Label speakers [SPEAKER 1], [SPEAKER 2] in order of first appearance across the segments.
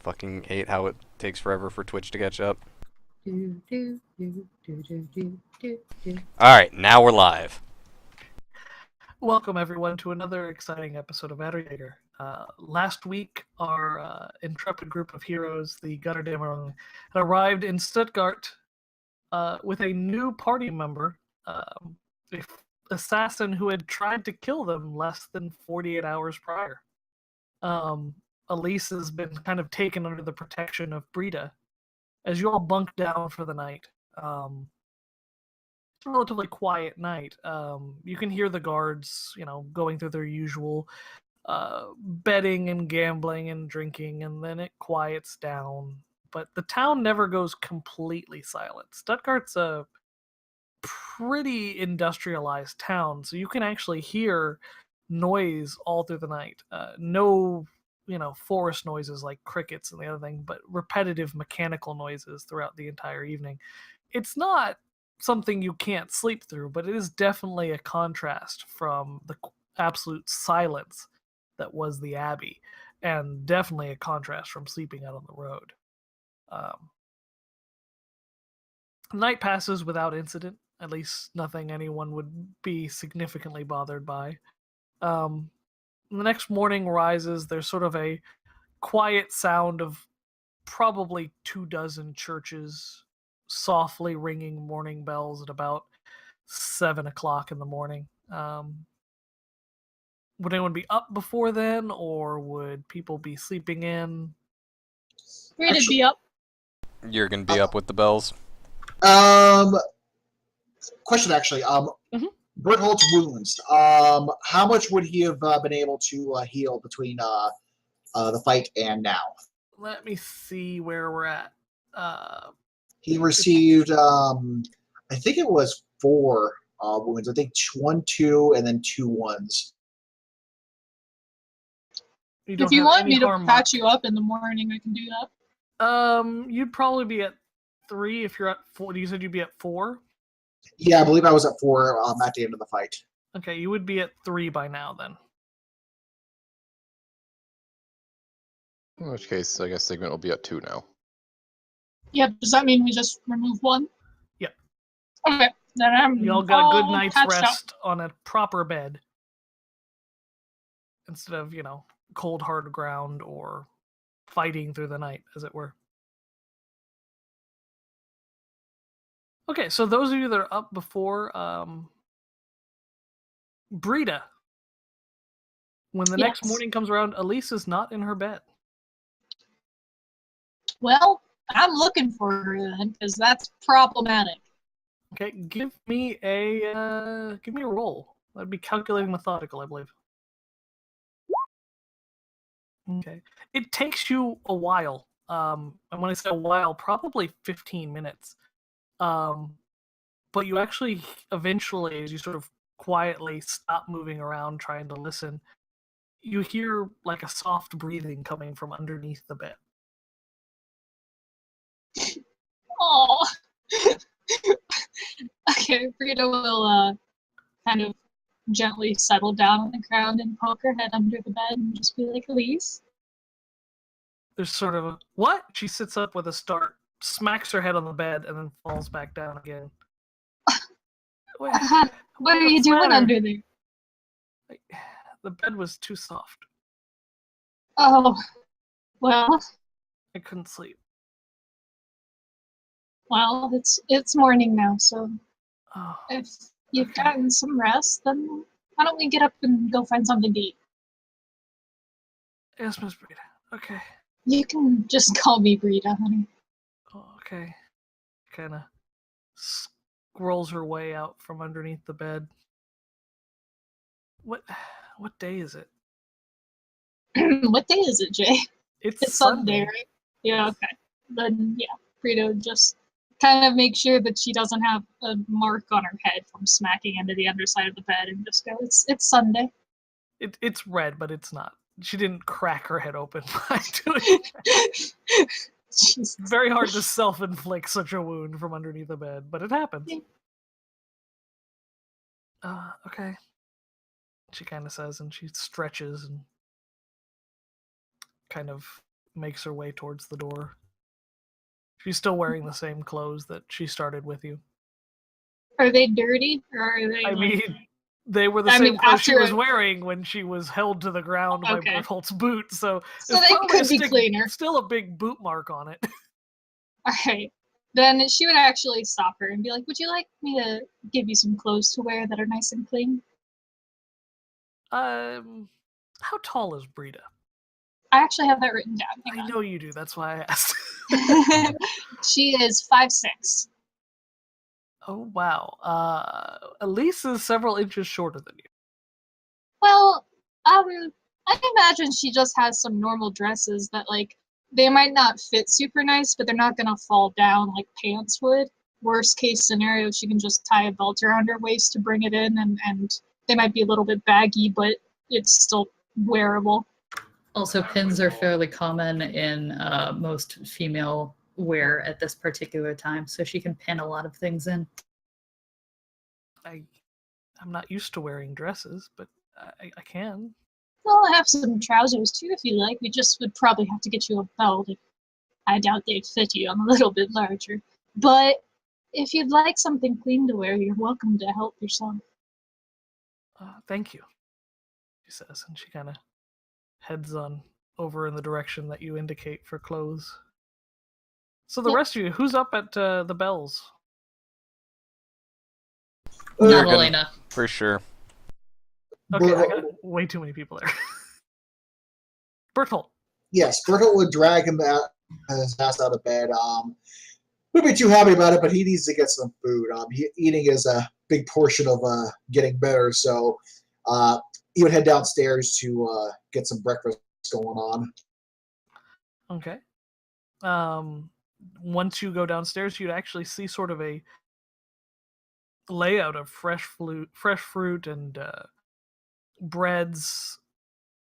[SPEAKER 1] Fucking hate how it takes forever for Twitch to catch up.
[SPEAKER 2] Do, do, do, do, do, do, do, do.
[SPEAKER 1] Alright, now we're live.
[SPEAKER 3] Welcome, everyone, to another exciting episode of Aderjaeger. Last week, our intrepid group of heroes, the Aderjaeger, had arrived in Stuttgart with a new party member, an assassin who had tried to kill them less than 48 hours prior. Elise has been kind of taken under the protection of Brita. As you all bunk down for the night, it's a relatively quiet night. You can hear the guards, going through their usual betting and gambling and drinking, and then it quiets down. But the town never goes completely silent. Stuttgart's a pretty industrialized town, so you can actually hear noise all through the night. No, forest noises like crickets and the other thing, but repetitive mechanical noises throughout the entire evening. It's not something you can't sleep through, but it is definitely a contrast from the absolute silence that was the Abbey, and definitely a contrast from sleeping out on the road. Night passes without incident, at least nothing anyone would be significantly bothered by. The next morning rises, there's sort of a quiet sound of probably 24 churches softly ringing morning bells at about 7 o'clock in the morning. Would anyone be up before then, or would people be sleeping in?
[SPEAKER 4] Ready to be up.
[SPEAKER 1] You're gonna be up with the bells?
[SPEAKER 2] Question actually.
[SPEAKER 3] Mhm.
[SPEAKER 2] Berthold's wounds. How much would he have been able to heal between the fight and now?
[SPEAKER 3] Let me see where we're at.
[SPEAKER 2] He received, I think it was 4 wounds. I think 1, 2, and then 2 1s.
[SPEAKER 4] If you want me to patch you up in the morning, I can do that.
[SPEAKER 3] You'd probably be at 3 if you're at 4. You said you'd be at 4?
[SPEAKER 2] Yeah, I believe I was at 4 at the end of the fight.
[SPEAKER 3] Okay, you would be at 3 by now then.
[SPEAKER 5] In which case, I guess Sigmund will be at 2 now.
[SPEAKER 4] Yeah, does that mean we just remove 1?
[SPEAKER 3] Yep.
[SPEAKER 4] Okay, then I'm
[SPEAKER 3] Y'all got a
[SPEAKER 4] all
[SPEAKER 3] good night's
[SPEAKER 4] patched up.
[SPEAKER 3] rest on a proper bed. Instead of, cold hard ground or fighting through the night, as it were. Okay, so those of you that are up before Brita, when the next
[SPEAKER 4] Yes.
[SPEAKER 3] morning comes around, Elise is not in her bed.
[SPEAKER 4] Well, I'm looking for her then, because that's problematic.
[SPEAKER 3] Okay, give me a roll. That'd be calculating methodical, I believe. Okay, it takes you a while. And when I say a while, probably 15 minutes. But you actually eventually, as you sort of quietly stop moving around trying to listen, you hear like a soft breathing coming from underneath the bed.
[SPEAKER 4] Oh. Okay, Frida will kind of gently settle down on the ground and poke her head under the bed and just be like, Elise.
[SPEAKER 3] There's sort of a, what? She sits up with a start, smacks her head on the bed, and then falls back down again.
[SPEAKER 4] What are you doing under there?
[SPEAKER 3] The bed was too soft.
[SPEAKER 4] Oh, well,
[SPEAKER 3] I couldn't sleep.
[SPEAKER 4] it's morning now, so
[SPEAKER 3] Oh,
[SPEAKER 4] if you've
[SPEAKER 3] okay.
[SPEAKER 4] gotten some rest, then why don't we get up and go find something to eat?
[SPEAKER 3] Yes, Miss Brita. Okay.
[SPEAKER 4] You can just call me Brita, honey.
[SPEAKER 3] Oh, okay. Kind of scrolls her way out from underneath the bed. What day is it?
[SPEAKER 4] What day is it, Jay? It's Sunday, right? Yeah, okay. Then, yeah, Brita just kind of make sure that she doesn't have a mark on her head from smacking into the underside of the bed and just go, it's Sunday.
[SPEAKER 3] It's red, but it's not. She didn't crack her head open by doing that.
[SPEAKER 4] Jesus.
[SPEAKER 3] Very hard to self-inflict such a wound from underneath the bed, but it happens. Okay. She kind of says, and she stretches and kind of makes her way towards the door. She's still wearing the same clothes that she started with you.
[SPEAKER 4] Are they dirty, or are they?
[SPEAKER 3] I
[SPEAKER 4] like...
[SPEAKER 3] mean, they were the
[SPEAKER 4] I
[SPEAKER 3] same
[SPEAKER 4] mean,
[SPEAKER 3] clothes she
[SPEAKER 4] after-
[SPEAKER 3] was wearing when she was held to the ground by
[SPEAKER 4] Okay.
[SPEAKER 3] Bertholdt's boot, so
[SPEAKER 4] So
[SPEAKER 3] there's
[SPEAKER 4] they
[SPEAKER 3] probably
[SPEAKER 4] could be cleaner.
[SPEAKER 3] still a big boot mark on it.
[SPEAKER 4] All right. Then she would actually stop her and be like, "Would you like me to give you some clothes to wear that are nice and clean?"
[SPEAKER 3] How tall is Brita?
[SPEAKER 4] I actually have that written down. Hang
[SPEAKER 3] I know you do. That's why I asked.
[SPEAKER 4] on. She is 5'6".
[SPEAKER 3] Oh wow. Elise is several inches shorter than you.
[SPEAKER 4] Well, I imagine she just has some normal dresses that, like, they might not fit super nice, but they're not gonna fall down like pants would. Worst case scenario, she can just tie a belt around her waist to bring it in, and they might be a little bit baggy, but it's still wearable.
[SPEAKER 6] Also, pins are fairly common in most female wear at this particular time, so she can pin a lot of things in.
[SPEAKER 3] I'm not used to wearing dresses, but I can.
[SPEAKER 4] Well, I have some trousers too if you like. We just would probably have to get you a belt. I doubt they'd fit you. I'm a little bit larger. But if you'd like something clean to wear, you're welcome to help yourself.
[SPEAKER 3] Thank you, she says, and she kind of heads on over in the direction that you indicate for clothes. So the
[SPEAKER 4] Yep.
[SPEAKER 3] rest of you, who's up at the bells?
[SPEAKER 6] Not
[SPEAKER 1] Jurgen,
[SPEAKER 6] Elena.
[SPEAKER 1] for sure.
[SPEAKER 3] Okay, I
[SPEAKER 2] Bertolt-
[SPEAKER 3] got way too many people there. Bertolt.
[SPEAKER 2] Yes, Bertolt would drag his ass out of bed. Wouldn't be too happy about it, but he needs to get some food. Eating is a big portion of getting better, so he would head downstairs to get some breakfast going on.
[SPEAKER 3] Okay. Once you go downstairs, you'd actually see sort of a layout of fresh fruit and breads,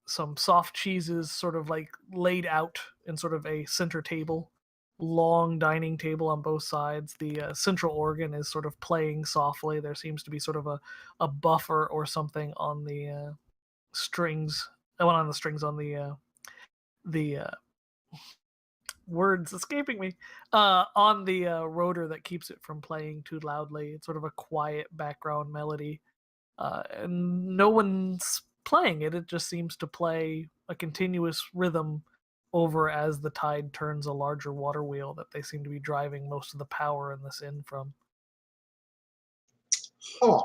[SPEAKER 3] some soft cheeses, sort of like laid out in sort of a center table, long dining table on both sides. The central organ is sort of playing softly. There seems to be sort of a buffer or something on the strings. On the strings on the words escaping me on the rotor that keeps it from playing too loudly. It's sort of a quiet background melody, and no one's playing it. It just seems to play a continuous rhythm over as the tide turns a larger water wheel that they seem to be driving most of the power in this inn from.
[SPEAKER 2] Huh.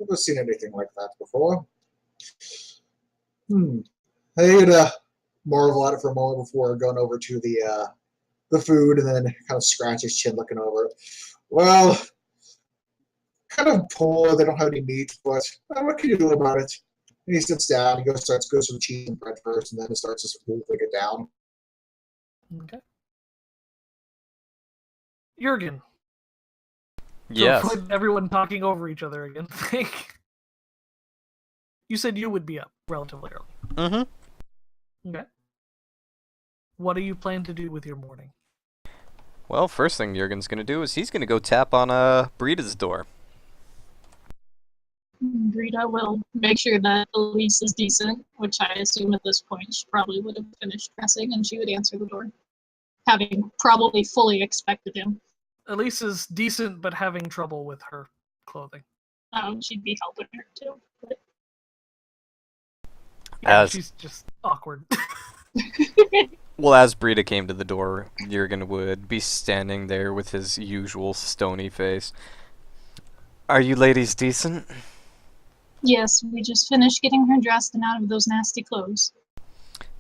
[SPEAKER 2] Never seen anything like that before. I had marvel at it for a moment before going over to the food, and then kind of scratch his chin looking over it. Well, kind of poor. They don't have any meat, but what can you do about it? And he sits down. He goes for the cheese and bread first, and then it starts to wolfing it down.
[SPEAKER 3] Okay. Jurgen.
[SPEAKER 1] Yes.
[SPEAKER 3] To avoid everyone talking over each other again, think. You said you would be up relatively early.
[SPEAKER 1] Mm-hmm.
[SPEAKER 3] Okay. What do you plan to do with your morning?
[SPEAKER 1] Well, first thing Jurgen's gonna do is he's gonna go tap on Brita's door.
[SPEAKER 4] Rita will make sure that Elise is decent, which I assume at this point she probably would have finished dressing, and she would answer the door, having probably fully expected him.
[SPEAKER 3] Elise is decent, but having trouble with her clothing.
[SPEAKER 4] She'd be helping her too. But...
[SPEAKER 3] Yeah,
[SPEAKER 1] As-
[SPEAKER 3] she's just awkward.
[SPEAKER 1] Well, as Brita came to the door, Jurgen would be standing there with his usual stony face. Are you ladies decent?
[SPEAKER 4] Yes, we just finished getting her dressed and out of those nasty clothes.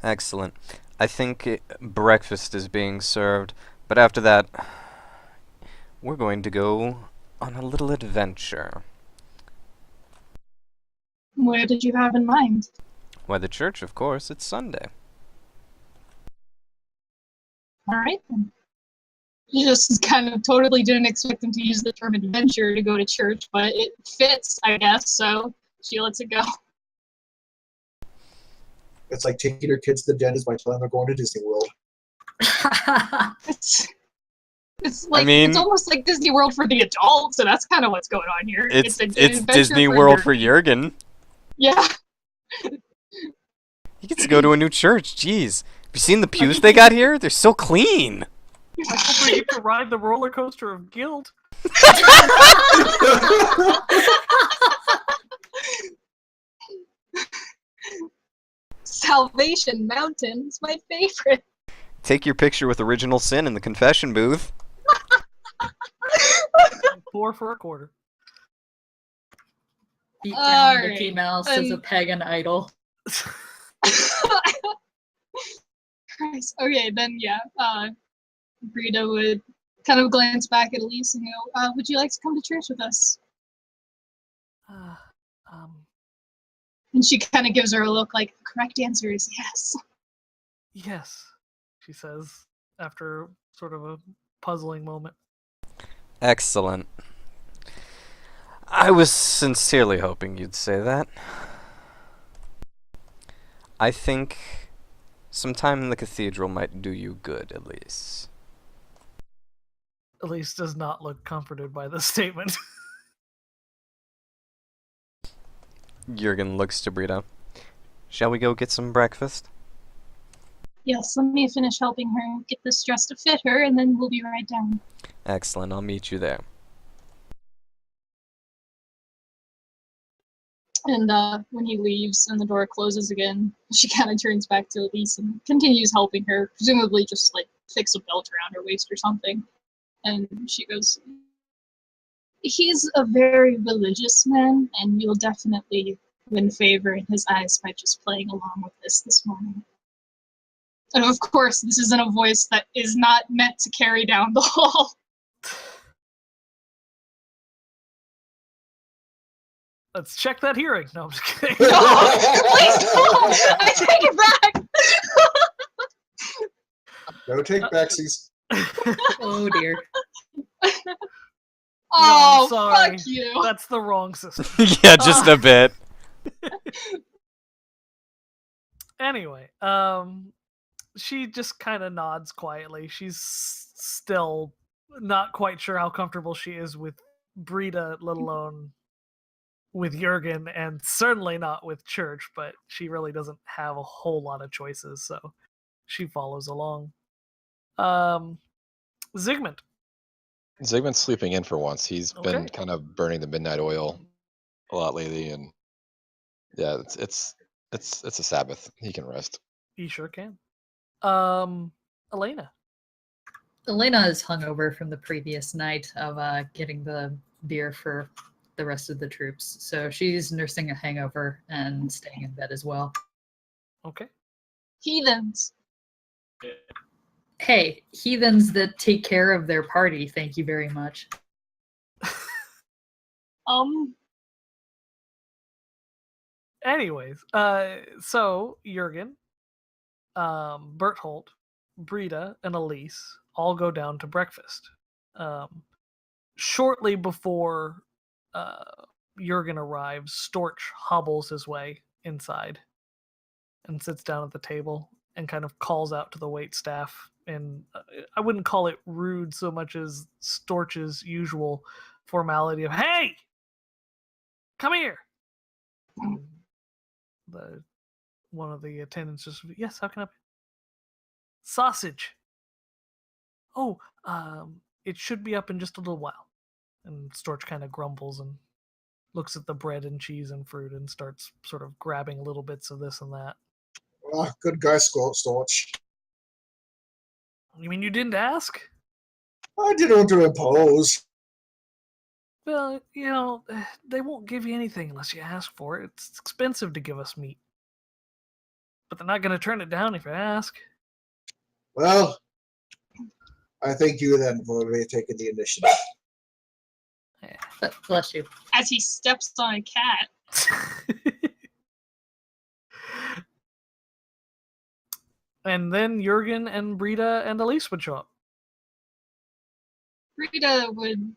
[SPEAKER 1] Excellent. I think breakfast is being served, but after that, we're going to go on a little adventure.
[SPEAKER 4] Where did you have in mind?
[SPEAKER 1] Why, the church, of course. It's Sunday.
[SPEAKER 4] All right, then. You just kind of totally didn't expect them to use the term adventure to go to church, but it fits, I guess, so she lets it go.
[SPEAKER 2] It's like taking your kids to the dentist by telling them they're going to Disney World.
[SPEAKER 4] It's like,
[SPEAKER 1] I mean,
[SPEAKER 4] it's almost like Disney World for the adults, so that's kind of what's going on here.
[SPEAKER 1] It's
[SPEAKER 4] an adventure
[SPEAKER 1] Disney
[SPEAKER 4] for
[SPEAKER 1] World
[SPEAKER 4] your-
[SPEAKER 1] for Jurgen.
[SPEAKER 4] Yeah.
[SPEAKER 1] He gets to go to a new church. Jeez. You seen the pews they got here? They're so clean.
[SPEAKER 3] I hope we get to ride the roller coaster of guilt.
[SPEAKER 4] Salvation Mountain is my favorite.
[SPEAKER 1] Take your picture with Original Sin in the confession booth.
[SPEAKER 3] 4 for a quarter.
[SPEAKER 6] Beat down
[SPEAKER 4] Alright,
[SPEAKER 6] Mickey Mouse as a pagan idol.
[SPEAKER 4] Christ. Okay, then yeah. Brita would kind of glance back at Elise and go, would you like to come to church with us? And she kind of gives her a look like, the correct answer is yes.
[SPEAKER 3] Yes, she says, after sort of a puzzling moment.
[SPEAKER 1] Excellent. I was sincerely hoping you'd say that. I think some time in the cathedral might do you good, Elise.
[SPEAKER 3] Elise does not look comforted by this statement.
[SPEAKER 1] Jurgen looks to Brita. Shall we go get some breakfast?
[SPEAKER 4] Yes, let me finish helping her get this dress to fit her, and then we'll be right down.
[SPEAKER 1] Excellent, I'll meet you there.
[SPEAKER 4] And when he leaves and the door closes again, she kind of turns back to Elise and continues helping her, presumably just like fix a belt around her waist or something. And she goes, he's a very religious man, and you'll definitely win favor in his eyes by just playing along with this morning. And of course, this isn't a voice that is not meant to carry down the hall.
[SPEAKER 3] Let's check that hearing. No, I'm just kidding.
[SPEAKER 4] No, please don't! I take it back!
[SPEAKER 2] No take backsies.
[SPEAKER 6] Oh dear.
[SPEAKER 4] Oh,
[SPEAKER 3] sorry.
[SPEAKER 4] fuck you!
[SPEAKER 3] That's the wrong system.
[SPEAKER 1] Yeah, just a bit.
[SPEAKER 3] Anyway, she just kind of nods quietly. She's still not quite sure how comfortable she is with Brita, let alone with Jurgen, and certainly not with church, but she really doesn't have a whole lot of choices, so she follows along. Zygmunt.
[SPEAKER 5] Zygmunt's sleeping in for once. He's been
[SPEAKER 3] Okay.
[SPEAKER 5] kind of burning the midnight oil a lot lately, and yeah, it's a Sabbath. He can rest.
[SPEAKER 3] You sure can. Elena.
[SPEAKER 6] Elena is hungover from the previous night of getting the beer for the rest of the troops. So she's nursing a hangover and staying in bed as well.
[SPEAKER 3] Okay.
[SPEAKER 4] Heathens.
[SPEAKER 6] Hey, heathens that take care of their party, thank you very much.
[SPEAKER 3] Anyways, so Jurgen, Berthold, Brita, and Elise all go down to breakfast. Shortly before Jurgen arrives, Storch hobbles his way inside and sits down at the table and kind of calls out to the waitstaff. And I wouldn't call it rude so much as Storch's usual formality of, hey, come here. And one of the attendants just, yes, how can I help you? Sausage. Oh, it should be up in just a little while. And Storch kind of grumbles and looks at the bread and cheese and fruit and starts sort of grabbing little bits of this and that.
[SPEAKER 2] Oh, good guy, Storch.
[SPEAKER 3] You mean you didn't ask?
[SPEAKER 2] I didn't want to impose.
[SPEAKER 3] Well, you know, they won't give you anything unless you ask for it. It's expensive to give us meat. But they're not going to turn it down if you ask.
[SPEAKER 2] Well, I thank you then for taking the initiative.
[SPEAKER 6] But bless you.
[SPEAKER 4] As he steps on a cat.
[SPEAKER 3] And then Jurgen and Brita and Elise would show up.
[SPEAKER 4] Brita would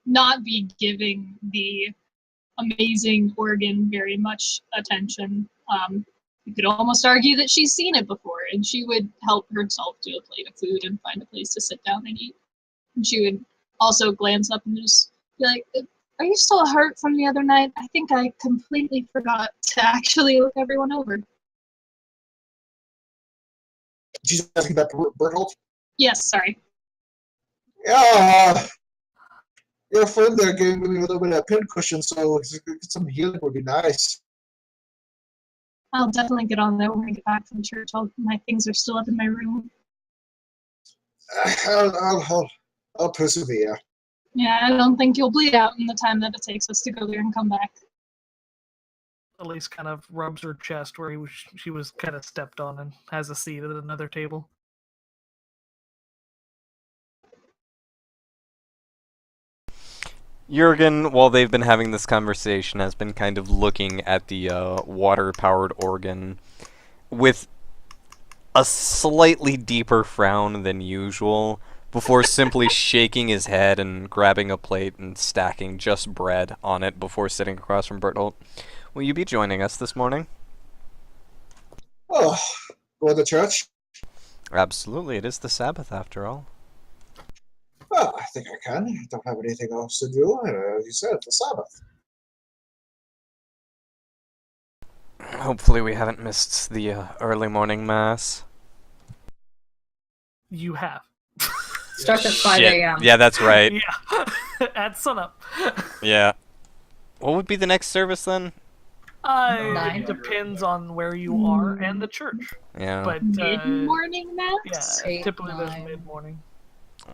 [SPEAKER 4] not be giving the amazing organ very much attention. You could almost argue that she's seen it before, and she would help herself to a plate of food and find a place to sit down and eat. And she would also glance up and just be like, are you still hurt from the other night? I think I completely forgot to actually look everyone over.
[SPEAKER 2] she's asking about Bertolt.
[SPEAKER 4] Yes, sorry.
[SPEAKER 2] Yeah, your friend there gave me a little bit of pincushion, so some healing would be nice.
[SPEAKER 4] I'll definitely get on that when I get back from church. My things are still up in my room.
[SPEAKER 2] I'll persevere.
[SPEAKER 4] Yeah, I don't think you'll bleed out in the time that it takes us to go there and come back.
[SPEAKER 3] Elise kind of rubs her chest where she was kind of stepped on and has a seat at another table.
[SPEAKER 1] Jurgen, while they've been having this conversation, has been kind of looking at the water-powered organ with a slightly deeper frown than usual, before simply shaking his head and grabbing a plate and stacking just bread on it before sitting across from Bertolt. Will you be joining us this morning?
[SPEAKER 2] Oh, go to church?
[SPEAKER 1] Absolutely, it is the Sabbath after all.
[SPEAKER 2] Well, I think I can. I don't have anything else to do. As you said, it's the Sabbath.
[SPEAKER 1] Hopefully we haven't missed the early morning mass.
[SPEAKER 3] You have.
[SPEAKER 6] Starts at 5
[SPEAKER 1] Shit.
[SPEAKER 6] a.m.
[SPEAKER 1] Yeah, that's right.
[SPEAKER 3] Yeah. At sunup.
[SPEAKER 1] Yeah. What would be the next service then?
[SPEAKER 3] It depends on where you are and the church.
[SPEAKER 1] Yeah.
[SPEAKER 3] But
[SPEAKER 4] Mid-morning mass?
[SPEAKER 3] yeah,
[SPEAKER 6] 8,
[SPEAKER 3] typically there's
[SPEAKER 6] 9.
[SPEAKER 3] mid-morning.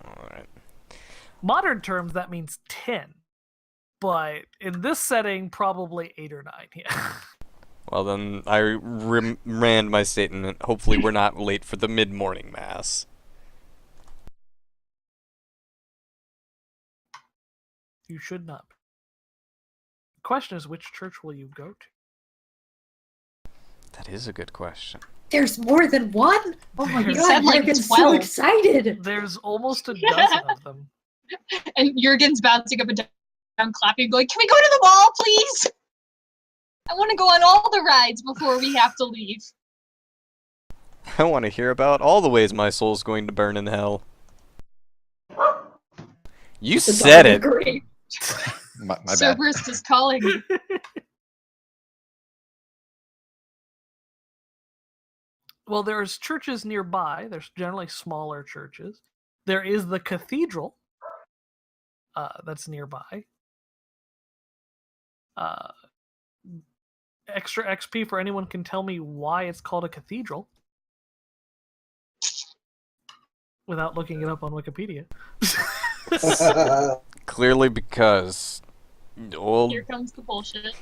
[SPEAKER 1] Alright.
[SPEAKER 3] Modern terms, that means 10. But in this setting, probably 8 or 9. Yeah.
[SPEAKER 1] Well then, I remand my statement. Hopefully we're not late for the mid-morning mass.
[SPEAKER 3] You should not. The question is, which church will you go to?
[SPEAKER 1] That is a good question.
[SPEAKER 6] There's more than one? Oh my
[SPEAKER 3] You
[SPEAKER 6] god,
[SPEAKER 4] said, like,
[SPEAKER 6] Jurgen's
[SPEAKER 4] 12.
[SPEAKER 6] so excited!
[SPEAKER 3] There's almost a dozen of them.
[SPEAKER 4] And Jurgen's bouncing up and down, clapping, going, "Can we go to the mall, please? I want to go on all the rides before we have to leave."
[SPEAKER 1] I want to hear about all the ways my soul's going to burn in hell. You
[SPEAKER 6] The
[SPEAKER 1] said
[SPEAKER 6] dog
[SPEAKER 1] it!
[SPEAKER 6] agreed.
[SPEAKER 5] My bad.
[SPEAKER 4] Cerberus is calling me.
[SPEAKER 3] Well, there's churches nearby. There's generally smaller churches. There is the cathedral that's nearby. Extra XP for anyone can tell me why it's called a cathedral without looking it up on Wikipedia.
[SPEAKER 1] Clearly because... old...
[SPEAKER 4] Here comes the bullshit.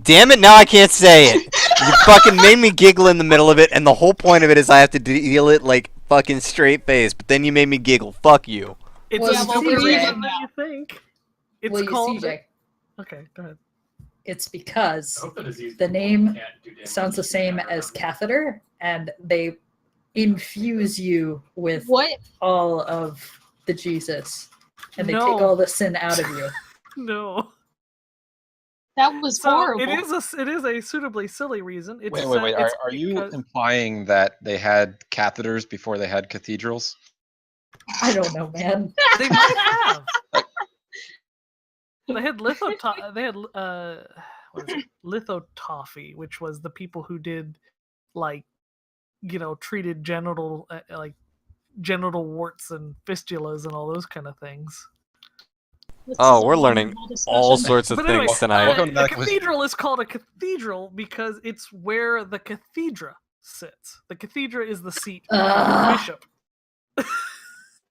[SPEAKER 1] Damn it, now I can't say it! You fucking made me giggle in the middle of it, and the whole point of it is I have to deal it like fucking straight face, but then you made me giggle. Fuck you.
[SPEAKER 3] It's
[SPEAKER 6] Well,
[SPEAKER 3] a
[SPEAKER 6] you
[SPEAKER 3] stupider
[SPEAKER 6] see,
[SPEAKER 3] reason
[SPEAKER 4] Jay.
[SPEAKER 3] than you think. It's
[SPEAKER 6] Well, you
[SPEAKER 3] called...
[SPEAKER 6] see, Jay,
[SPEAKER 3] Okay, go ahead.
[SPEAKER 6] it's because the name sounds the same as catheter, and they infuse you with
[SPEAKER 4] What?
[SPEAKER 6] all of the Jesus, and they
[SPEAKER 3] No.
[SPEAKER 6] take all the sin out of you.
[SPEAKER 3] No.
[SPEAKER 4] That was
[SPEAKER 3] So
[SPEAKER 4] horrible.
[SPEAKER 3] it is a suitably silly reason. It's
[SPEAKER 5] Wait.
[SPEAKER 3] it's
[SPEAKER 5] Are you
[SPEAKER 3] because-
[SPEAKER 5] implying that they had catheters before they had cathedrals?
[SPEAKER 6] I don't know, man.
[SPEAKER 3] They might have. They had what is it? Lithotophy, which was the people who did treated genital warts and fistulas and all those kind of things.
[SPEAKER 4] This
[SPEAKER 1] Oh,
[SPEAKER 4] is a
[SPEAKER 1] we're learning
[SPEAKER 4] wonderful
[SPEAKER 1] all
[SPEAKER 4] discussion.
[SPEAKER 1] sorts of
[SPEAKER 3] But anyway,
[SPEAKER 1] things tonight.
[SPEAKER 5] Welcome to
[SPEAKER 3] a
[SPEAKER 5] that quiz.
[SPEAKER 3] cathedral is called a cathedral because it's where the cathedra sits. The cathedra is the seat of the bishop.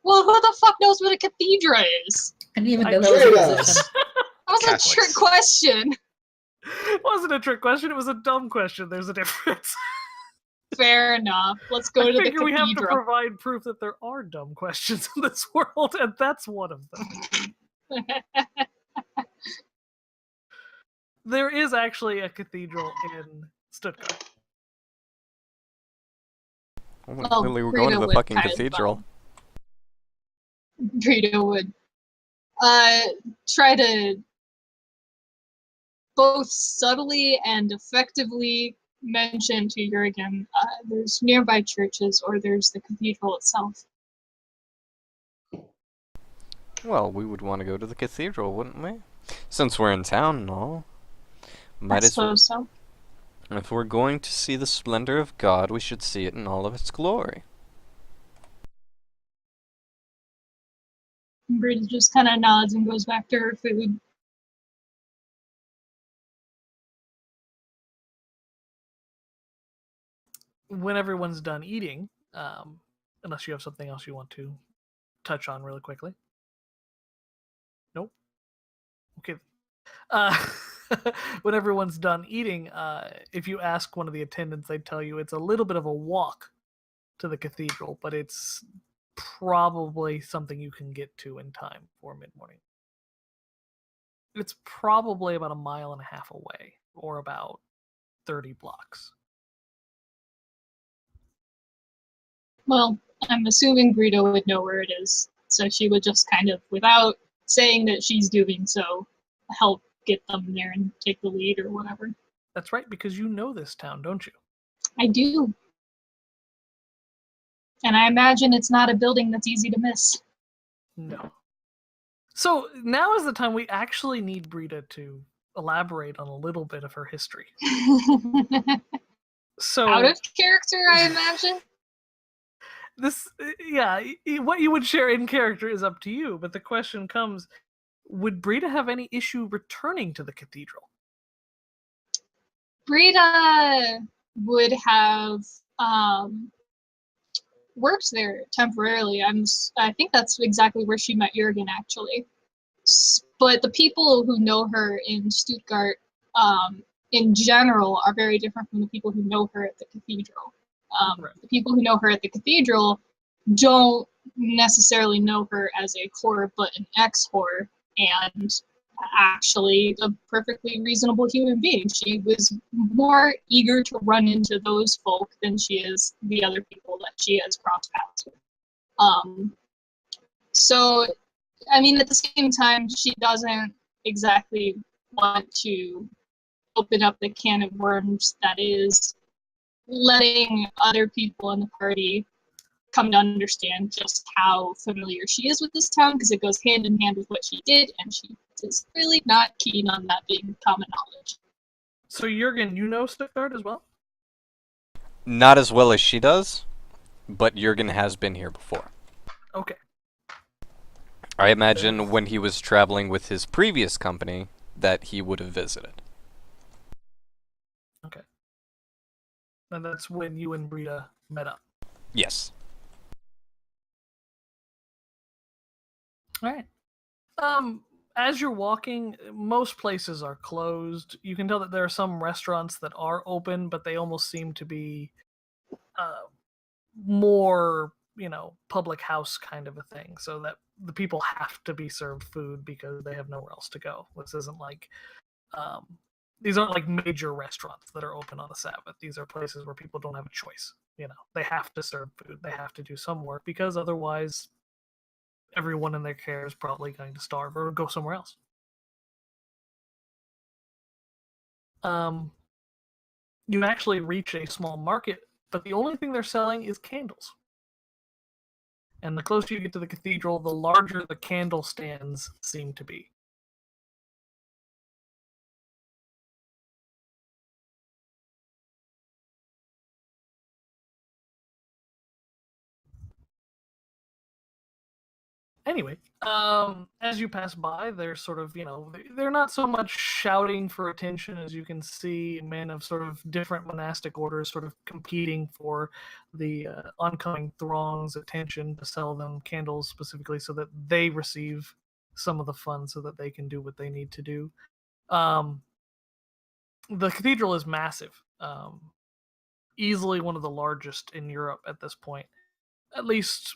[SPEAKER 4] Well, who the fuck knows what a cathedra is?
[SPEAKER 6] I didn't even
[SPEAKER 3] I
[SPEAKER 6] know that was a
[SPEAKER 2] Jada.
[SPEAKER 6] position.
[SPEAKER 4] That was
[SPEAKER 5] Catholics.
[SPEAKER 4] a trick question.
[SPEAKER 3] It wasn't a trick question. It was a dumb question. There's a difference.
[SPEAKER 4] Fair enough. Let's go
[SPEAKER 3] I
[SPEAKER 4] to the
[SPEAKER 3] figure we have to
[SPEAKER 4] cathedral.
[SPEAKER 3] provide proof that there are dumb questions in this world, and that's one of them. There is actually a cathedral in Stuttgart.
[SPEAKER 1] Well,
[SPEAKER 4] Well,
[SPEAKER 1] clearly we're going to
[SPEAKER 4] Frida
[SPEAKER 1] the
[SPEAKER 4] would
[SPEAKER 1] fucking
[SPEAKER 4] kind of
[SPEAKER 1] cathedral.
[SPEAKER 4] Frida would try to both subtly and effectively mention to Jurgen there's nearby churches or there's the cathedral itself.
[SPEAKER 1] Well, we would want to go to the cathedral, wouldn't we? Since we're in town and all.
[SPEAKER 4] I
[SPEAKER 1] Might as well.
[SPEAKER 4] suppose so.
[SPEAKER 1] If we're going to see the splendor of God, we should see it in all of its glory.
[SPEAKER 4] Brita just kind of nods and goes back to her food.
[SPEAKER 3] When everyone's done eating, unless you have something else you want to touch on really quickly. Nope. Okay. When everyone's done eating, if you ask one of the attendants, they'd tell you it's a little bit of a walk to the cathedral, but it's probably something you can get to in time for mid-morning. It's probably about 1.5 miles away, or about 30 blocks.
[SPEAKER 4] Well, I'm assuming Brita would know where it is, so she would just kind of, without saying that she's doing so, help get them there and take the lead or whatever.
[SPEAKER 3] That's right, because you know this town, don't you?
[SPEAKER 4] I do. And I imagine it's not a building that's easy to miss.
[SPEAKER 3] No. So now is the time we actually need Brita to elaborate on a little bit of her history. So
[SPEAKER 4] out of character, I imagine.
[SPEAKER 3] This, yeah, what you would share in character is up to you, but the question comes, would Brita have any issue returning to the cathedral?
[SPEAKER 4] Brita would have worked there temporarily. I think that's exactly where she met Jurgen, actually. But the people who know her in Stuttgart, in general, are very different from the people who know her at the cathedral.
[SPEAKER 3] Right.
[SPEAKER 4] The people who know her at the cathedral don't necessarily know her as a whore, but an ex-whore, and actually a perfectly reasonable human being. She was more eager to run into those folk than she is the other people that she has crossed paths with. So, I mean, at the same time, she doesn't exactly want to open up the can of worms that is letting other people in the party come to understand just how familiar she is with this town, because it goes hand in hand with what she did, and she is really not keen on that being common knowledge.
[SPEAKER 3] So Jurgen, you know Stuttgart as well?
[SPEAKER 1] Not as well as she does, but Jurgen has been here before.
[SPEAKER 3] Okay.
[SPEAKER 1] I imagine when he was traveling with his previous company that he would have visited.
[SPEAKER 3] Okay. And that's when you and Brita met up.
[SPEAKER 1] Yes.
[SPEAKER 3] All right. As you're walking, most places are closed. You can tell that there are some restaurants that are open, but they almost seem to be more, public house kind of a thing, so that the people have to be served food because they have nowhere else to go. This isn't like, these aren't like major restaurants that are open on the Sabbath. These are places where people don't have a choice. They have to serve food. They have to do some work because otherwise everyone in their care is probably going to starve or go somewhere else. You actually reach a small market, but the only thing they're selling is candles. And the closer you get to the cathedral, the larger the candle stands seem to be. Anyway, as you pass by, they're sort of, they're not so much shouting for attention. As you can see, men of sort of different monastic orders sort of competing for the oncoming throng's attention to sell them candles specifically so that they receive some of the funds so that they can do what they need to do. The cathedral is massive, easily one of the largest in Europe at this point, at least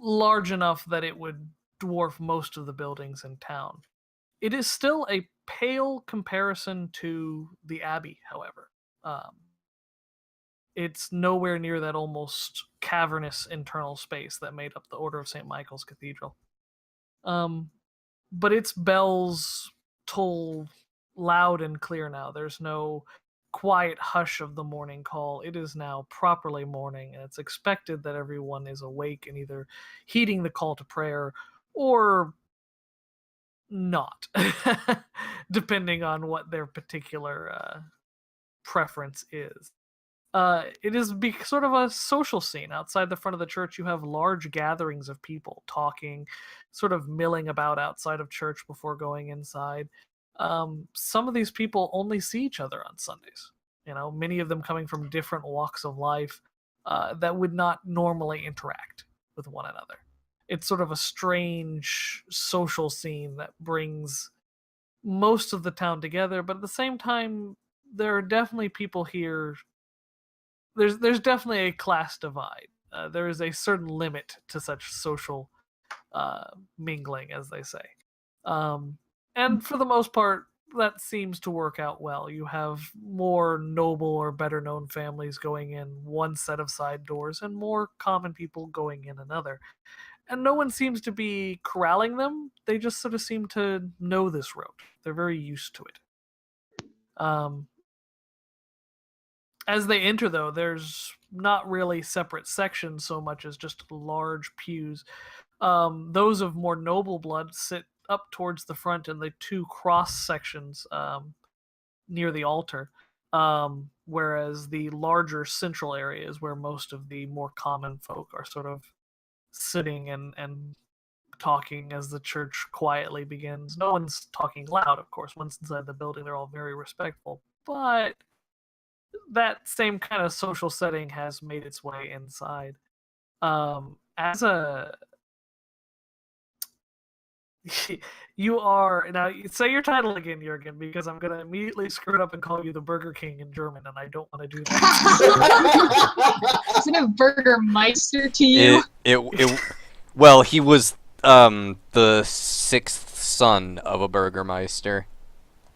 [SPEAKER 3] large enough that it would dwarf most of the buildings in town. It is still a pale comparison to the Abbey, however. It's nowhere near that almost cavernous internal space that made up the Order of St. Michael's Cathedral. But its bells toll loud and clear now. There's no quiet hush of the morning call. It is now properly morning, and it's expected that everyone is awake and either heeding the call to prayer or not, depending on what their particular preference is. It is sort of a social scene. Outside the front of the church, you have large gatherings of people talking, sort of milling about outside of church before going inside. Some of these people only see each other on Sundays. Many of them coming from different walks of life that would not normally interact with one another. It's sort of a strange social scene that brings most of the town together, but at the same time, there are definitely people here. There's definitely a class divide. There is a certain limit to such social mingling, as they say. And for the most part, that seems to work out well. You have more noble or better known families going in one set of side doors and more common people going in another. And no one seems to be corralling them. They just sort of seem to know this road. They're very used to it. As they enter, though, there's not really separate sections so much as just large pews. Those of more noble blood sit up towards the front in the two cross sections near the altar, whereas the larger central area is where most of the more common folk are sort of sitting and talking as the church quietly begins. No one's talking loud, of course. Once inside the building, they're all very respectful, but that same kind of social setting has made its way inside. As a you are now say your title again, Jurgen, because I'm gonna immediately screw it up and call you the Burger King in German, and I don't want to do that.
[SPEAKER 4] Isn't it Burgermeister to you?
[SPEAKER 1] Well, he was the sixth son of a Burgermeister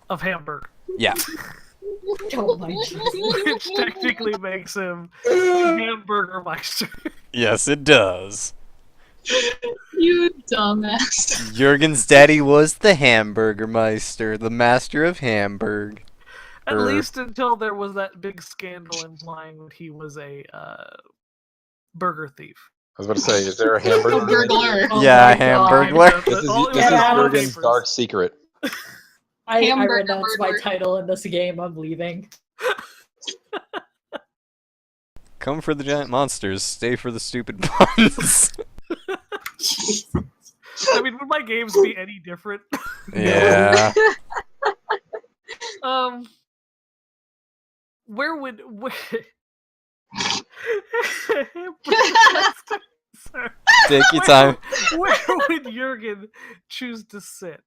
[SPEAKER 3] Of Hamburg.
[SPEAKER 1] Yeah.
[SPEAKER 6] Oh my Jesus.
[SPEAKER 3] Which technically makes him Hamburgermeister.
[SPEAKER 1] Yes, it does.
[SPEAKER 4] You dumbass.
[SPEAKER 1] Jurgen's daddy was the Hamburgermeister, the master of Hamburg.
[SPEAKER 3] At least until there was that big scandal implying that he was a burger thief.
[SPEAKER 5] I was about to say, is there a hamburger?
[SPEAKER 4] A burglar.
[SPEAKER 6] Oh
[SPEAKER 1] Yeah,
[SPEAKER 6] my God.
[SPEAKER 1] Hamburglar.
[SPEAKER 5] This is
[SPEAKER 3] All-
[SPEAKER 5] Jurgen's
[SPEAKER 3] papers.
[SPEAKER 5] dark secret.
[SPEAKER 6] I
[SPEAKER 4] Hamburger
[SPEAKER 6] renounce my
[SPEAKER 4] murderer.
[SPEAKER 6] title in this game. I'm leaving.
[SPEAKER 1] Come for the giant monsters, stay for the stupid puns.
[SPEAKER 3] I mean, would my games be any different?
[SPEAKER 1] Yeah.
[SPEAKER 3] Where would
[SPEAKER 1] Take your time.
[SPEAKER 3] Where would Jurgen choose to sit?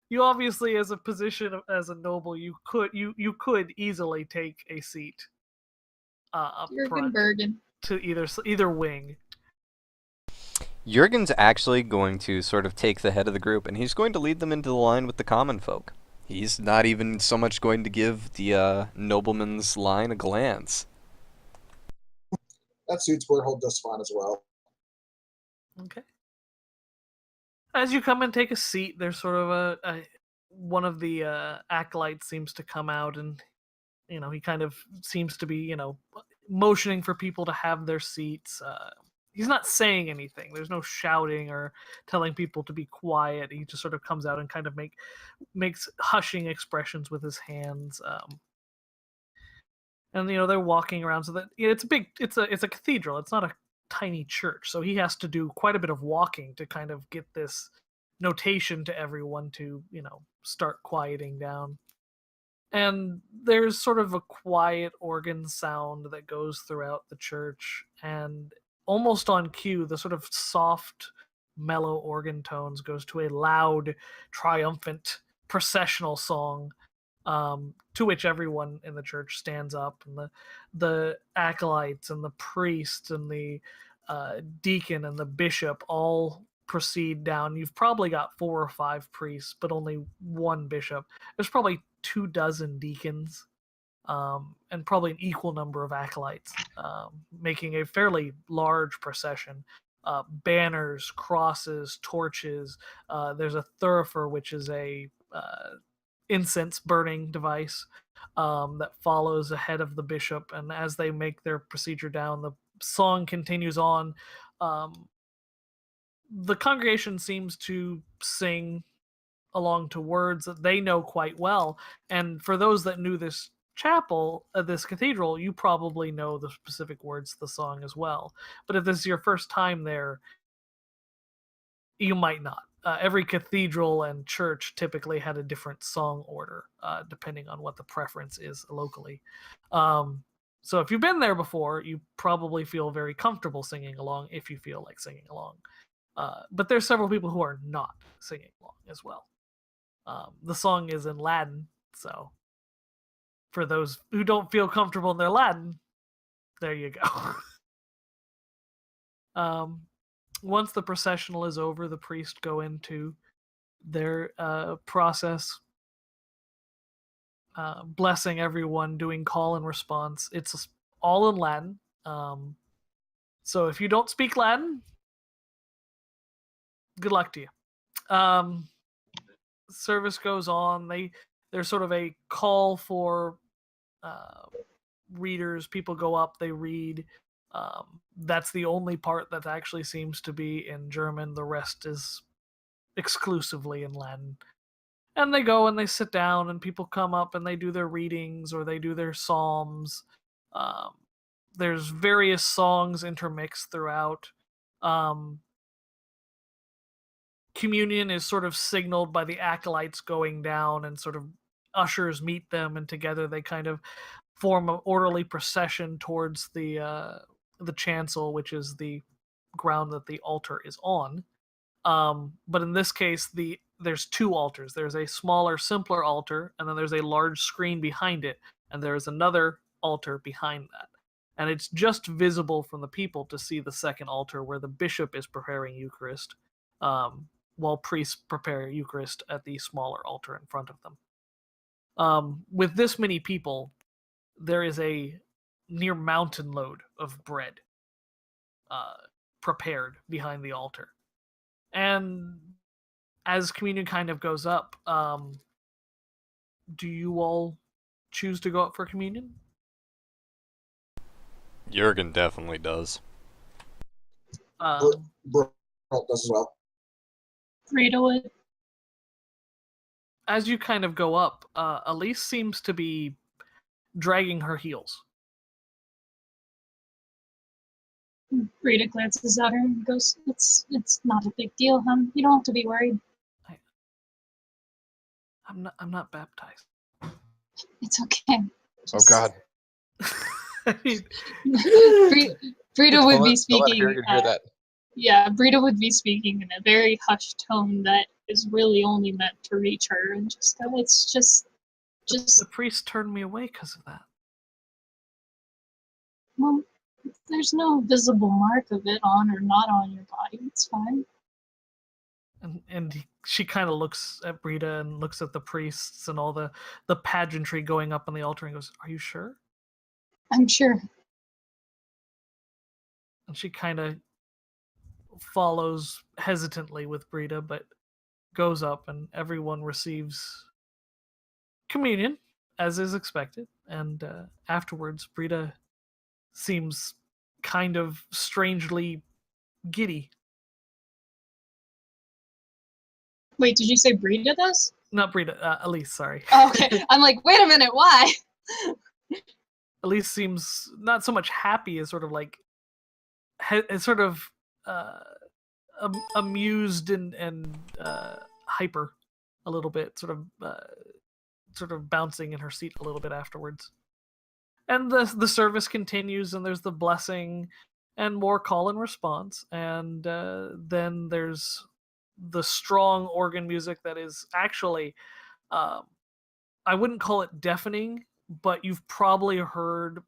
[SPEAKER 3] You obviously, as a position as a noble, you could easily take a seat up
[SPEAKER 4] Jurgen
[SPEAKER 3] front
[SPEAKER 4] Bergen.
[SPEAKER 3] to either wing.
[SPEAKER 1] Jurgen's actually going to sort of take the head of the group, and he's going to lead them into the line with the common folk. He's not even so much going to give the nobleman's line a glance.
[SPEAKER 2] That suits Berthold just fine as well.
[SPEAKER 3] Okay. As you come and take a seat, there's sort of one of the acolytes seems to come out, and he kind of seems to be motioning for people to have their seats. He's not saying anything. There's no shouting or telling people to be quiet. He just sort of comes out and kind of makes hushing expressions with his hands. And they're walking around, so that it's a cathedral. It's not a tiny church, so he has to do quite a bit of walking to kind of get this notation to everyone to start quieting down. And there's sort of a quiet organ sound that goes throughout the church, and almost on cue, the sort of soft, mellow organ tones goes to a loud, triumphant, processional song, to which everyone in the church stands up, and the acolytes and the priest and the deacon and the bishop all proceed down. You've probably got 4 or 5 priests, but only 1 bishop. There's probably 24 deacons. And probably an equal number of acolytes, making a fairly large procession. Banners, crosses, torches. There's a thurifer, which is a incense burning device that follows ahead of the bishop. And as they make their procedure down, the song continues on. The congregation seems to sing along to words that they know quite well. And for those that knew this chapel, this cathedral, you probably know the specific words to the song as well. But if this is your first time there, you might not. Every cathedral and church typically had a different song order, depending on what the preference is locally. So if you've been there before, you probably feel very comfortable singing along if you feel like singing along. But there's several people who are not singing along as well. The song is in Latin, so for those who don't feel comfortable in their Latin, there you go. Once the processional is over, the priests go into their process, blessing everyone, doing call and response. It's all in Latin. So if you don't speak Latin, good luck to you. Service goes on. There's sort of a call for readers. People go up, they read. That's the only part that actually seems to be in German. The rest is exclusively in Latin. And they go and they sit down, and people come up and they do their readings or they do their psalms. There's various songs intermixed throughout. Communion is sort of signaled by the acolytes going down, and sort of ushers meet them, and together they kind of form an orderly procession towards the chancel, which is the ground that the altar is on. But in this case, there's two altars. There's a smaller, simpler altar, and then there's a large screen behind it, and there's another altar behind that. And it's just visible from the people to see the second altar where the bishop is preparing Eucharist, while priests prepare Eucharist at the smaller altar in front of them. With this many people, there is a near mountain load of bread prepared behind the altar. And as communion kind of goes up, do you all choose to go up for communion?
[SPEAKER 1] Jurgen definitely does.
[SPEAKER 2] Brooke does as well.
[SPEAKER 4] Rita would.
[SPEAKER 3] As you kind of go up, Elise seems to be dragging her heels.
[SPEAKER 4] Rita glances at her and goes, "It's not a big deal, huh? You don't have to be worried."
[SPEAKER 3] I'm not baptized.
[SPEAKER 4] It's okay.
[SPEAKER 5] Oh God.
[SPEAKER 4] Brita would be speaking.
[SPEAKER 5] Hear that.
[SPEAKER 4] Yeah, Brita would be speaking in a very hushed tone that is really only meant to reach her, and just go, "It's just."
[SPEAKER 3] The priest turned me away because of that.
[SPEAKER 4] Well, there's no visible mark of it on or not on your body. It's fine.
[SPEAKER 3] And she kind of looks at Brita and looks at the priests and all the pageantry going up on the altar and goes, "Are you sure?"
[SPEAKER 4] I'm sure.
[SPEAKER 3] And she kind of follows hesitantly with Brita, but goes up, and everyone receives communion, as is expected. And afterwards, Brita seems kind of strangely giddy.
[SPEAKER 4] Wait, did you say Brita does?
[SPEAKER 3] Not Brita, Elise, sorry.
[SPEAKER 4] Oh, okay. I'm like, wait a minute, why?
[SPEAKER 3] Elise seems not so much happy as sort of like sort of amused and hyper a little bit, sort of bouncing in her seat a little bit afterwards. And the service continues, and there's the blessing and more call and response, and then there's the strong organ music that is actually, I wouldn't call it deafening, but you've probably heard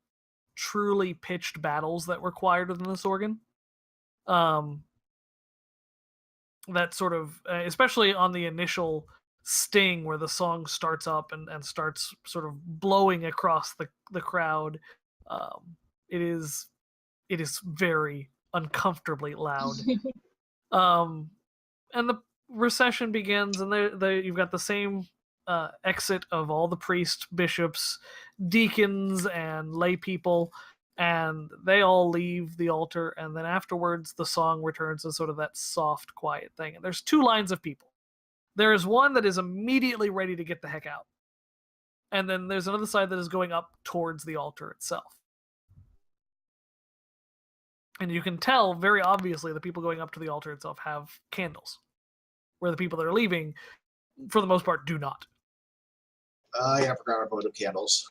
[SPEAKER 3] truly pitched battles that were required within this organ. That sort of, especially on the initial sting where the song starts up and starts sort of blowing across the crowd, it is very uncomfortably loud. And the recession begins, and you've got the same exit of all the priests, bishops, deacons, and lay people, and they all leave the altar, and then afterwards the song returns to sort of that soft, quiet thing. And there's two lines of people. There is one that is immediately ready to get the heck out. And then there's another side that is going up towards the altar itself. And you can tell very obviously the people going up to the altar itself have candles, where the people that are leaving, for the most part, do not.
[SPEAKER 2] Yeah, I forgot about the candles.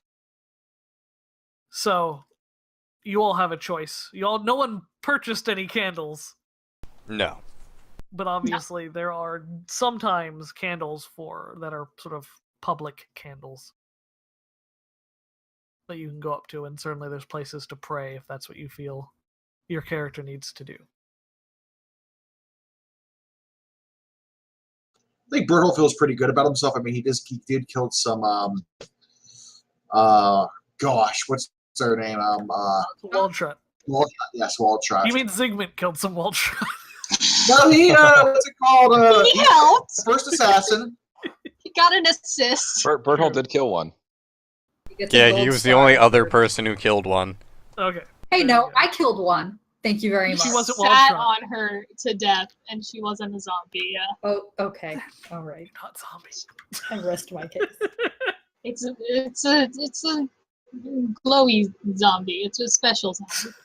[SPEAKER 3] So, you all have a choice. No one purchased any candles,
[SPEAKER 1] No.
[SPEAKER 3] but obviously there are sometimes candles that are sort of public candles that you can go up to, and certainly there's places to pray if that's what you feel your character needs to do.
[SPEAKER 2] I think Bertle feels pretty good about himself. I mean, he did kill some gosh, what's their name?
[SPEAKER 3] Waldshut.
[SPEAKER 2] Yes, Waldshut.
[SPEAKER 3] You mean Zygmunt killed some Waldshut?
[SPEAKER 2] No, he what's it called?
[SPEAKER 4] He helped.
[SPEAKER 2] First assassin.
[SPEAKER 4] He got an assist.
[SPEAKER 5] Berthold did kill one.
[SPEAKER 1] Yeah, he was the only other person who killed one.
[SPEAKER 3] Okay.
[SPEAKER 6] Hey, no, I killed one. Thank you very much.
[SPEAKER 3] She wasn't
[SPEAKER 4] Sat
[SPEAKER 3] Waldshut.
[SPEAKER 4] on her to death, and she wasn't a zombie. Yeah,
[SPEAKER 6] Oh, okay. All right.
[SPEAKER 3] Not zombies.
[SPEAKER 6] I rest my case.
[SPEAKER 4] it's a glowy zombie. It's a special zombie.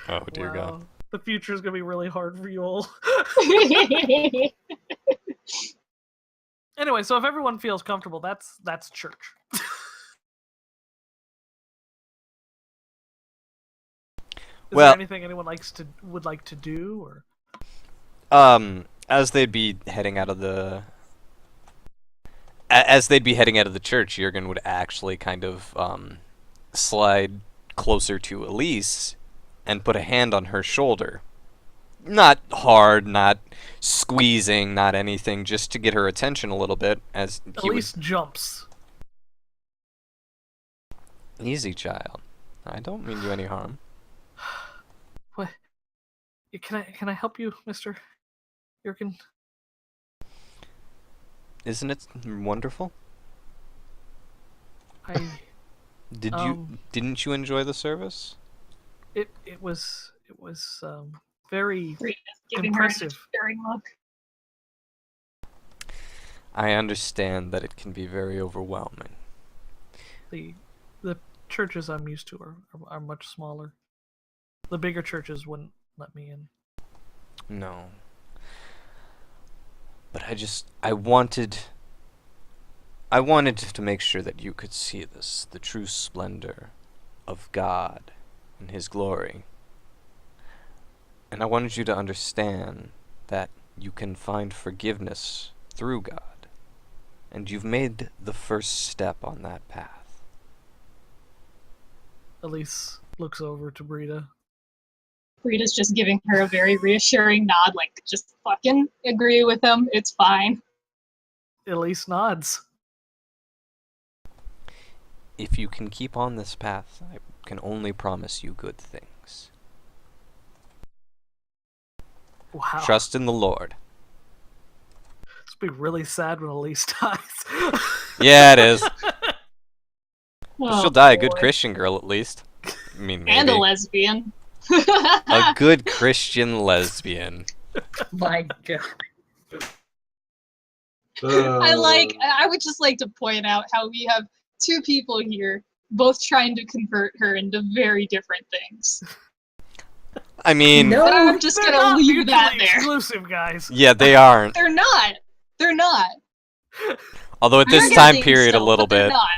[SPEAKER 1] Oh, dear
[SPEAKER 3] Wow.
[SPEAKER 1] God.
[SPEAKER 3] The future is going to be really hard for you all. Anyway, so if everyone feels comfortable, that's church. Is
[SPEAKER 1] Well-
[SPEAKER 3] there anything anyone would like to do, or
[SPEAKER 1] As they'd be heading out of the church, Jurgen would actually kind of slide closer to Elise and put a hand on her shoulder. Not hard, not squeezing, not anything, just to get her attention a little bit. As he
[SPEAKER 3] Elise jumps.
[SPEAKER 1] Easy, child. I don't mean you any harm.
[SPEAKER 3] What? Can I help you, Mr. Jurgen?
[SPEAKER 1] Isn't it wonderful? Didn't you enjoy the service?
[SPEAKER 3] It was very
[SPEAKER 4] Giving her an
[SPEAKER 3] impressive.
[SPEAKER 4] staring look.
[SPEAKER 1] I understand that it can be very overwhelming.
[SPEAKER 3] The churches I'm used to are much smaller. The bigger churches wouldn't let me in.
[SPEAKER 1] No. But I wanted to make sure that you could see this, the true splendor of God and His glory. And I wanted you to understand that you can find forgiveness through God. And you've made the first step on that path.
[SPEAKER 3] Elise looks over to Brita.
[SPEAKER 4] Brita's just giving her a very reassuring nod, like, just fucking agree with him. It's fine.
[SPEAKER 3] Elise nods.
[SPEAKER 1] If you can keep on this path, I can only promise you good things.
[SPEAKER 3] Wow.
[SPEAKER 1] Trust in the Lord.
[SPEAKER 3] It's be really sad when Elise dies.
[SPEAKER 1] Yeah, it is.
[SPEAKER 4] Oh,
[SPEAKER 1] She'll die a good
[SPEAKER 4] boy.
[SPEAKER 1] Christian girl, at least. I mean, maybe.
[SPEAKER 4] And a lesbian.
[SPEAKER 1] A good Christian lesbian.
[SPEAKER 6] My God.
[SPEAKER 4] I would just like to point out how we have two people here, both trying to convert her into very different things.
[SPEAKER 1] I mean,
[SPEAKER 6] No.
[SPEAKER 4] But I'm just
[SPEAKER 3] They're
[SPEAKER 4] gonna
[SPEAKER 3] not
[SPEAKER 4] leave that
[SPEAKER 3] mutually
[SPEAKER 4] there.
[SPEAKER 3] exclusive, guys.
[SPEAKER 1] yeah, they aren't.
[SPEAKER 4] They're not. They're not.
[SPEAKER 1] Although at
[SPEAKER 4] They're
[SPEAKER 1] this time
[SPEAKER 4] getting
[SPEAKER 1] period, a
[SPEAKER 4] still,
[SPEAKER 1] little
[SPEAKER 4] but they're
[SPEAKER 1] bit.
[SPEAKER 4] not.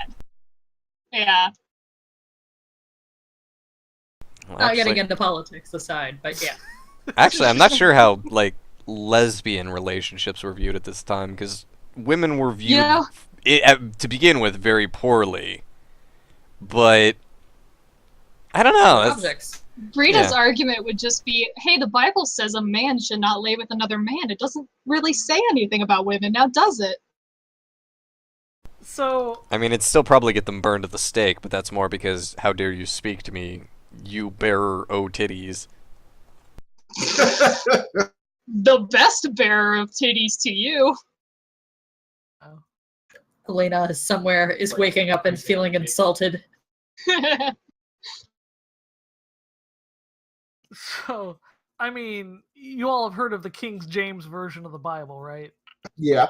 [SPEAKER 4] Yeah.
[SPEAKER 1] Well,
[SPEAKER 6] Not getting
[SPEAKER 1] actually,
[SPEAKER 6] into politics aside, but yeah.
[SPEAKER 1] actually, I'm not sure how lesbian relationships were viewed at this time, because women were viewed
[SPEAKER 4] Yeah.
[SPEAKER 1] to begin with very poorly. But I don't know. that's-
[SPEAKER 6] Objects.
[SPEAKER 4] Brita's
[SPEAKER 1] Yeah.
[SPEAKER 4] argument would just be, hey, the Bible says a man should not lay with another man. It doesn't really say anything about women, now does it?
[SPEAKER 3] So,
[SPEAKER 1] I mean, it'd still probably get them burned at the stake, but that's more because how dare you speak to me, you bearer o titties.
[SPEAKER 4] The best bearer of titties to you.
[SPEAKER 6] Elena is somewhere is waking up and feeling insulted.
[SPEAKER 3] so, I mean, you all have heard of the King James version of the Bible, right?
[SPEAKER 2] Yeah.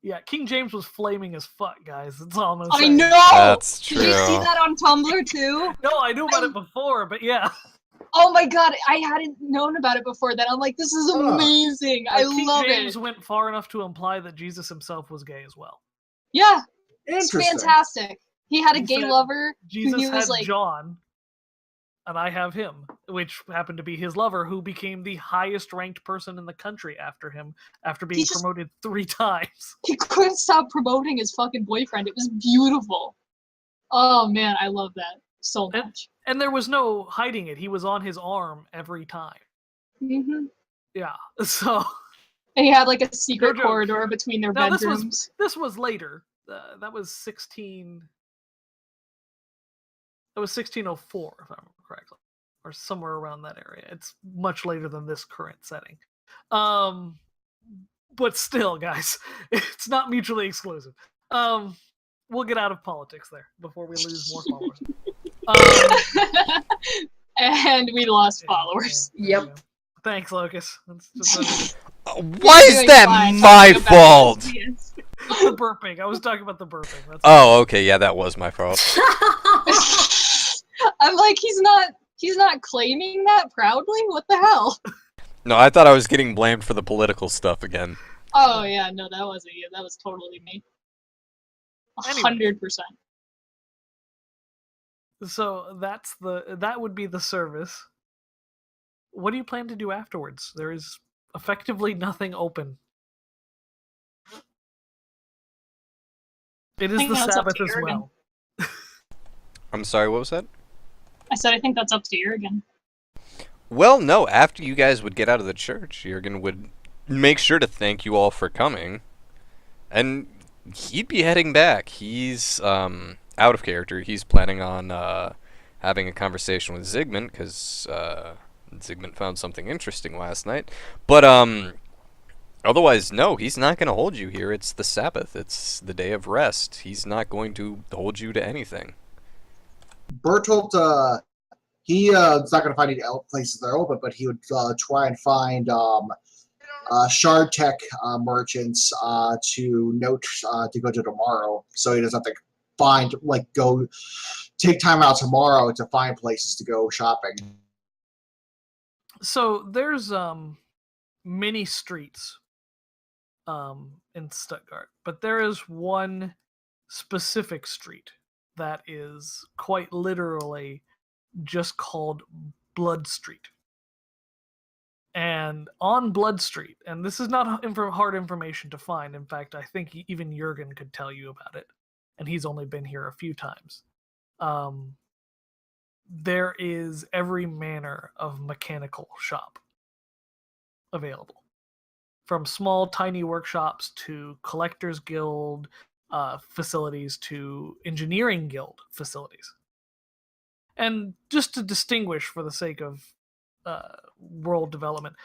[SPEAKER 3] Yeah, King James was flaming as fuck, guys. That's all I'm gonna
[SPEAKER 4] I
[SPEAKER 3] say.
[SPEAKER 4] know.
[SPEAKER 1] That's
[SPEAKER 4] Did you see
[SPEAKER 1] true.
[SPEAKER 4] that on Tumblr too?
[SPEAKER 3] No, I knew about it before, but yeah.
[SPEAKER 4] Oh my god, I hadn't known about it before that. I'm like, this is amazing. I
[SPEAKER 3] King
[SPEAKER 4] love
[SPEAKER 3] James
[SPEAKER 4] it.
[SPEAKER 3] went far enough to imply that Jesus himself was gay as well.
[SPEAKER 4] Yeah, it's
[SPEAKER 2] Interesting.
[SPEAKER 4] fantastic. He had a
[SPEAKER 3] He
[SPEAKER 4] gay
[SPEAKER 3] said
[SPEAKER 4] lover.
[SPEAKER 3] Jesus
[SPEAKER 4] he was
[SPEAKER 3] had
[SPEAKER 4] like,
[SPEAKER 3] John, and I have him, which happened to be his lover, who became the highest ranked person in the country after him, after being promoted 3 times.
[SPEAKER 4] He couldn't stop promoting his fucking boyfriend. It was beautiful. Oh man, I love that so much.
[SPEAKER 3] And there was no hiding it. He was on his arm every time.
[SPEAKER 4] Mm-hmm.
[SPEAKER 3] Yeah, so...
[SPEAKER 4] And he had like a secret
[SPEAKER 3] No joke.
[SPEAKER 4] corridor between their
[SPEAKER 3] Now,
[SPEAKER 4] bedrooms.
[SPEAKER 3] this was later. That was 1604, if I remember correctly, or somewhere around that area. It's much later than this current setting. But still, guys, it's not mutually exclusive. We'll get out of politics there before we lose more followers.
[SPEAKER 4] And we lost followers.
[SPEAKER 6] Yep.
[SPEAKER 3] Thanks, Locus.
[SPEAKER 1] Why is that my fault?
[SPEAKER 3] The burping. I was talking about the burping. That's
[SPEAKER 1] Okay, yeah, that was my fault.
[SPEAKER 4] I'm like, he's not claiming that proudly? What the hell?
[SPEAKER 1] No, I thought I was getting blamed for the political stuff again.
[SPEAKER 4] Oh yeah, no, that wasn't you. That was totally me. 100%.
[SPEAKER 3] So that would be the service. What do you plan to do afterwards? There is effectively nothing open. It is the Sabbath as well.
[SPEAKER 1] I'm sorry, what was that?
[SPEAKER 4] I said I think that's up to Jurgen.
[SPEAKER 1] Well, no, after you guys would get out of the church, Jurgen would make sure to thank you all for coming. And he'd be heading back. He's out of character. He's planning on having a conversation with Zygmunt, because Zygmunt found something interesting last night. But otherwise, no, he's not going to hold you here. It's the Sabbath. It's the day of rest. He's not going to hold you to anything.
[SPEAKER 2] Bertolt, he's not going to find any places that are open, but he would try and find shard tech merchants to go to tomorrow, so he doesn't have to go take time out tomorrow to find places to go shopping.
[SPEAKER 3] So there's many streets in Stuttgart, but there is one specific street that is quite literally just called Blood Street. And on Blood Street, and this is not hard information to find, in fact, I think even Jurgen could tell you about it, and he's only been here a few times. There is every manner of mechanical shop available. From small, tiny workshops to Collectors Guild facilities to Engineering Guild facilities. And just to distinguish for the sake of world development,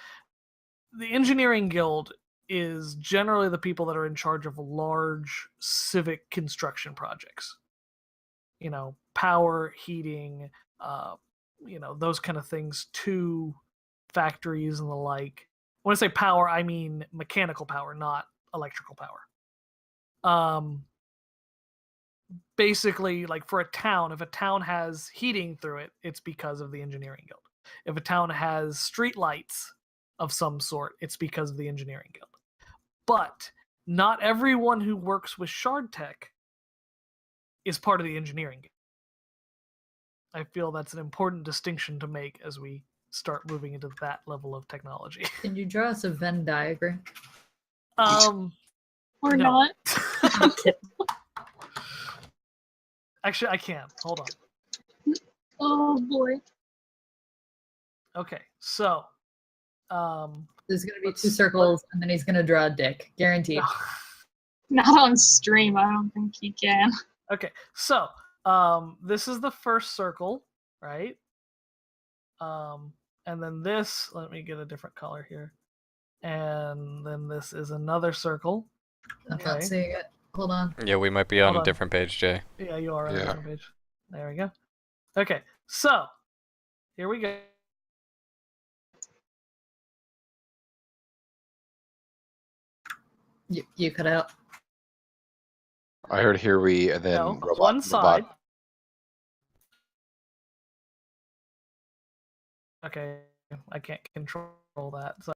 [SPEAKER 3] the Engineering Guild is generally the people that are in charge of large civic construction projects. You know, power, heating, those kind of things to factories and the like. When I say power, I mean mechanical power, not electrical power. Basically, like for a town, if a town has heating through it, it's because of the Engineering Guild. If a town has street lights of some sort, it's because of the Engineering Guild. But not everyone who works with shard tech is part of the Engineering Guild. I feel that's an important distinction to make as we start moving into that level of technology.
[SPEAKER 6] Can you draw us a Venn diagram?
[SPEAKER 4] Or not.
[SPEAKER 3] Actually, I can. Hold on.
[SPEAKER 4] Oh boy.
[SPEAKER 3] Okay, so
[SPEAKER 6] there's gonna be 2 circles, and then he's gonna draw a dick, guaranteed.
[SPEAKER 4] Not on stream. I don't think he can.
[SPEAKER 3] Okay, so this is the first circle, right? And then this, let me get a different color here. And then this is another circle.
[SPEAKER 6] I'm not seeing it. Hold on.
[SPEAKER 1] Yeah, we might be on a different page, Jay.
[SPEAKER 3] Yeah, you are on a different page. There we go. Okay, so here we go.
[SPEAKER 6] You cut out.
[SPEAKER 5] I heard here we and then
[SPEAKER 3] No,
[SPEAKER 5] robot.
[SPEAKER 3] one side.
[SPEAKER 5] Robot.
[SPEAKER 3] Okay, I can't control that. So.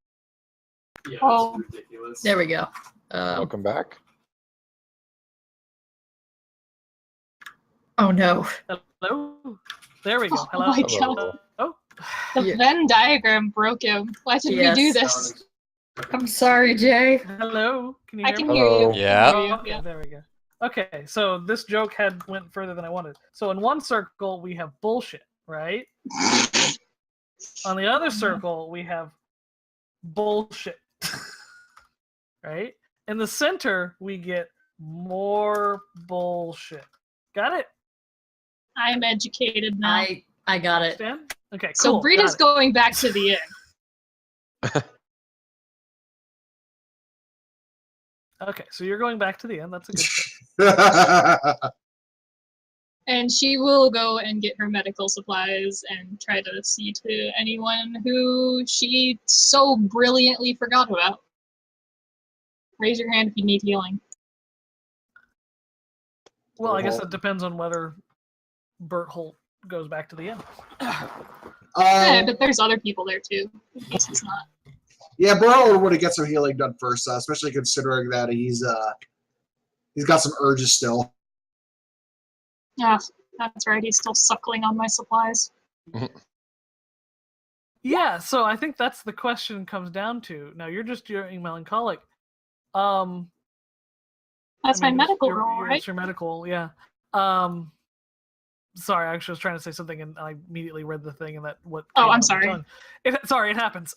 [SPEAKER 7] Yeah,
[SPEAKER 4] Oh.
[SPEAKER 7] it's ridiculous.
[SPEAKER 6] There we go.
[SPEAKER 5] Welcome back.
[SPEAKER 6] Oh no.
[SPEAKER 3] Hello. There we go.
[SPEAKER 4] Oh
[SPEAKER 3] Hello.
[SPEAKER 4] my
[SPEAKER 5] Hello.
[SPEAKER 4] god.
[SPEAKER 3] Oh.
[SPEAKER 4] The
[SPEAKER 6] Yeah.
[SPEAKER 4] Venn diagram broke him. Why did we do
[SPEAKER 6] Yes.
[SPEAKER 4] this?
[SPEAKER 6] I'm sorry, Jay.
[SPEAKER 3] Hello. Can you
[SPEAKER 4] I
[SPEAKER 3] hear
[SPEAKER 4] can
[SPEAKER 3] me?
[SPEAKER 4] hear you.
[SPEAKER 5] Hello.
[SPEAKER 4] I
[SPEAKER 1] Yeah.
[SPEAKER 4] can hear you,
[SPEAKER 3] Okay,
[SPEAKER 4] yeah.
[SPEAKER 3] there we go. Okay, so this joke went further than I wanted. So in one circle we have bullshit, right? On the other circle we have bullshit, right? In the center we get more bullshit. Got it?
[SPEAKER 4] I'm educated now.
[SPEAKER 6] I got it.
[SPEAKER 3] Understand? Okay,
[SPEAKER 4] So
[SPEAKER 3] cool.
[SPEAKER 4] Brita's
[SPEAKER 3] got it.
[SPEAKER 4] going back to the inn.
[SPEAKER 3] Okay, so you're going back to the end. That's a good thing.
[SPEAKER 4] And she will go and get her medical supplies and try to see to anyone who she so brilliantly forgot about. Raise your hand if you need healing.
[SPEAKER 3] Well, I guess it depends on whether Bert Holt goes back to the inn.
[SPEAKER 4] Yeah, but there's other people there too, in case it's not.
[SPEAKER 2] Yeah, Burrow would have get some healing done first, especially considering that he's got some urges still.
[SPEAKER 4] Yeah, that's right. He's still suckling on my supplies.
[SPEAKER 3] Yeah, so I think that's the question comes down to. Now you're melancholic.
[SPEAKER 4] That's
[SPEAKER 3] I mean,
[SPEAKER 4] my medical
[SPEAKER 3] your,
[SPEAKER 4] role, right?
[SPEAKER 3] It's your medical, yeah. Sorry, I actually was trying to say something and I immediately read the thing and that what.
[SPEAKER 4] Oh,
[SPEAKER 3] came
[SPEAKER 4] I'm
[SPEAKER 3] out of my
[SPEAKER 4] sorry.
[SPEAKER 3] tongue. Sorry, it happens.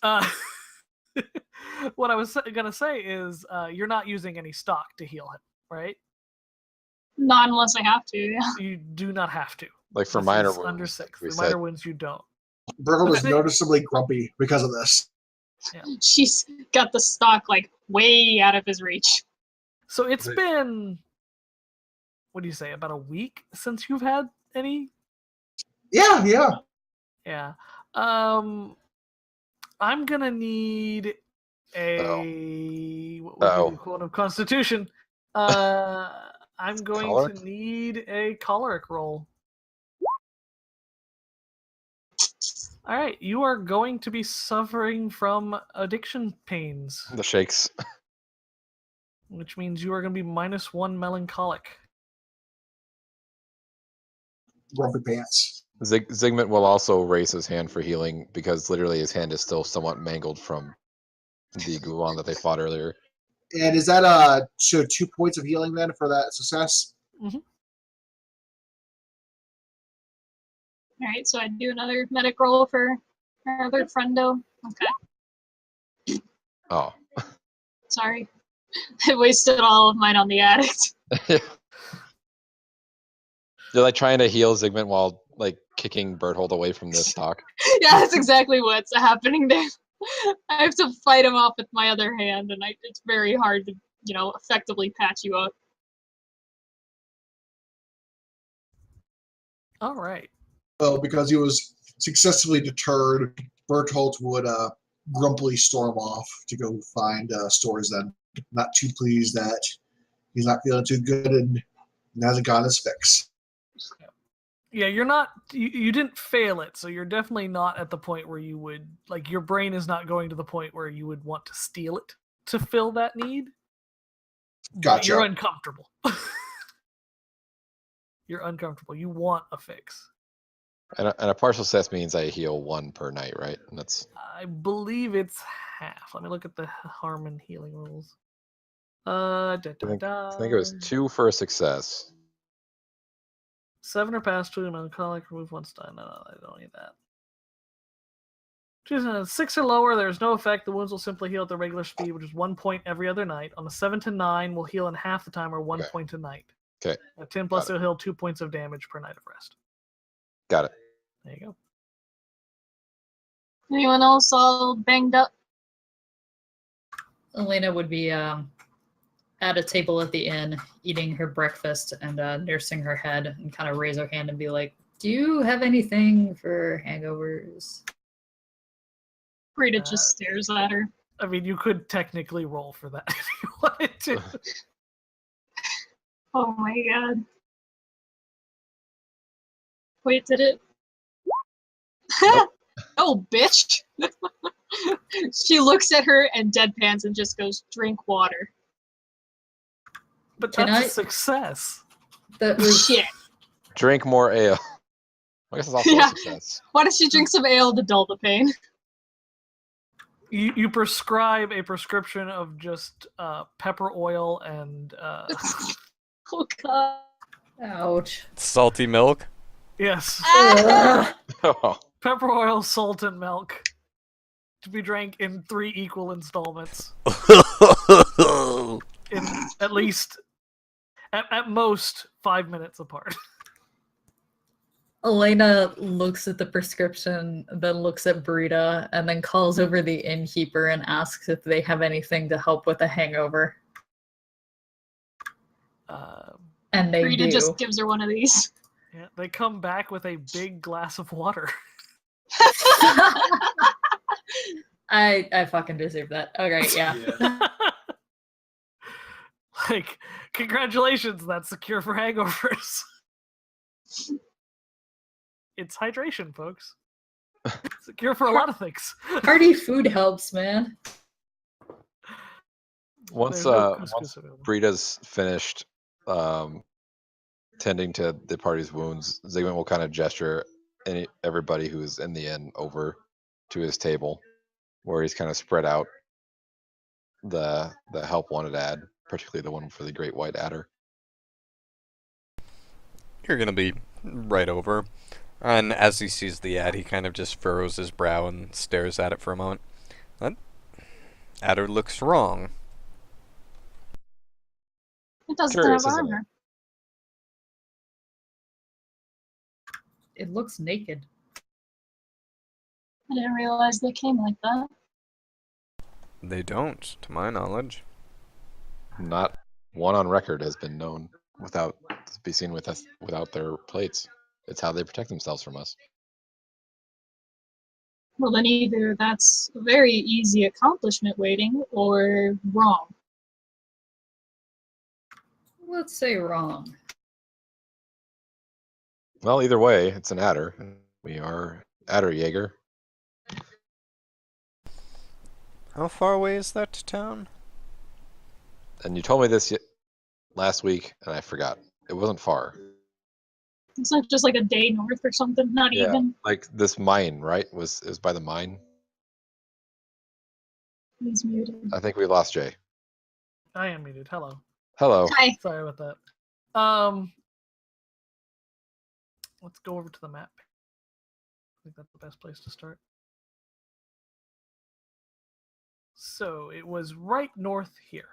[SPEAKER 3] What I was gonna say is you're not using any stock to heal him, right?
[SPEAKER 4] Not unless I have to, yeah.
[SPEAKER 3] You do not have to.
[SPEAKER 5] Like for
[SPEAKER 3] This
[SPEAKER 5] minor
[SPEAKER 3] is
[SPEAKER 5] wounds.
[SPEAKER 3] under
[SPEAKER 5] like
[SPEAKER 3] 6.
[SPEAKER 5] we
[SPEAKER 3] For
[SPEAKER 5] said.
[SPEAKER 3] minor wounds, you don't.
[SPEAKER 2] Burrow is
[SPEAKER 3] Okay.
[SPEAKER 2] noticeably grumpy because of this.
[SPEAKER 4] She's got the stock like way out of his reach.
[SPEAKER 3] So it's been, what do you say, about a week since you've had any?
[SPEAKER 2] Yeah.
[SPEAKER 3] Yeah. I'm gonna need a what would be the quote of Constitution. I'm going
[SPEAKER 5] Choleric?
[SPEAKER 3] to need a choleric roll. All right, you are going to be suffering from addiction pains,
[SPEAKER 5] The shakes.
[SPEAKER 3] which means you are going to be -1 melancholic.
[SPEAKER 2] Grumpy pants.
[SPEAKER 5] Zygmunt will also raise his hand for healing because literally his hand is still somewhat mangled from the Gulan that they fought earlier.
[SPEAKER 2] And is that so 2 points of healing then for that success?
[SPEAKER 3] Mm-hmm.
[SPEAKER 4] All right, so I do another medic roll for our other friendo. Okay,
[SPEAKER 5] Oh.
[SPEAKER 4] sorry. I wasted all of mine on the addict.
[SPEAKER 5] You're like trying to heal Zygmunt while like kicking Berthold away from the stock.
[SPEAKER 4] Yeah, that's exactly what's happening there. I have to fight him off with my other hand, and it's very hard to, effectively patch you up.
[SPEAKER 3] All right.
[SPEAKER 2] Well, because he was successfully deterred, Berthold would grumpily storm off to go find stores then. Not too pleased that he's not feeling too good and hasn't gotten his fix.
[SPEAKER 3] Yeah, you're not. You didn't fail it, so you're definitely not at the point where you would like. Your brain is not going to the point where you would want to steal it to fill that need. But
[SPEAKER 2] Gotcha.
[SPEAKER 3] you're uncomfortable. You're uncomfortable. You want a fix.
[SPEAKER 5] And a partial success means I heal 1 per night, right? And that's
[SPEAKER 3] I believe it's half. Let me look at the harm and healing rules. I
[SPEAKER 5] I think it was 2 for a success.
[SPEAKER 3] 7 or past 2 melancholic, remove 1 stun. No, I don't need that. Choosing 6 or lower, there's no effect. The wounds will simply heal at the regular speed, which is 1 point every other night. On a 7 to 9, will heal in half the time or 1
[SPEAKER 5] Okay.
[SPEAKER 3] point a night.
[SPEAKER 5] Okay.
[SPEAKER 3] At 10 plus, it'll heal 2 points of damage per night of rest.
[SPEAKER 5] Got it.
[SPEAKER 3] There you go.
[SPEAKER 4] Anyone else all banged up?
[SPEAKER 6] Elena would be at a table at the inn, eating her breakfast and nursing her head, and kind of raise her hand and be like, "Do you have anything for hangovers?"
[SPEAKER 4] Rita just stares at her.
[SPEAKER 3] I mean, you could technically roll for that if you wanted to.
[SPEAKER 4] Oh my god. Wait, did it?
[SPEAKER 5] Nope.
[SPEAKER 4] Oh, bitch! She looks at her and deadpans and just goes, "Drink water."
[SPEAKER 3] But
[SPEAKER 6] Can
[SPEAKER 3] that's
[SPEAKER 6] I-
[SPEAKER 3] a success.
[SPEAKER 6] That was
[SPEAKER 4] Shit.
[SPEAKER 5] Drink more ale. I guess it's also
[SPEAKER 4] Yeah.
[SPEAKER 5] a success.
[SPEAKER 4] Why don't she drink some ale to dull the pain?
[SPEAKER 3] You prescribe a prescription of just pepper oil and
[SPEAKER 4] Oh god.
[SPEAKER 6] ouch.
[SPEAKER 1] Salty milk.
[SPEAKER 3] yes,
[SPEAKER 6] Ugh.
[SPEAKER 5] Oh,
[SPEAKER 3] pepper oil, salt, and milk to be drank in 3 equal installments. In at least, at most, 5 minutes apart.
[SPEAKER 6] Elena looks at the prescription, then looks at Brita, and then calls over the innkeeper and asks if they have anything to help with a hangover. And they
[SPEAKER 4] Rita
[SPEAKER 6] do.
[SPEAKER 4] just gives her one of these.
[SPEAKER 3] Yeah, they come back with a big glass of water.
[SPEAKER 6] I fucking deserve that. Okay, yeah.
[SPEAKER 3] Like, congratulations, that's the cure for hangovers. It's hydration, folks. It's a cure for a lot of things.
[SPEAKER 6] Hearty food helps, man.
[SPEAKER 5] once
[SPEAKER 3] There's no couscous
[SPEAKER 5] once
[SPEAKER 3] available.
[SPEAKER 5] Brita's finished tending to the party's wounds, Zygmunt will kind of gesture everybody who is in the inn over to his table, where he's kind of spread out the help wanted ad, particularly the one for the Great White Adder.
[SPEAKER 1] You're gonna be right over. And as he sees the ad, he kind of just furrows his brow and stares at it for a moment. That adder looks wrong.
[SPEAKER 4] It doesn't
[SPEAKER 5] Curious,
[SPEAKER 4] have
[SPEAKER 5] isn't it?
[SPEAKER 4] armor.
[SPEAKER 6] It looks naked.
[SPEAKER 4] I didn't realize they came like that.
[SPEAKER 1] They don't, to my knowledge.
[SPEAKER 5] Not one on record has been known without to be seen with us without their plates. It's how they protect themselves from us.
[SPEAKER 4] Well, then either that's a very easy accomplishment waiting, or wrong.
[SPEAKER 6] Let's say wrong.
[SPEAKER 5] Well, either way, it's an adder. We are Aderjaeger.
[SPEAKER 1] How far away is that to town?
[SPEAKER 5] And you told me this last week, and I forgot. It wasn't far.
[SPEAKER 4] It's not just like a day north or something, not
[SPEAKER 5] Yeah.
[SPEAKER 4] even.
[SPEAKER 5] Like this mine, right? It was by the mine.
[SPEAKER 4] He's muted.
[SPEAKER 5] I think we lost Jay.
[SPEAKER 3] I am muted. Hello.
[SPEAKER 5] Hello.
[SPEAKER 4] Hi.
[SPEAKER 3] Sorry about that. Let's go over to the map. I think that's the best place to start. So it was right north here,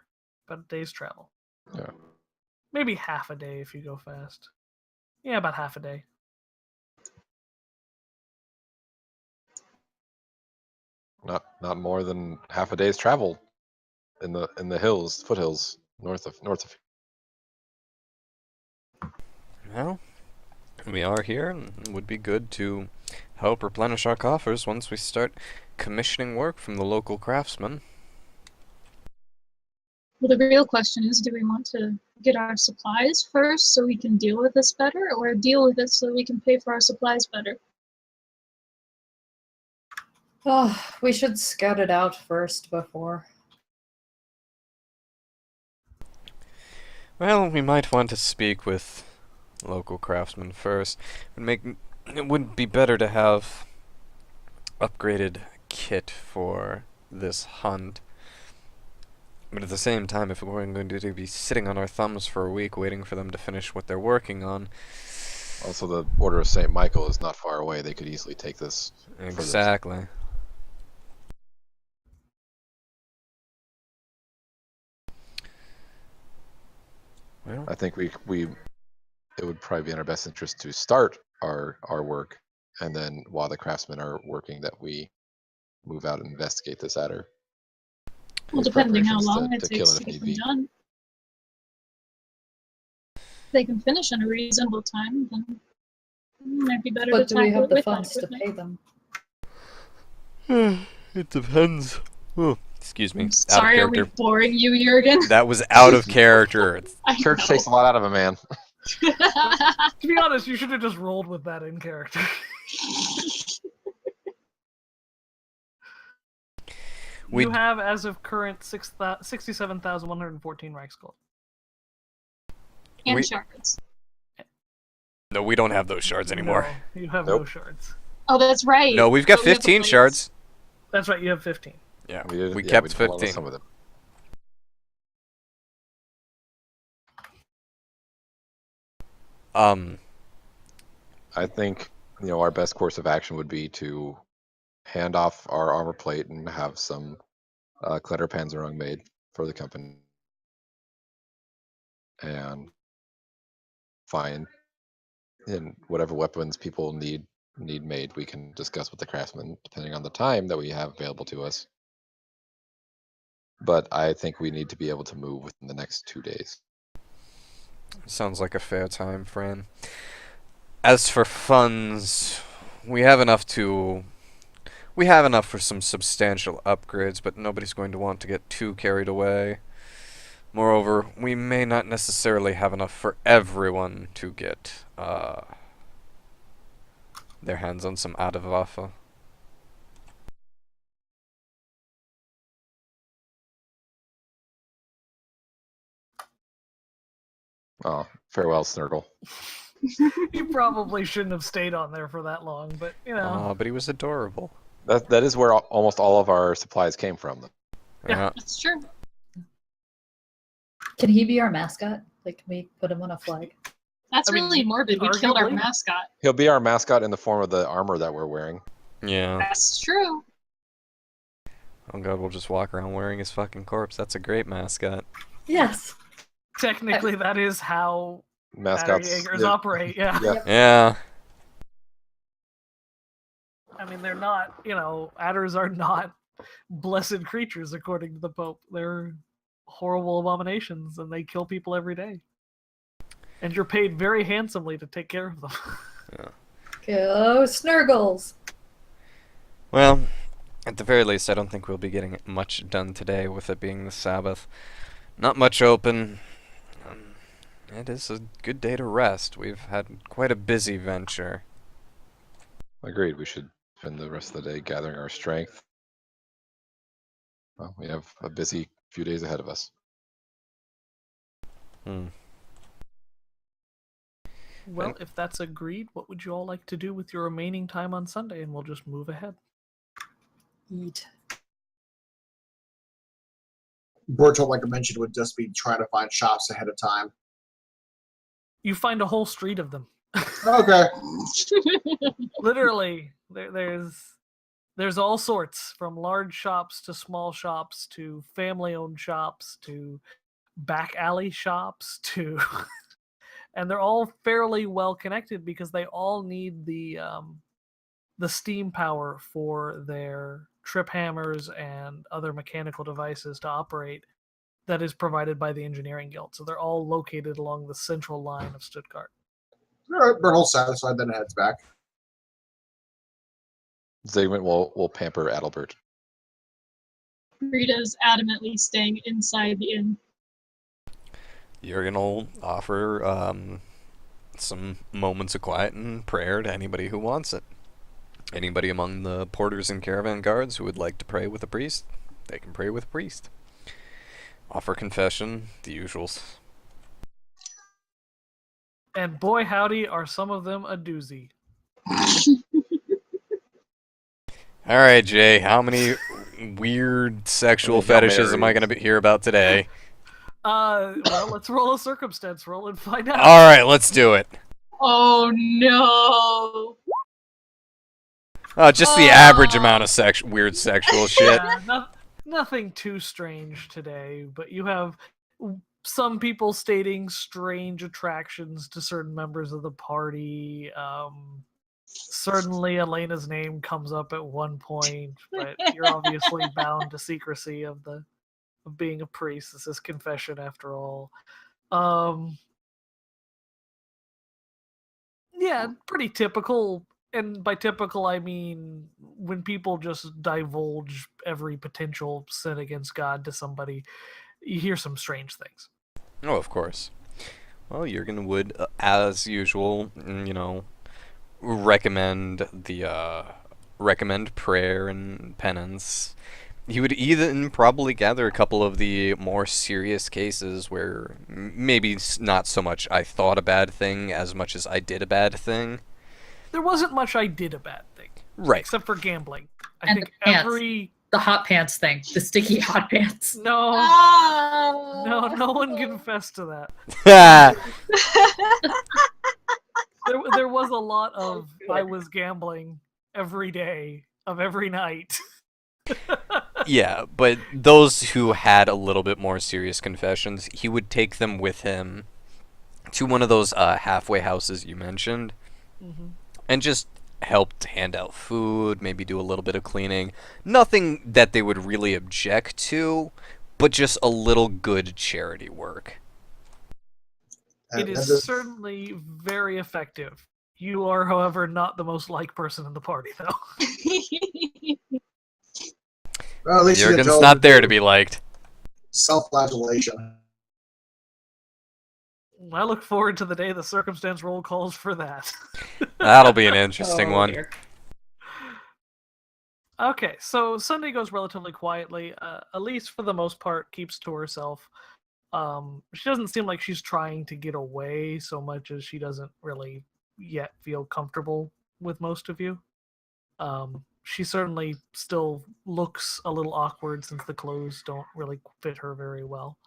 [SPEAKER 3] about a day's travel.
[SPEAKER 5] Yeah.
[SPEAKER 3] Maybe half a day if you go fast. Yeah, about half a day.
[SPEAKER 5] Not more than half a day's travel in the hills, foothills north of.
[SPEAKER 1] Well, we are here, and it would be good to help replenish our coffers once we start commissioning work from the local craftsmen.
[SPEAKER 4] Well, the real question is, do we want to get our supplies first so we can deal with this better, or deal with it so we can pay for our supplies better?
[SPEAKER 6] Oh, we should scout it out first before.
[SPEAKER 1] Well, we might want to speak with local craftsmen first. It would be better to have upgraded kit for this hunt. But at the same time, if we're going to be sitting on our thumbs for a week waiting for them to finish what they're working on...
[SPEAKER 5] Also, the Order of St. Michael is not far away. They could easily take this.
[SPEAKER 1] Exactly. Well,
[SPEAKER 5] I think it would probably be in our best interest to start our work, and then while the craftsmen are working, that we move out and investigate this adder.
[SPEAKER 4] Well,
[SPEAKER 5] Make
[SPEAKER 4] depending how
[SPEAKER 5] preparations
[SPEAKER 4] long it
[SPEAKER 5] to kill
[SPEAKER 4] takes
[SPEAKER 5] it
[SPEAKER 4] to
[SPEAKER 5] if
[SPEAKER 4] get
[SPEAKER 5] need
[SPEAKER 4] them
[SPEAKER 5] be.
[SPEAKER 4] done. If they can finish in a reasonable time, then it might be better
[SPEAKER 6] But
[SPEAKER 4] to
[SPEAKER 6] do we
[SPEAKER 4] tackle
[SPEAKER 6] have
[SPEAKER 4] it
[SPEAKER 6] the
[SPEAKER 4] with that
[SPEAKER 6] funds to
[SPEAKER 4] equipment.
[SPEAKER 6] pay them?
[SPEAKER 1] it depends. Oh, Excuse me.
[SPEAKER 4] I'm
[SPEAKER 1] Out of
[SPEAKER 4] sorry, are we
[SPEAKER 1] character.
[SPEAKER 4] boring you, Jurgen?
[SPEAKER 1] That was out of character.
[SPEAKER 5] Church takes a lot out of a man.
[SPEAKER 3] To be honest, you should have just rolled with that in character.
[SPEAKER 1] We-
[SPEAKER 3] You have, as of current, 67,114 Reichsgold.
[SPEAKER 4] And
[SPEAKER 1] We-
[SPEAKER 4] shards.
[SPEAKER 1] No, we don't have those shards anymore.
[SPEAKER 3] No, you have no
[SPEAKER 5] Nope.
[SPEAKER 3] shards.
[SPEAKER 4] Oh, that's right.
[SPEAKER 1] No, we've got
[SPEAKER 4] Oh, we have the
[SPEAKER 1] 15
[SPEAKER 4] plates.
[SPEAKER 1] shards.
[SPEAKER 3] That's right, you have 15.
[SPEAKER 1] Yeah,
[SPEAKER 5] We
[SPEAKER 1] we
[SPEAKER 5] did-
[SPEAKER 1] kept
[SPEAKER 5] we did along with
[SPEAKER 1] 15.
[SPEAKER 5] Some of them. I think our best course of action would be to hand off our armor plate and have some Kletterpanzerung made for the company, and find in whatever weapons people need made. We can discuss with the craftsmen depending on the time that we have available to us. But I think we need to be able to move within the next 2 days.
[SPEAKER 1] Sounds like a fair time, Fran. As for funds, we have enough for some substantial upgrades, but nobody's going to want to get too carried away. Moreover, we may not necessarily have enough for everyone to get their hands on some Aderwaffe.
[SPEAKER 5] Oh, farewell, Snurgle.
[SPEAKER 3] You probably shouldn't have stayed on there for that long, but,
[SPEAKER 1] But he was adorable.
[SPEAKER 5] That is where almost all of our supplies came from.
[SPEAKER 3] Yeah.
[SPEAKER 4] That's true.
[SPEAKER 6] Can he be our mascot? Like, can we put him on a flag?
[SPEAKER 4] That's
[SPEAKER 3] I mean,
[SPEAKER 4] really morbid. We killed our
[SPEAKER 3] arguably.
[SPEAKER 4] mascot.
[SPEAKER 5] He'll be our mascot in the form of the armor that we're wearing.
[SPEAKER 1] Yeah.
[SPEAKER 4] That's true.
[SPEAKER 1] Oh god, we'll just walk around wearing his fucking corpse. That's a great mascot.
[SPEAKER 6] Yes.
[SPEAKER 3] technically that is how
[SPEAKER 5] Mascots.
[SPEAKER 3] Aderjaegers operate, yeah.
[SPEAKER 5] Yeah.
[SPEAKER 1] Yeah.
[SPEAKER 3] I mean, they're not, adders are not blessed creatures, according to the Pope. They're horrible abominations, and they kill people every day. And you're paid very handsomely to take care of them.
[SPEAKER 6] Go Snurgles!
[SPEAKER 1] Well, at the very least, I don't think we'll be getting much done today with it being the Sabbath. Not much open. It is a good day to rest. We've had quite a busy venture.
[SPEAKER 5] Agreed. We should spend the rest of the day gathering our strength. Well, we have a busy few days ahead of us.
[SPEAKER 3] Well, if that's agreed, what would you all like to do with your remaining time on Sunday? And we'll just move ahead.
[SPEAKER 6] Eat.
[SPEAKER 2] Bertolt, like I mentioned, would just be trying to find shops ahead of time.
[SPEAKER 3] You find a whole street of them.
[SPEAKER 2] Okay.
[SPEAKER 3] Literally, there's all sorts, from large shops to small shops to family-owned shops to back alley shops to and they're all fairly well connected because they all need the steam power for their trip hammers and other mechanical devices to operate that is provided by the engineering guild. So they're all located along the central line of Stuttgart.
[SPEAKER 2] All right, Bertolt's satisfied, then heads back.
[SPEAKER 5] Zygmunt will pamper Adalbert.
[SPEAKER 4] Rita's adamantly staying inside the inn.
[SPEAKER 1] Jurgen will offer some moments of quiet and prayer to anybody who wants it. Anybody among the porters and caravan guards who would like to pray with a priest, they can pray with a priest. Offer confession, the usuals.
[SPEAKER 3] And boy howdy, are some of them a doozy.
[SPEAKER 1] Alright, Jay, how many weird sexual
[SPEAKER 5] How many
[SPEAKER 1] fetishes am I going to hear about today?
[SPEAKER 3] Well, let's roll a circumstance roll and find out.
[SPEAKER 1] Alright, let's do it.
[SPEAKER 4] Oh no!
[SPEAKER 1] Just the average amount of weird sexual shit.
[SPEAKER 3] Yeah, nothing too strange today, but you have some people stating strange attractions to certain members of the party. Certainly Elena's name comes up at one point, but you're obviously bound to secrecy of being a priest. This is confession after all. Yeah, pretty typical And by typical, I mean when people just divulge every potential sin against God to somebody, you hear some strange things.
[SPEAKER 1] Oh, of course. Well, Jurgen would, as usual, recommend recommend prayer and penance. He would even probably gather a couple of the more serious cases where maybe not so much I thought a bad thing as much as I did a bad thing.
[SPEAKER 3] There wasn't much I did a bad thing.
[SPEAKER 1] Right.
[SPEAKER 3] Except for gambling.
[SPEAKER 6] I think the hot pants thing. The sticky hot pants.
[SPEAKER 3] No.
[SPEAKER 4] Oh.
[SPEAKER 3] No one confessed to that. There was a lot of I was gambling every day of every night.
[SPEAKER 1] Yeah, but those who had a little bit more serious confessions, he would take them with him to one of those halfway houses you mentioned, and just help hand out food, maybe do a little bit of cleaning. Nothing that they would really object to, but just a little good charity work.
[SPEAKER 3] It is certainly very effective. You are, however, not the most liked person in the party, though.
[SPEAKER 2] Well, at least
[SPEAKER 1] Jurgen's not there to be liked.
[SPEAKER 2] Self-flagellation.
[SPEAKER 3] I look forward to the day the circumstance roll calls for that.
[SPEAKER 1] That'll be an interesting one.
[SPEAKER 6] Dear.
[SPEAKER 3] Okay, so Sunday goes relatively quietly. Elise, for the most part, keeps to herself. She doesn't seem like she's trying to get away so much as she doesn't really yet feel comfortable with most of you. She certainly still looks a little awkward since the clothes don't really fit her very well.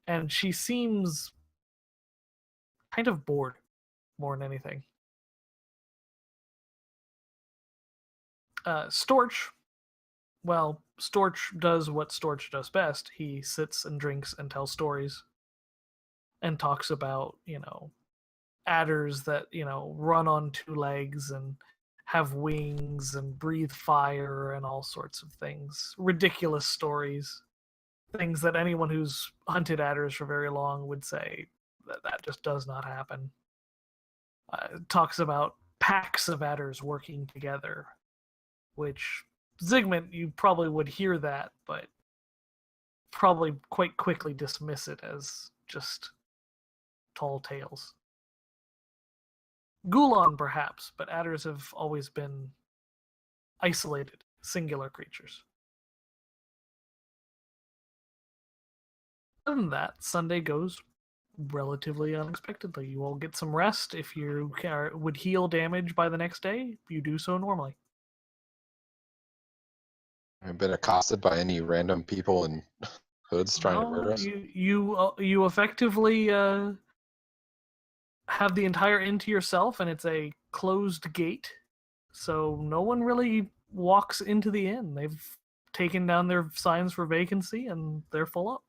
[SPEAKER 3] And she seems kind of bored more than anything. Storch, well, Storch does what Storch does best. He sits and drinks and tells stories and talks about, adders that, run on two legs and have wings and breathe fire and all sorts of things. Ridiculous stories. Things that anyone who's hunted adders for very long would say that just does not happen. Talks about packs of adders working together, which, Zygmunt, you probably would hear that, but probably quite quickly dismiss it as just tall tales. Gulon, perhaps, but adders have always been isolated, singular creatures. Other than that, Sunday goes relatively unexpectedly. You all get some rest. If you would heal damage by the next day, you do so normally.
[SPEAKER 5] I've been accosted by any random people in hoods trying to murder us.
[SPEAKER 3] You effectively have the entire inn to yourself, and it's a closed gate, so no one really walks into the inn. They've taken down their signs for vacancy, and they're full up.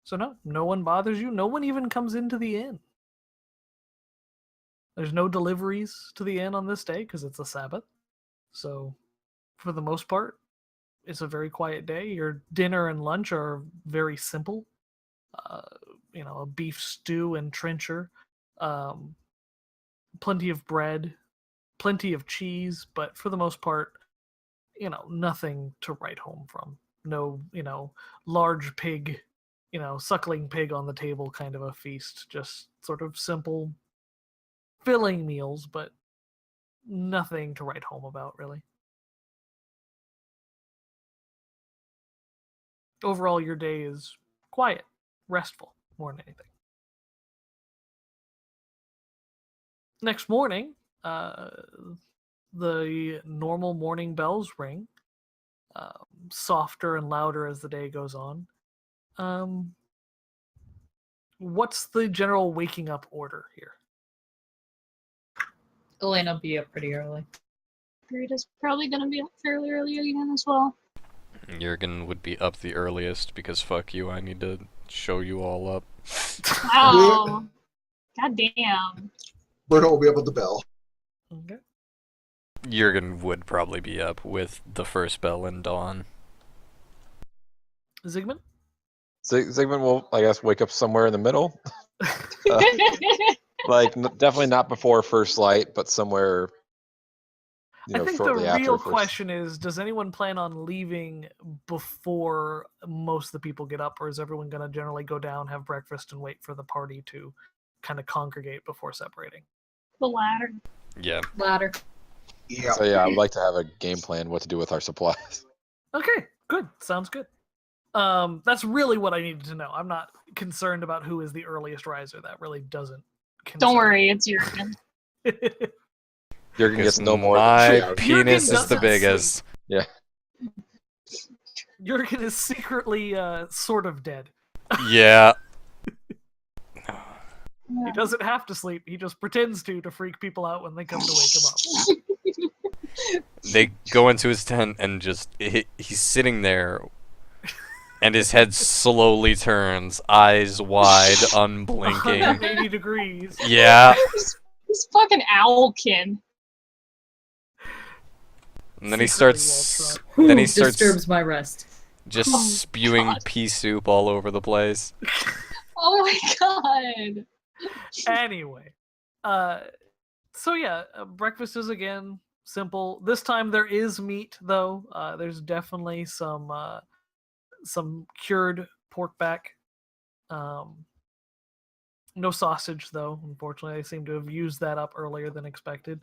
[SPEAKER 3] So no one bothers you. No one even comes into the inn. There's no deliveries to the inn on this day because it's a Sabbath. So, for the most part, it's a very quiet day. Your dinner and lunch are very simple. A beef stew and trencher, plenty of bread, plenty of cheese, but for the most part, nothing to write home from. No, large pig, suckling pig on the table kind of a feast. Just sort of simple, filling meals, but nothing to write home about, really. Overall, your day is quiet, restful, more than anything. Next morning, the normal morning bells ring, softer and louder as the day goes on. What's the general waking up order here?
[SPEAKER 6] Elena will be up pretty early.
[SPEAKER 4] Rita's probably going to be up fairly early again as well.
[SPEAKER 1] Jurgen would be up the earliest because fuck you, I need to show you all up.
[SPEAKER 4] Wow. God damn.
[SPEAKER 2] Bruno will be up with the bell.
[SPEAKER 3] Okay.
[SPEAKER 1] Jurgen would probably be up with the first bell and dawn.
[SPEAKER 3] Zygmunt?
[SPEAKER 5] Zygmunt will, I guess, wake up somewhere in the middle. Like definitely not before first light, but somewhere.
[SPEAKER 3] I think the
[SPEAKER 5] shortly after
[SPEAKER 3] real
[SPEAKER 5] first.
[SPEAKER 3] question is, does anyone plan on leaving before most of the people get up, or is everyone going to generally go down, have breakfast, and wait for the party to kind of congregate before separating?
[SPEAKER 4] The latter.
[SPEAKER 1] Yeah.
[SPEAKER 6] Ladder.
[SPEAKER 2] Yeah.
[SPEAKER 5] So yeah, I would like to have a game plan what to do with our supplies.
[SPEAKER 3] Okay, good. Sounds good. That's really what I needed to know. I'm not concerned about who is the earliest riser. That really doesn't concern
[SPEAKER 4] Don't worry, it's Jurgen.
[SPEAKER 3] me.
[SPEAKER 5] Jurgen gets no more
[SPEAKER 1] my
[SPEAKER 5] than 3 hours.
[SPEAKER 1] penis
[SPEAKER 3] Jurgen
[SPEAKER 1] is the
[SPEAKER 3] doesn't
[SPEAKER 1] biggest.
[SPEAKER 5] Yeah.
[SPEAKER 3] Jurgen is secretly sort of dead.
[SPEAKER 1] Yeah.
[SPEAKER 3] He doesn't have to sleep. He just pretends to freak people out when they come to wake him up.
[SPEAKER 1] They go into his tent and just he's sitting there, and his head slowly turns, eyes wide, unblinking.
[SPEAKER 3] 180 degrees.
[SPEAKER 1] Yeah.
[SPEAKER 4] He's fucking Owlkin.
[SPEAKER 1] And then he
[SPEAKER 3] Secretly
[SPEAKER 1] starts.
[SPEAKER 3] Waltron.
[SPEAKER 1] Then he starts
[SPEAKER 6] Disturbs my rest.
[SPEAKER 1] just
[SPEAKER 4] Oh,
[SPEAKER 1] spewing
[SPEAKER 4] God.
[SPEAKER 1] pea soup all over the place.
[SPEAKER 4] Oh my god.
[SPEAKER 3] Anyway, so yeah, breakfast is again simple. This time there is meat though. There's definitely some cured pork back. No sausage though. Unfortunately, they seem to have used that up earlier than expected.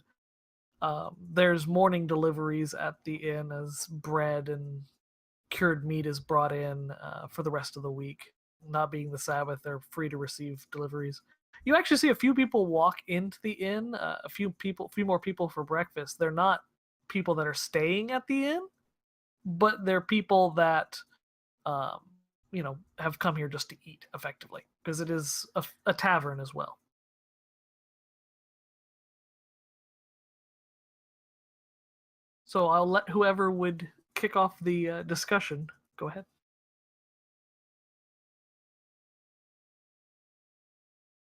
[SPEAKER 3] There's morning deliveries at the inn as bread and cured meat is brought in for the rest of the week. Not being the Sabbath, they're free to receive deliveries. You actually see a few people walk into the inn, a few more people for breakfast. They're not people that are staying at the inn, but they're people that, have come here just to eat, effectively, because it is a tavern as well. So I'll let whoever would kick off the discussion go ahead.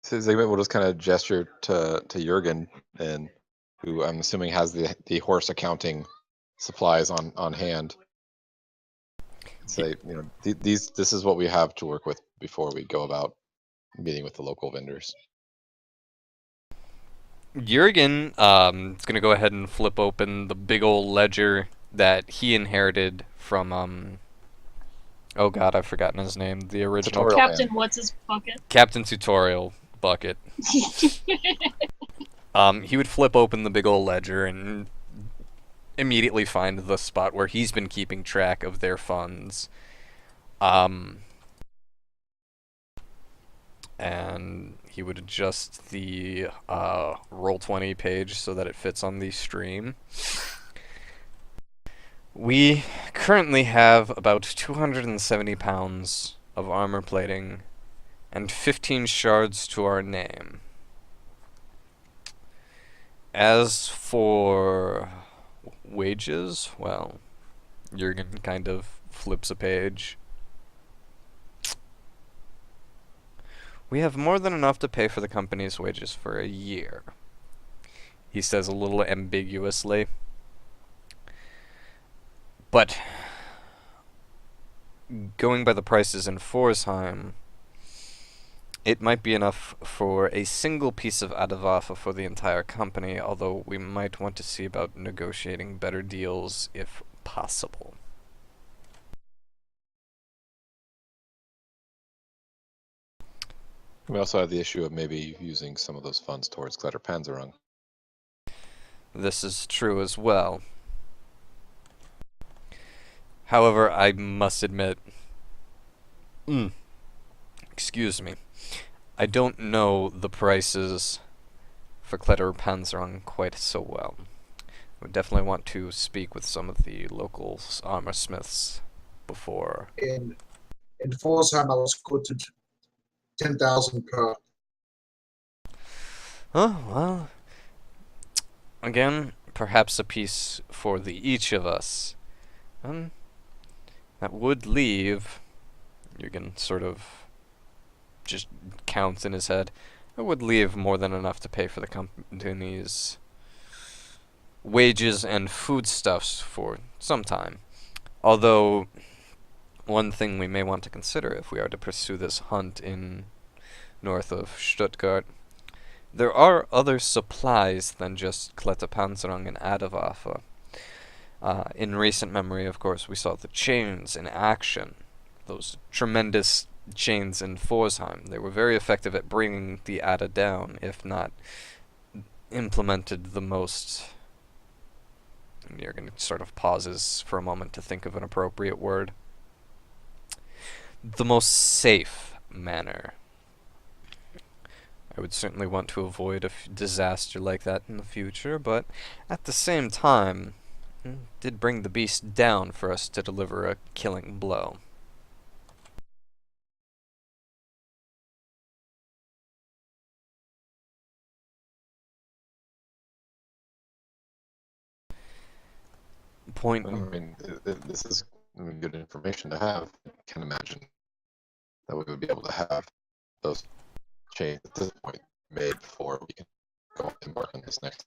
[SPEAKER 5] So Zygmunt will just kind of gesture to Jurgen, and who I'm assuming has the horse accounting supplies on hand. Say, this is what we have to work with before we go about meeting with the local vendors.
[SPEAKER 1] Jurgen is going to go ahead and flip open the big old ledger that he inherited from, oh god, I've forgotten his name. The original
[SPEAKER 5] Tutorial
[SPEAKER 4] Captain,
[SPEAKER 5] man.
[SPEAKER 4] what's his bucket?
[SPEAKER 1] Captain Tutorial Bucket. He would flip open the big old ledger and immediately find the spot where he's been keeping track of their funds. And he would adjust the Roll20 page so that it fits on the stream. We currently have about 270 pounds of armor plating and 15 shards to our name. As for wages, well, Jurgen kind of flips a page. We have more than enough to pay for the company's wages for a year, he says a little ambiguously. But going by the prices in Forsheim, it might be enough for a single piece of Adavaffa for the entire company, although we might want to see about negotiating better deals if possible.
[SPEAKER 5] We also have the issue of maybe using some of those funds towards Kletter Panzerung.
[SPEAKER 1] This is true as well. However, I must admit, excuse me, I don't know the prices for Kletter Panzerung quite so well. I would definitely want to speak with some of the local armor smiths before.
[SPEAKER 2] In Forsheim, I was quoted 10,000 per.
[SPEAKER 1] Oh, well, again, perhaps a piece for each of us. That would leave, you can sort of just counts in his head, it would leave more than enough to pay for the company's wages and foodstuffs for some time. Although, one thing we may want to consider if we are to pursue this hunt in north of Stuttgart. There are other supplies than just Kletterpanzerung and Aderwaffe. In recent memory, of course, we saw the chains in action. Those tremendous chains in Forsheim. They were very effective at bringing the Ada down, if not implemented the most... You're going to sort of pauses for a moment to think of an appropriate word. The most safe manner. I would certainly want to avoid a disaster like that in the future, but at the same time, it did bring the beast down for us to deliver a killing blow. Point.
[SPEAKER 5] I mean, this is good information to have. I can imagine that we would be able to have those chains at this point made before we can go and embark on this next.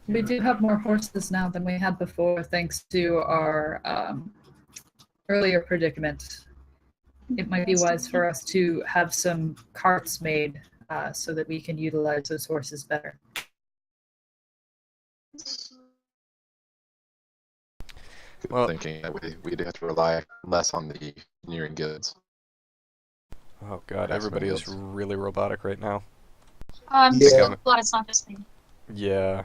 [SPEAKER 6] We do have more horses now than we had before, thanks to our earlier predicament. It might be wise for us to have some carts made so that we can utilize those horses better.
[SPEAKER 1] Well,
[SPEAKER 5] thinking that we'd have to rely less on the engineering goods.
[SPEAKER 1] Oh god, everybody is really robotic right now.
[SPEAKER 4] I'm so glad it's not this thing.
[SPEAKER 1] Yeah.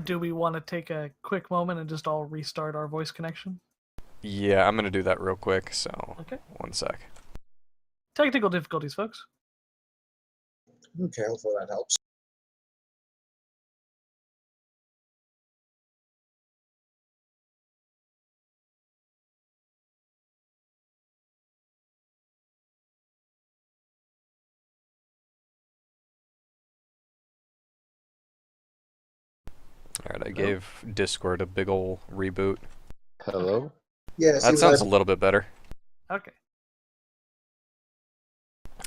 [SPEAKER 3] Do we want to take a quick moment and just all restart our voice connection?
[SPEAKER 1] Yeah, I'm gonna do that real quick, so
[SPEAKER 3] okay.
[SPEAKER 1] 1 sec.
[SPEAKER 3] Technical difficulties, folks.
[SPEAKER 2] Okay, hopefully that helps.
[SPEAKER 1] Alright, I gave Discord a big ol' reboot.
[SPEAKER 5] Hello?
[SPEAKER 2] Yeah,
[SPEAKER 1] that sounds a little bit better.
[SPEAKER 3] Okay.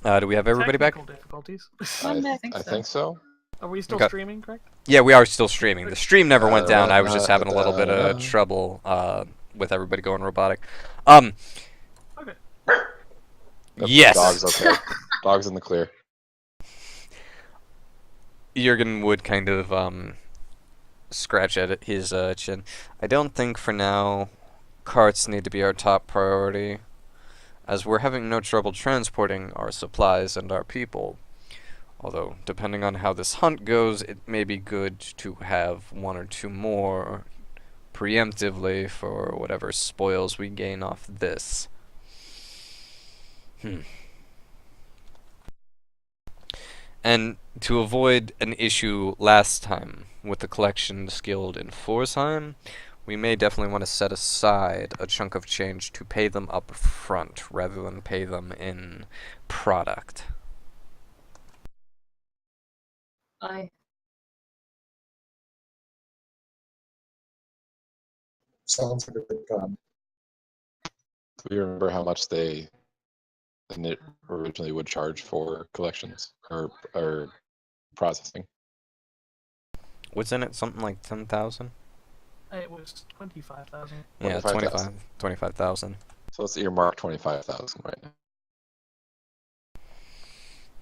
[SPEAKER 1] Do we have everybody
[SPEAKER 3] Technical
[SPEAKER 1] back?
[SPEAKER 3] difficulties.
[SPEAKER 5] I think so.
[SPEAKER 3] Are we still streaming, correct?
[SPEAKER 1] Yeah, we are still streaming. The stream never went down. I was just having a little bit of trouble with everybody going robotic.
[SPEAKER 3] Okay.
[SPEAKER 1] Yes.
[SPEAKER 5] Dog's okay. Dog's in the clear.
[SPEAKER 1] Jurgen would kind of scratch at his chin. I don't think for now carts need to be our top priority, as we're having no trouble transporting our supplies and our people. Although, depending on how this hunt goes, it may be good to have 1 or 2 more preemptively for whatever spoils we gain off this. And to avoid an issue last time with the collections guild in Forsheim, we may definitely want to set aside a chunk of change to pay them up front rather than pay them in product.
[SPEAKER 6] Aye.
[SPEAKER 2] Sounds like a good plan.
[SPEAKER 5] Do you remember how much they originally would charge for collections or processing?
[SPEAKER 1] What's in it? Something like 10,000?
[SPEAKER 3] It was 25,000.
[SPEAKER 1] Yeah, 25,000.
[SPEAKER 5] So let's earmark 25,000 right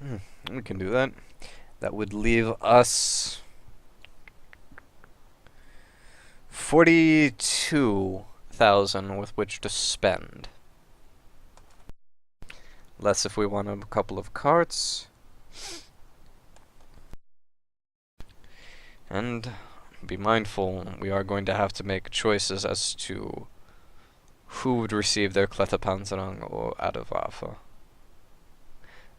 [SPEAKER 5] now.
[SPEAKER 1] We can do that. That would leave us 42,000 with which to spend. Less if we want a couple of carts. And be mindful, we are going to have to make choices as to who would receive their Kletterpanzerung or Aderwaffe.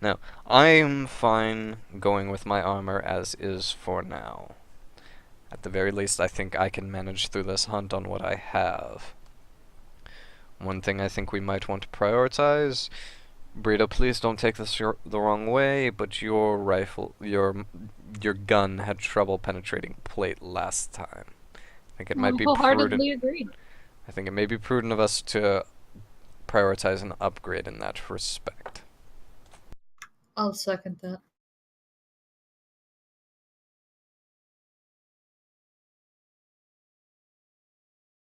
[SPEAKER 1] Now, I'm fine going with my armor as is for now. At the very least, I think I can manage through this hunt on what I have. One thing I think we might want to prioritize, Brito, please don't take this the wrong way, but your rifle, your gun had trouble penetrating plate last time. I think it might be prudent.
[SPEAKER 4] Agree.
[SPEAKER 1] I think it may be prudent of us to prioritize an upgrade in that respect.
[SPEAKER 6] I'll second that.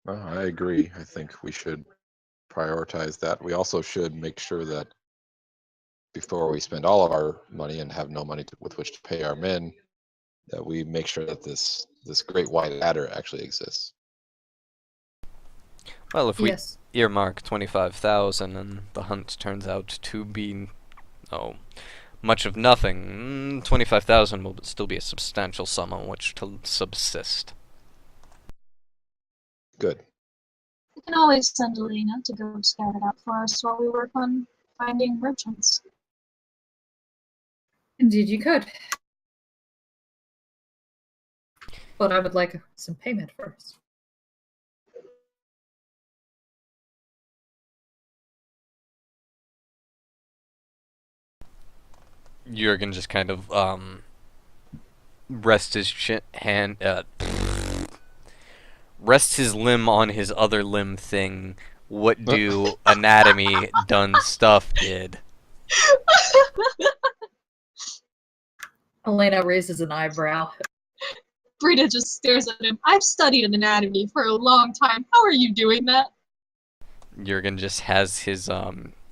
[SPEAKER 5] I agree. I think we should prioritize that. We also should make sure that before we spend all of our money and have no money with which to pay our men, that we make sure that this great white adder actually exists.
[SPEAKER 1] Well, if we
[SPEAKER 6] Yes.
[SPEAKER 1] earmark 25,000 and the hunt turns out to be, much of nothing, 25,000 will still be a substantial sum on which to subsist.
[SPEAKER 5] Good.
[SPEAKER 4] We can always send Elena to go scout it out for us while we work on finding merchants.
[SPEAKER 6] Indeed, you could. But I would like some payment first.
[SPEAKER 1] Jurgen just kind of rests his rests his limb on his other limb thing. What do anatomy done stuff did?
[SPEAKER 6] Elena raises an eyebrow.
[SPEAKER 4] Brita just stares at him. I've studied anatomy for a long time. How are you doing that?
[SPEAKER 1] Jurgen just has his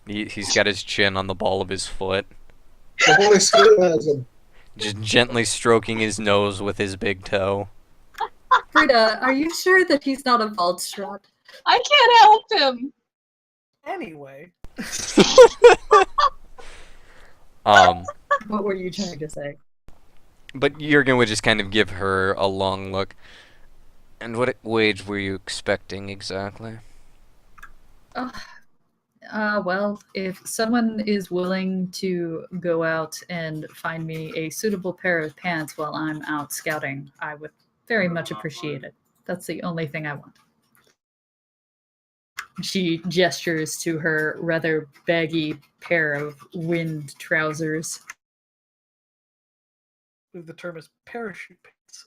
[SPEAKER 1] he's got his chin on the ball of his foot,
[SPEAKER 2] The Holy Spirit has him.
[SPEAKER 1] just gently stroking his nose with his big toe.
[SPEAKER 6] Frida, are you sure that he's not a Waldstrut?
[SPEAKER 4] I can't help him.
[SPEAKER 3] Anyway,
[SPEAKER 6] What were you trying to say?
[SPEAKER 1] But Jurgen would just kind of give her a long look. And what wage were you expecting exactly?
[SPEAKER 6] Well, if someone is willing to go out and find me a suitable pair of pants while I'm out scouting, I would very much appreciate it. That's the only thing I want. She gestures to her rather baggy pair of wind trousers.
[SPEAKER 3] I believe the term is parachute pants.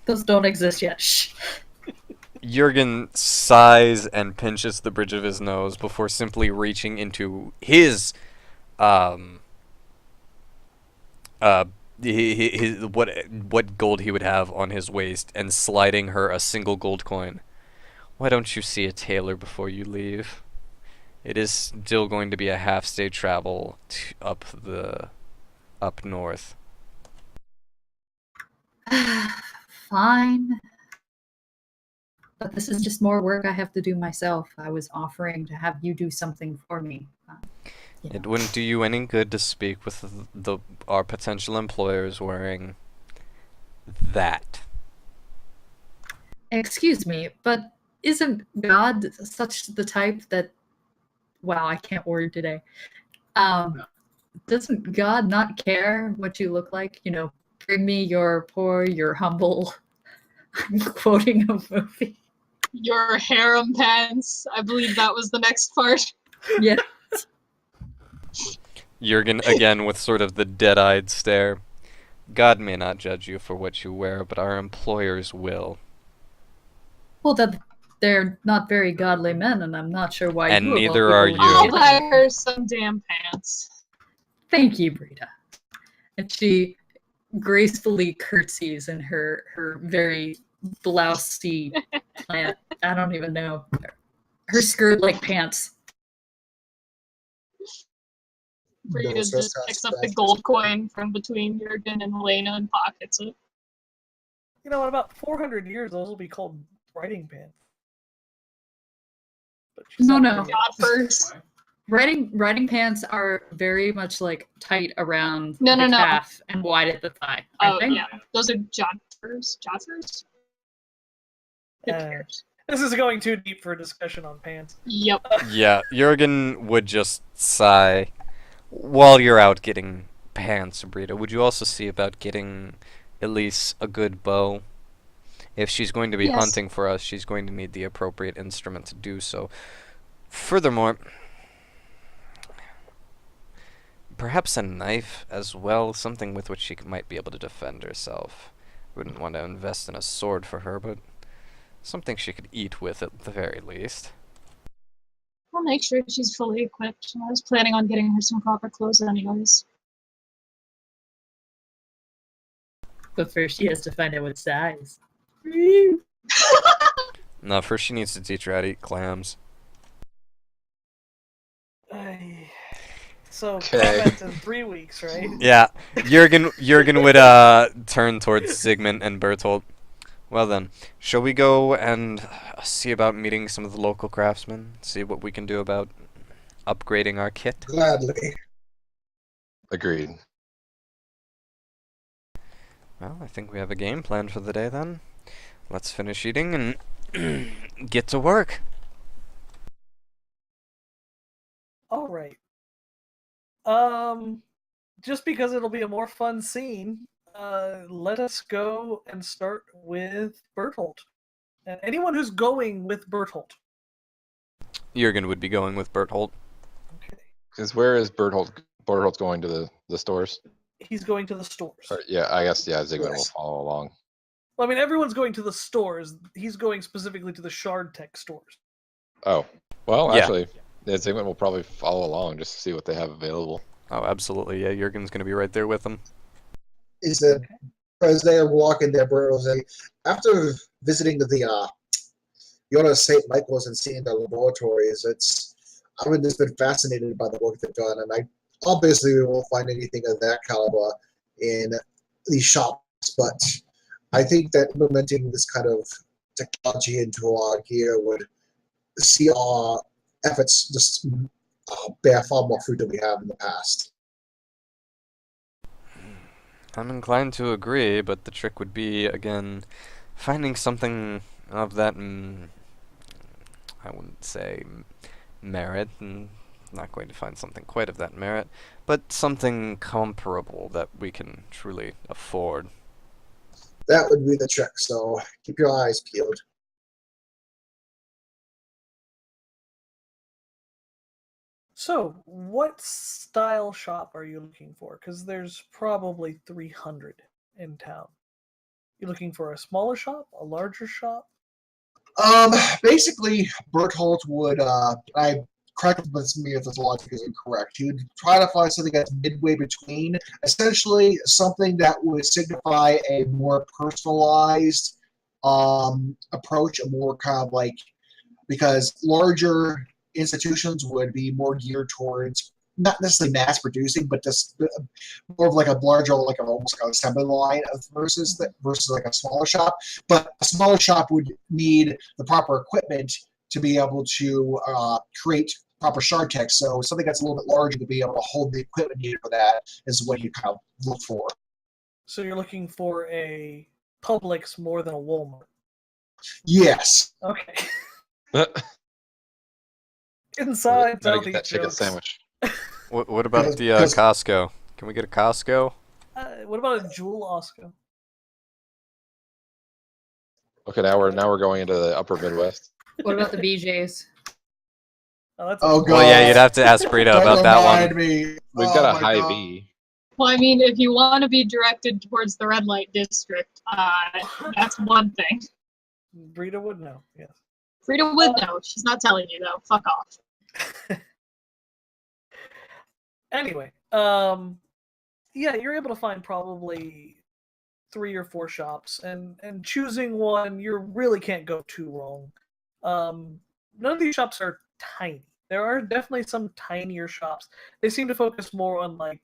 [SPEAKER 6] Those don't exist yet. Shh.
[SPEAKER 1] Jurgen sighs and pinches the bridge of his nose before simply reaching into his what gold he would have on his waist and sliding her a single gold coin. Why don't you see a tailor before you leave? It is still going to be a half-day travel up north.
[SPEAKER 6] Fine. But this is just more work I have to do myself. I was offering to have you do something for me.
[SPEAKER 1] It wouldn't do you any good to speak with our potential employers wearing that.
[SPEAKER 6] Excuse me, but isn't God such the type that... Wow, I can't word today. Doesn't God not care what you look like? You know, bring me your poor, your humble... I'm quoting a movie.
[SPEAKER 4] Your harem pants. I believe that was the next part.
[SPEAKER 6] Yeah.
[SPEAKER 1] Jurgen, again, with sort of the dead-eyed stare. God may not judge you for what you wear, but our employers will.
[SPEAKER 6] Well, that they're not very godly men, and I'm not sure why.
[SPEAKER 1] And
[SPEAKER 6] you of all
[SPEAKER 1] neither
[SPEAKER 6] people
[SPEAKER 1] are
[SPEAKER 6] would
[SPEAKER 1] you.
[SPEAKER 6] be
[SPEAKER 4] I'll
[SPEAKER 6] feeling
[SPEAKER 4] buy
[SPEAKER 6] it.
[SPEAKER 4] her some damn pants.
[SPEAKER 6] Thank you, Brita. And she gracefully curtsies in her very blousey plant. I don't even know. Her skirt like pants.
[SPEAKER 4] Brita
[SPEAKER 2] Those
[SPEAKER 4] just
[SPEAKER 2] are
[SPEAKER 4] picks up the
[SPEAKER 2] fast.
[SPEAKER 4] gold coin from between Jurgen and Elena and pockets it.
[SPEAKER 3] You know, in about 400 years, those will be called riding pants. But she's
[SPEAKER 6] No,
[SPEAKER 3] not
[SPEAKER 6] no.
[SPEAKER 3] there yet.
[SPEAKER 4] God first.
[SPEAKER 6] Riding pants are very much like tight around
[SPEAKER 4] No,
[SPEAKER 6] the
[SPEAKER 4] no, no.
[SPEAKER 6] calf and wide at the thigh.
[SPEAKER 4] Oh,
[SPEAKER 6] Aren't they?
[SPEAKER 4] yeah. Those are jodhpurs. Jodhpurs? Who
[SPEAKER 3] Uh,
[SPEAKER 4] cares?
[SPEAKER 3] This is going too deep for a discussion on pants.
[SPEAKER 4] Yep.
[SPEAKER 1] Yeah, Jurgen would just sigh. While you're out getting pants, Brita, would you also see about getting at least a good bow? If she's going to be
[SPEAKER 4] Yes.
[SPEAKER 1] hunting for us, she's going to need the appropriate instrument to do so. Furthermore, perhaps a knife as well, something with which she might be able to defend herself. Wouldn't want to invest in a sword for her, but something she could eat with at the very least.
[SPEAKER 4] I'll make sure she's fully equipped. I was planning on getting her some proper clothes anyways.
[SPEAKER 6] But first she has to find out what size.
[SPEAKER 1] No, first she needs to teach her how to eat clams.
[SPEAKER 3] So
[SPEAKER 5] Okay.
[SPEAKER 3] combat's in 3 weeks, right?
[SPEAKER 1] Yeah, Jurgen would turn towards Sigmund and Bertolt. Well then, shall we go and see about meeting some of the local craftsmen? See what we can do about upgrading our kit?
[SPEAKER 2] Gladly.
[SPEAKER 5] Agreed.
[SPEAKER 1] Well, I think we have a game plan for the day then. Let's finish eating and get to work.
[SPEAKER 3] All right. Just because it'll be a more fun scene, let us go and start with Bertolt. And anyone who's going with Bertolt.
[SPEAKER 1] Jurgen would be going with Bertolt.
[SPEAKER 3] Okay.
[SPEAKER 5] Because where is Berthold? Berthold's going to the stores.
[SPEAKER 3] He's going to the stores.
[SPEAKER 5] Or, yeah, I guess Zygmunt will
[SPEAKER 2] Yes.
[SPEAKER 5] follow along.
[SPEAKER 3] Well, I mean, everyone's going to the stores. He's going specifically to the Shard Tech stores.
[SPEAKER 5] Oh, well,
[SPEAKER 1] Yeah.
[SPEAKER 5] actually, Zygmunt will probably follow along just to see what they have available.
[SPEAKER 1] Oh, absolutely. Yeah, Jurgen's going to be right there with them.
[SPEAKER 2] Is that as they are walking there, Bruno say, after visiting the St. Michael's and seeing the laboratories, I've just been fascinated by the work they've done, and I obviously won't find anything of that caliber in these shops, but I think that implementing this kind of technology into our gear would see our efforts just bear far more fruit than we have in the past.
[SPEAKER 1] I'm inclined to agree, but the trick would be, again, finding something of that, I wouldn't say merit, and not going to find something quite of that merit, but something comparable that we can truly afford.
[SPEAKER 2] That would be the trick, so keep your eyes peeled.
[SPEAKER 3] So, what style shop are you looking for? Because there's probably 300 in town. You looking for a smaller shop, a larger shop?
[SPEAKER 2] Basically, Berthold would, I correct me if this logic is incorrect, he would try to find something that's midway between, essentially something that would signify a more personalized approach, a more kind of like, because larger institutions would be more geared towards not necessarily mass producing, but just more of like a larger, like almost like an assembly line versus like a smaller shop. But a smaller shop would need the proper equipment to be able to create proper shard tech. So something that's a little bit larger to be able to hold the equipment needed for that is what you kind of look for.
[SPEAKER 3] So you're looking for a Publix more than a Walmart.
[SPEAKER 2] Yes.
[SPEAKER 3] Okay.
[SPEAKER 5] Gotta
[SPEAKER 3] Inside
[SPEAKER 5] get
[SPEAKER 3] Southeast
[SPEAKER 5] that chicken
[SPEAKER 3] jokes.
[SPEAKER 5] sandwich.
[SPEAKER 1] What about the Costco? Can we get a Costco?
[SPEAKER 3] What about a Jewel Osco?
[SPEAKER 5] Okay, now we're going into the upper Midwest.
[SPEAKER 6] What about the BJ's?
[SPEAKER 3] Oh, that's
[SPEAKER 2] Oh,
[SPEAKER 3] a-
[SPEAKER 2] God.
[SPEAKER 1] Well, yeah, you'd have to ask Brito
[SPEAKER 2] Don't
[SPEAKER 1] about that
[SPEAKER 2] remind
[SPEAKER 1] one.
[SPEAKER 2] me.
[SPEAKER 5] We've
[SPEAKER 2] Oh
[SPEAKER 5] got a
[SPEAKER 2] my
[SPEAKER 5] high
[SPEAKER 2] God.
[SPEAKER 5] V.
[SPEAKER 4] Well, I mean, if you want to be directed towards the red light district, that's one thing.
[SPEAKER 3] Brito would know, yes.
[SPEAKER 4] Frida would know. She's not telling you, though. Fuck off.
[SPEAKER 3] Anyway, yeah, you're able to find probably 3 or 4 shops, and choosing one, you really can't go too wrong. None of these shops are tiny. There are definitely some tinier shops. They seem to focus more on like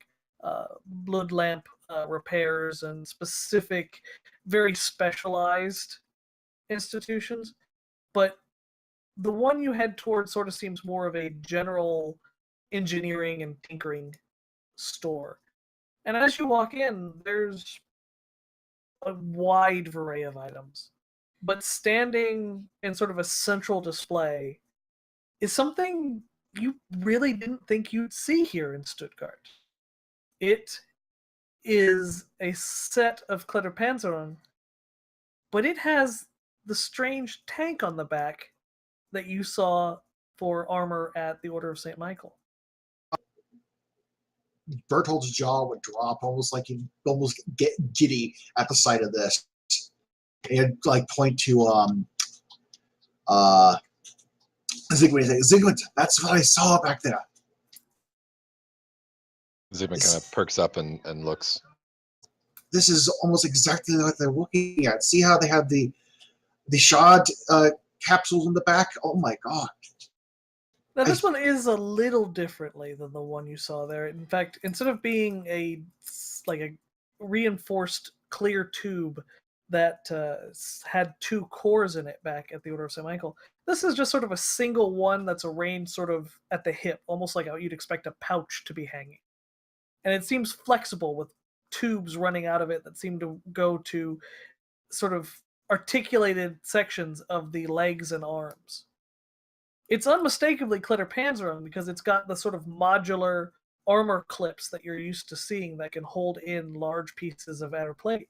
[SPEAKER 3] blood lamp repairs and specific, very specialized institutions. But the one you head towards sort of seems more of a general engineering and tinkering store. And as you walk in, there's a wide array of items. But standing in sort of a central display is something you really didn't think you'd see here in Stuttgart. It is a set of Kletterpanzerung, but it has the strange tank on the back that you saw for armor at the Order of St. Michael.
[SPEAKER 2] Bertold's jaw would drop, almost like he'd almost get giddy at the sight of this. He'd like point to Zygmunt. He'd say, Zygmunt, that's what I saw back there.
[SPEAKER 5] Zygmunt kind of perks up and looks.
[SPEAKER 2] This is almost exactly what they're looking at. See how they have the shard capsules in the back? Oh my God.
[SPEAKER 3] Now this one is a little differently than the one you saw there. In fact, instead of being a reinforced clear tube that had two cores in it back at the Order of St. Michael, this is just sort of a single one that's arranged sort of at the hip, almost like how you'd expect a pouch to be hanging. And it seems flexible with tubes running out of it that seem to go to sort of articulated sections of the legs and arms. It's unmistakably Klitterpanzerung because it's got the sort of modular armor clips that you're used to seeing that can hold in large pieces of outer plate.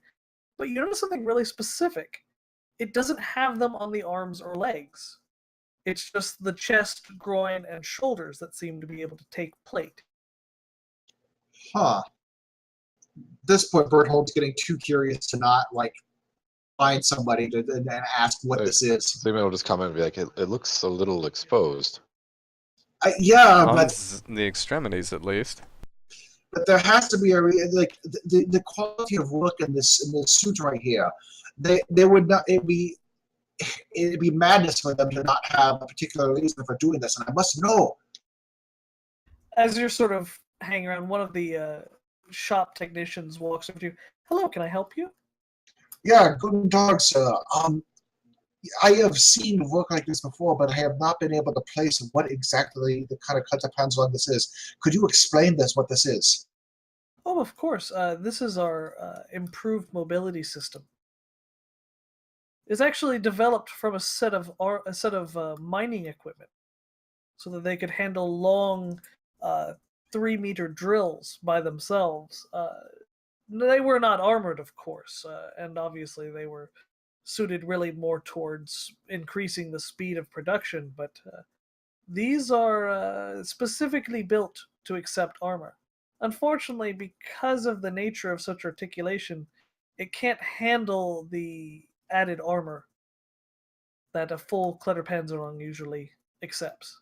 [SPEAKER 3] But you notice something really specific. It doesn't have them on the arms or legs. It's just the chest, groin, and shoulders that seem to be able to take plate.
[SPEAKER 2] Huh. At this point, Berthold's getting too curious to not, like, find somebody and ask what this is.
[SPEAKER 5] So maybe I'll just comment and be like, it looks a little exposed.
[SPEAKER 2] Yeah,
[SPEAKER 1] On
[SPEAKER 2] but
[SPEAKER 1] the extremities, at least.
[SPEAKER 2] But there has to be the quality of work in this suit right here. They would not. It'd be madness for them to not have a particular reason for doing this, and I must know.
[SPEAKER 3] As you're sort of hanging around, one of the shop technicians walks over to you. Hello, can I help you?
[SPEAKER 2] Yeah, guten Tag, sir. I have seen work like this before, but I have not been able to place what exactly the kind of Klitterpanzerung this is. Could you explain what this is?
[SPEAKER 3] Oh, of course. This is our improved mobility system. It's actually developed from a set of mining equipment, so that they could handle long 3-meter drills by themselves. They were not armored, of course, and obviously they were suited really more towards increasing the speed of production, but these are specifically built to accept armor. Unfortunately, because of the nature of such articulation, it can't handle the added armor that a full Klitterpanzerung usually accepts.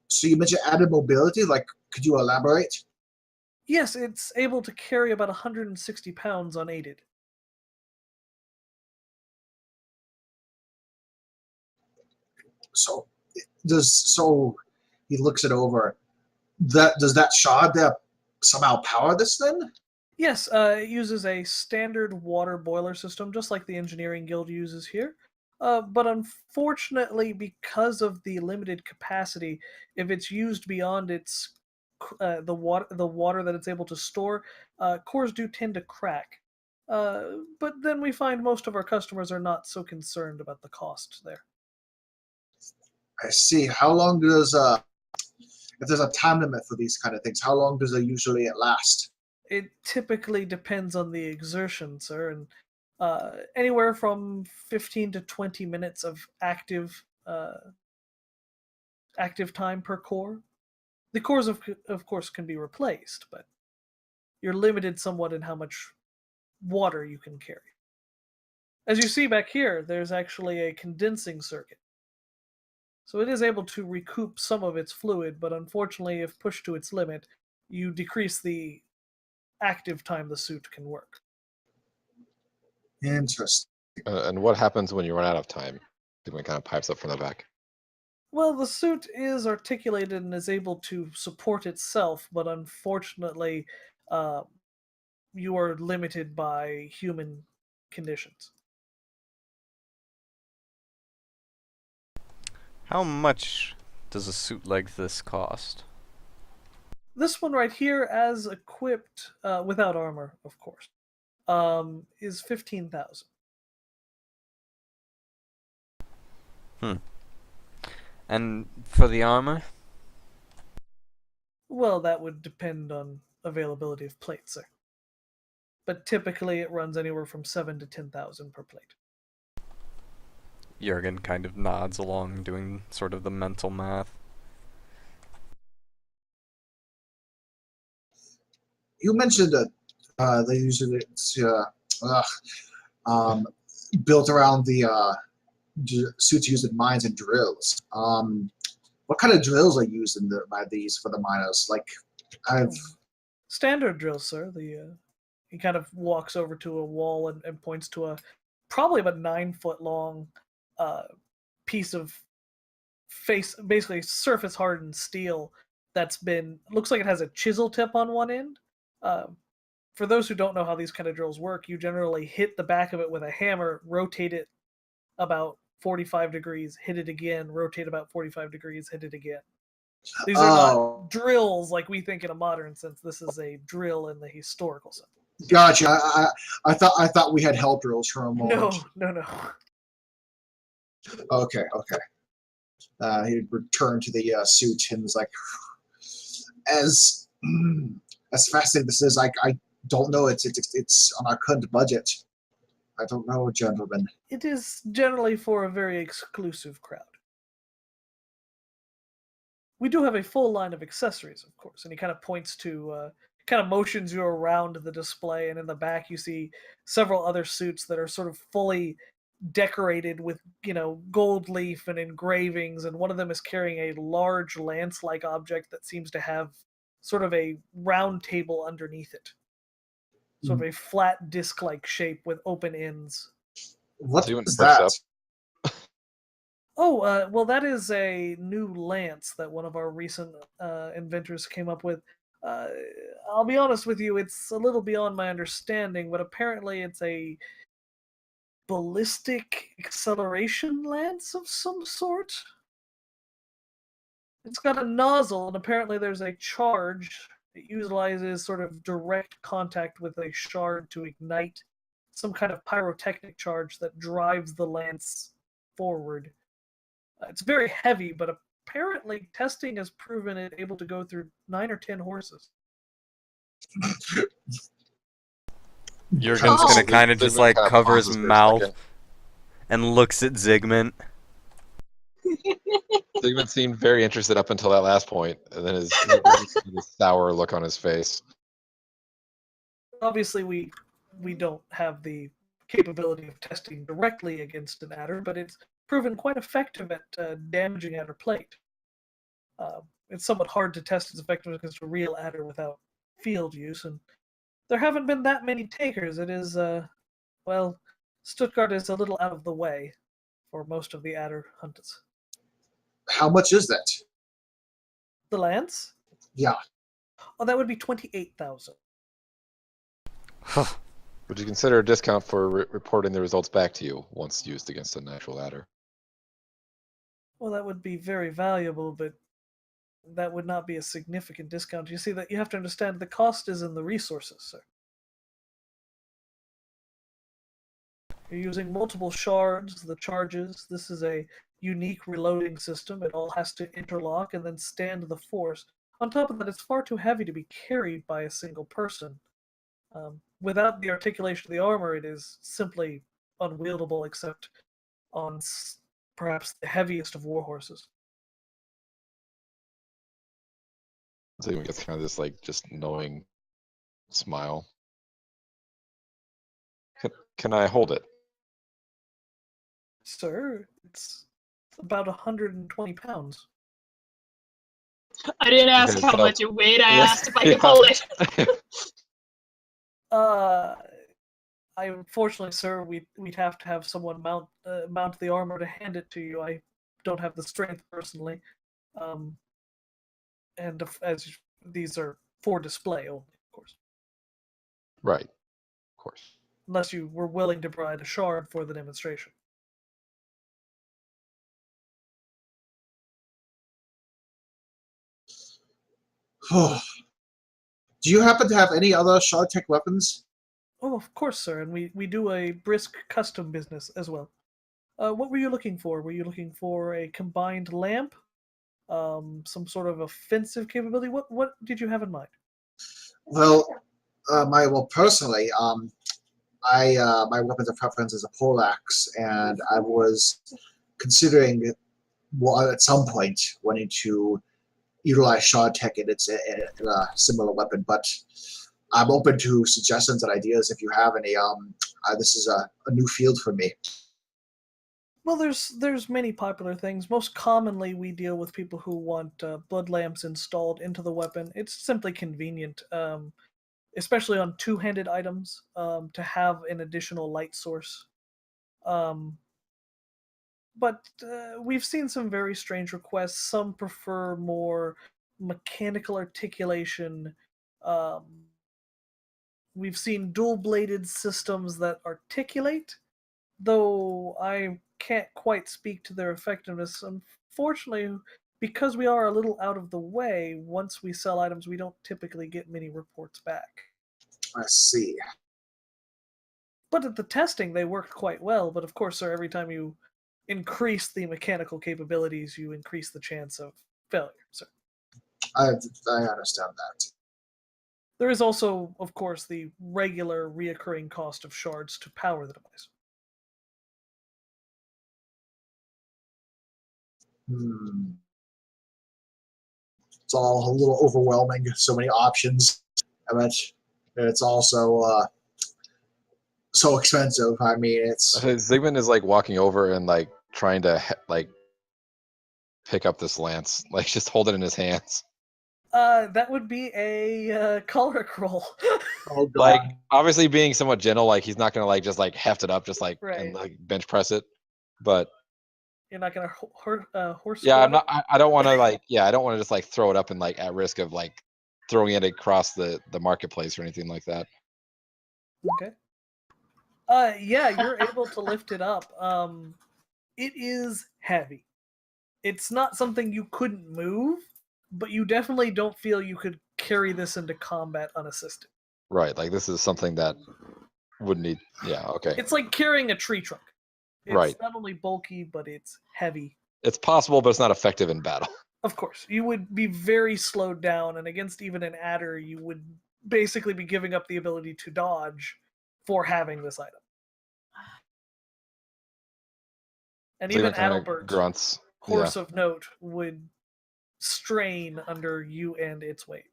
[SPEAKER 2] So you mentioned added mobility. Like, could you elaborate?
[SPEAKER 3] Yes, it's able to carry about 160 pounds unaided.
[SPEAKER 2] So he looks it over. Does that shard there somehow power this then?
[SPEAKER 3] Yes, it uses a standard water boiler system, just like the engineering guild uses here. But unfortunately, because of the limited capacity, if it's used beyond its the water that it's able to store, cores do tend to crack. But then we find most of our customers are not so concerned about the cost there.
[SPEAKER 2] I see. How long does if there's a time limit for these kind of things, how long does it usually last?
[SPEAKER 3] It typically depends on the exertion, sir, and anywhere from 15 to 20 minutes of active time per core. The cores, of course, can be replaced, but you're limited somewhat in how much water you can carry. As you see back here, there's actually a condensing circuit. So it is able to recoup some of its fluid, but unfortunately, if pushed to its limit, you decrease the active time the suit can work.
[SPEAKER 2] Interesting.
[SPEAKER 5] And what happens when you run out of time? It kind of pipes up from the back.
[SPEAKER 3] Well, the suit is articulated and is able to support itself, but unfortunately, you are limited by human conditions.
[SPEAKER 1] How much does a suit like this cost?
[SPEAKER 3] This one right here, as equipped, without armor, of course, is 15,000.
[SPEAKER 1] And for the armor?
[SPEAKER 3] Well, that would depend on availability of plates, sir. But typically it runs anywhere from 7 to 10,000 per plate.
[SPEAKER 1] Jurgen kind of nods along, doing sort of the mental math.
[SPEAKER 2] You mentioned that they usually built around the suits used in mines and drills. What kind of drills are used by these for the miners? Like,
[SPEAKER 3] standard drills, sir. He kind of walks over to a wall and points to a probably about 9-foot long piece of basically surface hardened steel that's looks like it has a chisel tip on one end. For those who don't know how these kind of drills work, you generally hit the back of it with a hammer, rotate it about 45 degrees, hit it again, rotate about 45 degrees, hit it again. These are not drills like we think in a modern sense. This is a drill in the historical sense.
[SPEAKER 2] Gotcha. I thought we had hell drills for a moment.
[SPEAKER 3] No.
[SPEAKER 2] Okay. He returned to the suit and was like, as fascinating this is, I don't know. It's on our current budget. I don't know, gentlemen.
[SPEAKER 3] It is generally for a very exclusive crowd. We do have a full line of accessories, of course, and he kind of points to, kind of motions you around the display, and in the back you see several other suits that are sort of fully decorated with, gold leaf and engravings, and one of them is carrying a large lance-like object that seems to have sort of a round table underneath it. Sort of a flat disc-like shape with open ends.
[SPEAKER 2] What is that?
[SPEAKER 3] Well, that is a new lance that one of our recent inventors came up with. I'll be honest with you, it's a little beyond my understanding, but apparently it's a ballistic acceleration lance of some sort. It's got a nozzle, and apparently there's a charge. It utilizes sort of direct contact with a shard to ignite some kind of pyrotechnic charge that drives the lance forward. It's very heavy, but apparently testing has proven it able to go through 9 or 10 horses.
[SPEAKER 1] Jurgen's gonna kind of just like cover his mouth and looks at Zygmunt.
[SPEAKER 5] Zygmunt seemed very interested up until that last point, and then his sour look on his face.
[SPEAKER 3] Obviously, we don't have the capability of testing directly against an adder, but it's proven quite effective at damaging adder plate. It's somewhat hard to test its effectiveness against a real adder without field use, and there haven't been that many takers. It is, Stuttgart is a little out of the way for most of the adder hunters.
[SPEAKER 2] How much is that?
[SPEAKER 3] The lance?
[SPEAKER 2] Yeah.
[SPEAKER 3] Oh, that would be 28,000.
[SPEAKER 5] Would you consider a discount for reporting the results back to you once used against an actual adder?
[SPEAKER 3] Well, that would be very valuable, but that would not be a significant discount. You see, that you have to understand the cost is in the resources, sir. You're using multiple shards, the charges. This is a unique reloading system. It all has to interlock and then stand the force. On top of that, it's far too heavy to be carried by a single person. Without the articulation of the armor, it is simply unwieldable, except on perhaps the heaviest of war horses.
[SPEAKER 5] So he gets kind of this like just knowing smile. Can I hold it?
[SPEAKER 3] Sir, it's about 120 pounds.
[SPEAKER 4] I didn't ask how much it weighed. I asked if I could hold it.
[SPEAKER 3] Unfortunately, sir, we'd have to have someone mount the armor to hand it to you. I don't have the strength personally, and these are for display only, of course.
[SPEAKER 5] Right, of course.
[SPEAKER 3] Unless you were willing to provide a shard for the demonstration.
[SPEAKER 2] Do you happen to have any other shard tech weapons?
[SPEAKER 3] Oh, of course, sir, and we do a brisk custom business as well. What were you looking for? Were you looking for a combined lamp? Some sort of offensive capability? What did you have in mind?
[SPEAKER 2] Well, personally, my weapons of preference is a poleaxe, and I was considering, at some point, wanting to utilize shard tech in a similar weapon, but I'm open to suggestions and ideas if you have any. This is a new field for me.
[SPEAKER 3] Well, there's many popular things. Most commonly, we deal with people who want blood lamps installed into the weapon. It's simply convenient, especially on two-handed items, to have an additional light source. but we've seen some very strange requests. Some prefer more mechanical articulation. Um, we've seen dual-bladed systems that articulate, though I can't quite speak to their effectiveness. Unfortunately, because we are a little out of the way, once we sell items, we don't typically get many reports back.
[SPEAKER 2] I see.
[SPEAKER 3] But at the testing, they worked quite well. But of course, sir, every time you increase the mechanical capabilities, you increase the chance of failure, sir.
[SPEAKER 2] I understand that.
[SPEAKER 3] There is also, of course, the regular reoccurring cost of shards to power the device.
[SPEAKER 2] It's all a little overwhelming. So many options. But it's also so expensive. I mean, it's
[SPEAKER 5] Zygmunt is like walking over and like trying to like pick up this lance, like just hold it in his hands.
[SPEAKER 3] That would be a choleric roll.
[SPEAKER 2] oh god.
[SPEAKER 5] Like obviously being somewhat gentle, like he's not gonna like just like heft it up, just like
[SPEAKER 3] Right.
[SPEAKER 5] and like bench press it. But
[SPEAKER 3] You're not gonna horse.
[SPEAKER 5] yeah, I'm
[SPEAKER 3] squat
[SPEAKER 5] not. I don't want to like. Yeah, I don't want to just like throw it up and like at risk of like throwing it across the marketplace or anything like that.
[SPEAKER 3] it? Okay. Yeah, you're able to lift it up. It is heavy. It's not something you couldn't move, but you definitely don't feel you could carry this into combat unassisted.
[SPEAKER 5] Right. Like this is something that would need. Yeah. Okay.
[SPEAKER 3] It's like carrying a tree trunk. It's
[SPEAKER 5] Right.
[SPEAKER 3] not only bulky, but it's heavy.
[SPEAKER 5] It's possible, but it's not effective in battle.
[SPEAKER 3] Of course, you would be very slowed down, and against even an adder, you would basically be giving up the ability to dodge for having this item. And even Adelbert,
[SPEAKER 5] grunts.
[SPEAKER 3] horse of note, would strain under you and its weight.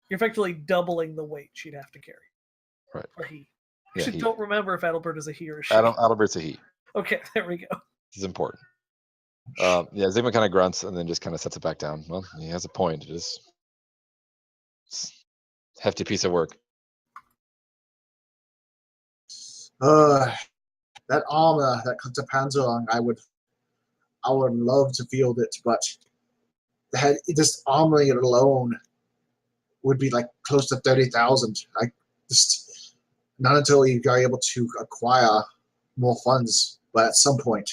[SPEAKER 3] You're effectively doubling the weight she'd have to carry.
[SPEAKER 5] Right.
[SPEAKER 3] Or he.
[SPEAKER 5] Yeah,
[SPEAKER 3] Actually, don't remember if Adelbert is a he or a she.
[SPEAKER 5] Adelbert's a he.
[SPEAKER 3] Okay, there we go.
[SPEAKER 5] This is important. Yeah, Zygmunt kind of grunts and then just kind of sets it back down. Well, he has a point. It's a hefty piece of work.
[SPEAKER 2] That armor that comes to Panzerung, I would love to field it, but just armoring it alone would be like close to 30,000. I just not until you are able to acquire more funds, but at some point.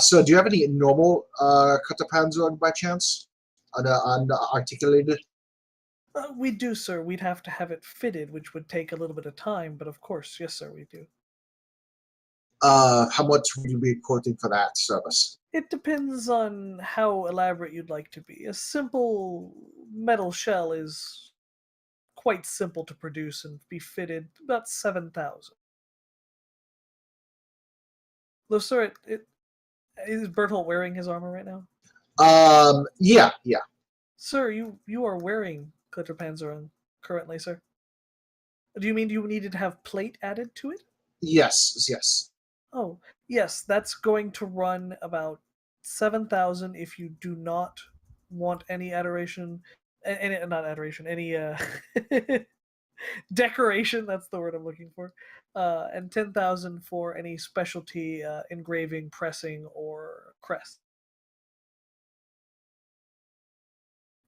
[SPEAKER 2] So do you have any normal Katapanzerung by chance? Unarticulated?
[SPEAKER 3] We do, sir. We'd have to have it fitted, which would take a little bit of time, but of course, yes, sir, we do.
[SPEAKER 2] How much would you be quoting for that service?
[SPEAKER 3] It depends on how elaborate you'd like to be. A simple metal shell is quite simple to produce and be fitted, about 7,000. Though, sir, is Bertolt wearing his armor right now?
[SPEAKER 2] Yeah.
[SPEAKER 3] Sir, you are wearing Glitterpanzerung currently, sir. Do you mean you needed to have plate added to it?
[SPEAKER 2] Yes.
[SPEAKER 3] Oh, yes, that's going to run about 7,000 if you do not want any adoration, not adoration, any decoration, that's the word I'm looking for, and 10,000 for any specialty engraving, pressing, or crest.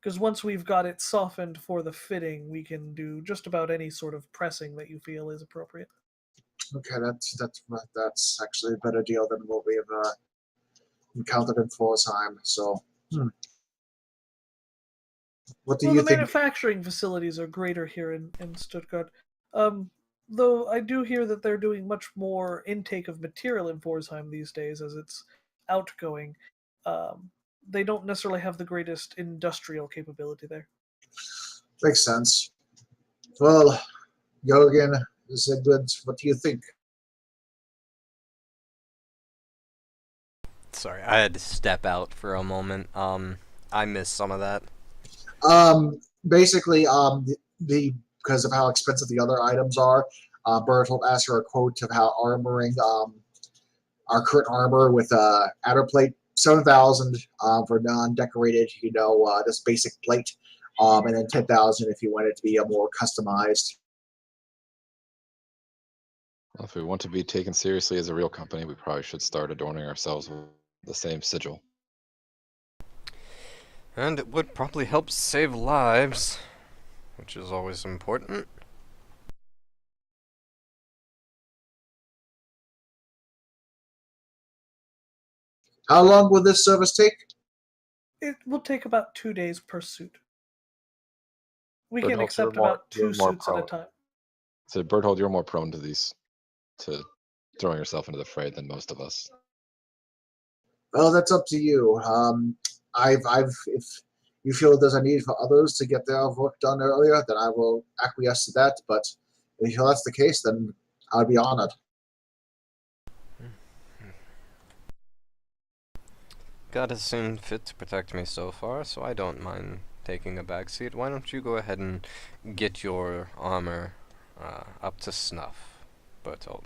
[SPEAKER 3] Because once we've got it softened for the fitting, we can do just about any sort of pressing that you feel is appropriate.
[SPEAKER 2] Okay, that's actually a better deal than what we have encountered in Forsheim. So, what do you
[SPEAKER 3] the
[SPEAKER 2] think?
[SPEAKER 3] Manufacturing facilities are greater here in Stuttgart. Though I do hear that they're doing much more intake of material in Forsheim these days as it's outgoing. They don't necessarily have the greatest industrial capability there.
[SPEAKER 2] Makes sense. Well, Jürgen, is it good? What do you think?
[SPEAKER 1] Sorry, I had to step out for a moment. I missed some of that.
[SPEAKER 2] Basically, because of how expensive the other items are, Bertolt asked for a quote of how armoring our current armor with adder plate, 7,000 for non-decorated, just basic plate, and then 10,000 if you want it to be a more customized.
[SPEAKER 5] Well, if we want to be taken seriously as a real company, we probably should start adorning ourselves with the same sigil.
[SPEAKER 1] And it would probably help save lives, which is always important.
[SPEAKER 2] How long will this service take?
[SPEAKER 3] It will take about 2 days per suit. We can
[SPEAKER 5] Berthold,
[SPEAKER 3] accept
[SPEAKER 5] you're more-
[SPEAKER 3] about
[SPEAKER 5] you're
[SPEAKER 3] 2
[SPEAKER 5] more
[SPEAKER 3] suits at a
[SPEAKER 5] prone.
[SPEAKER 3] time.
[SPEAKER 5] So, Berthold, you're more prone to to throwing yourself into the fray than most of us.
[SPEAKER 2] Well, that's up to you. If you feel there's a need for others to get their work done earlier, then I will acquiesce to that. But if you feel that's the case, then I'd be honored.
[SPEAKER 1] God has seen fit to protect me so far, so I don't mind taking a backseat. Why don't you go ahead and get your armor up to snuff, Bertolt?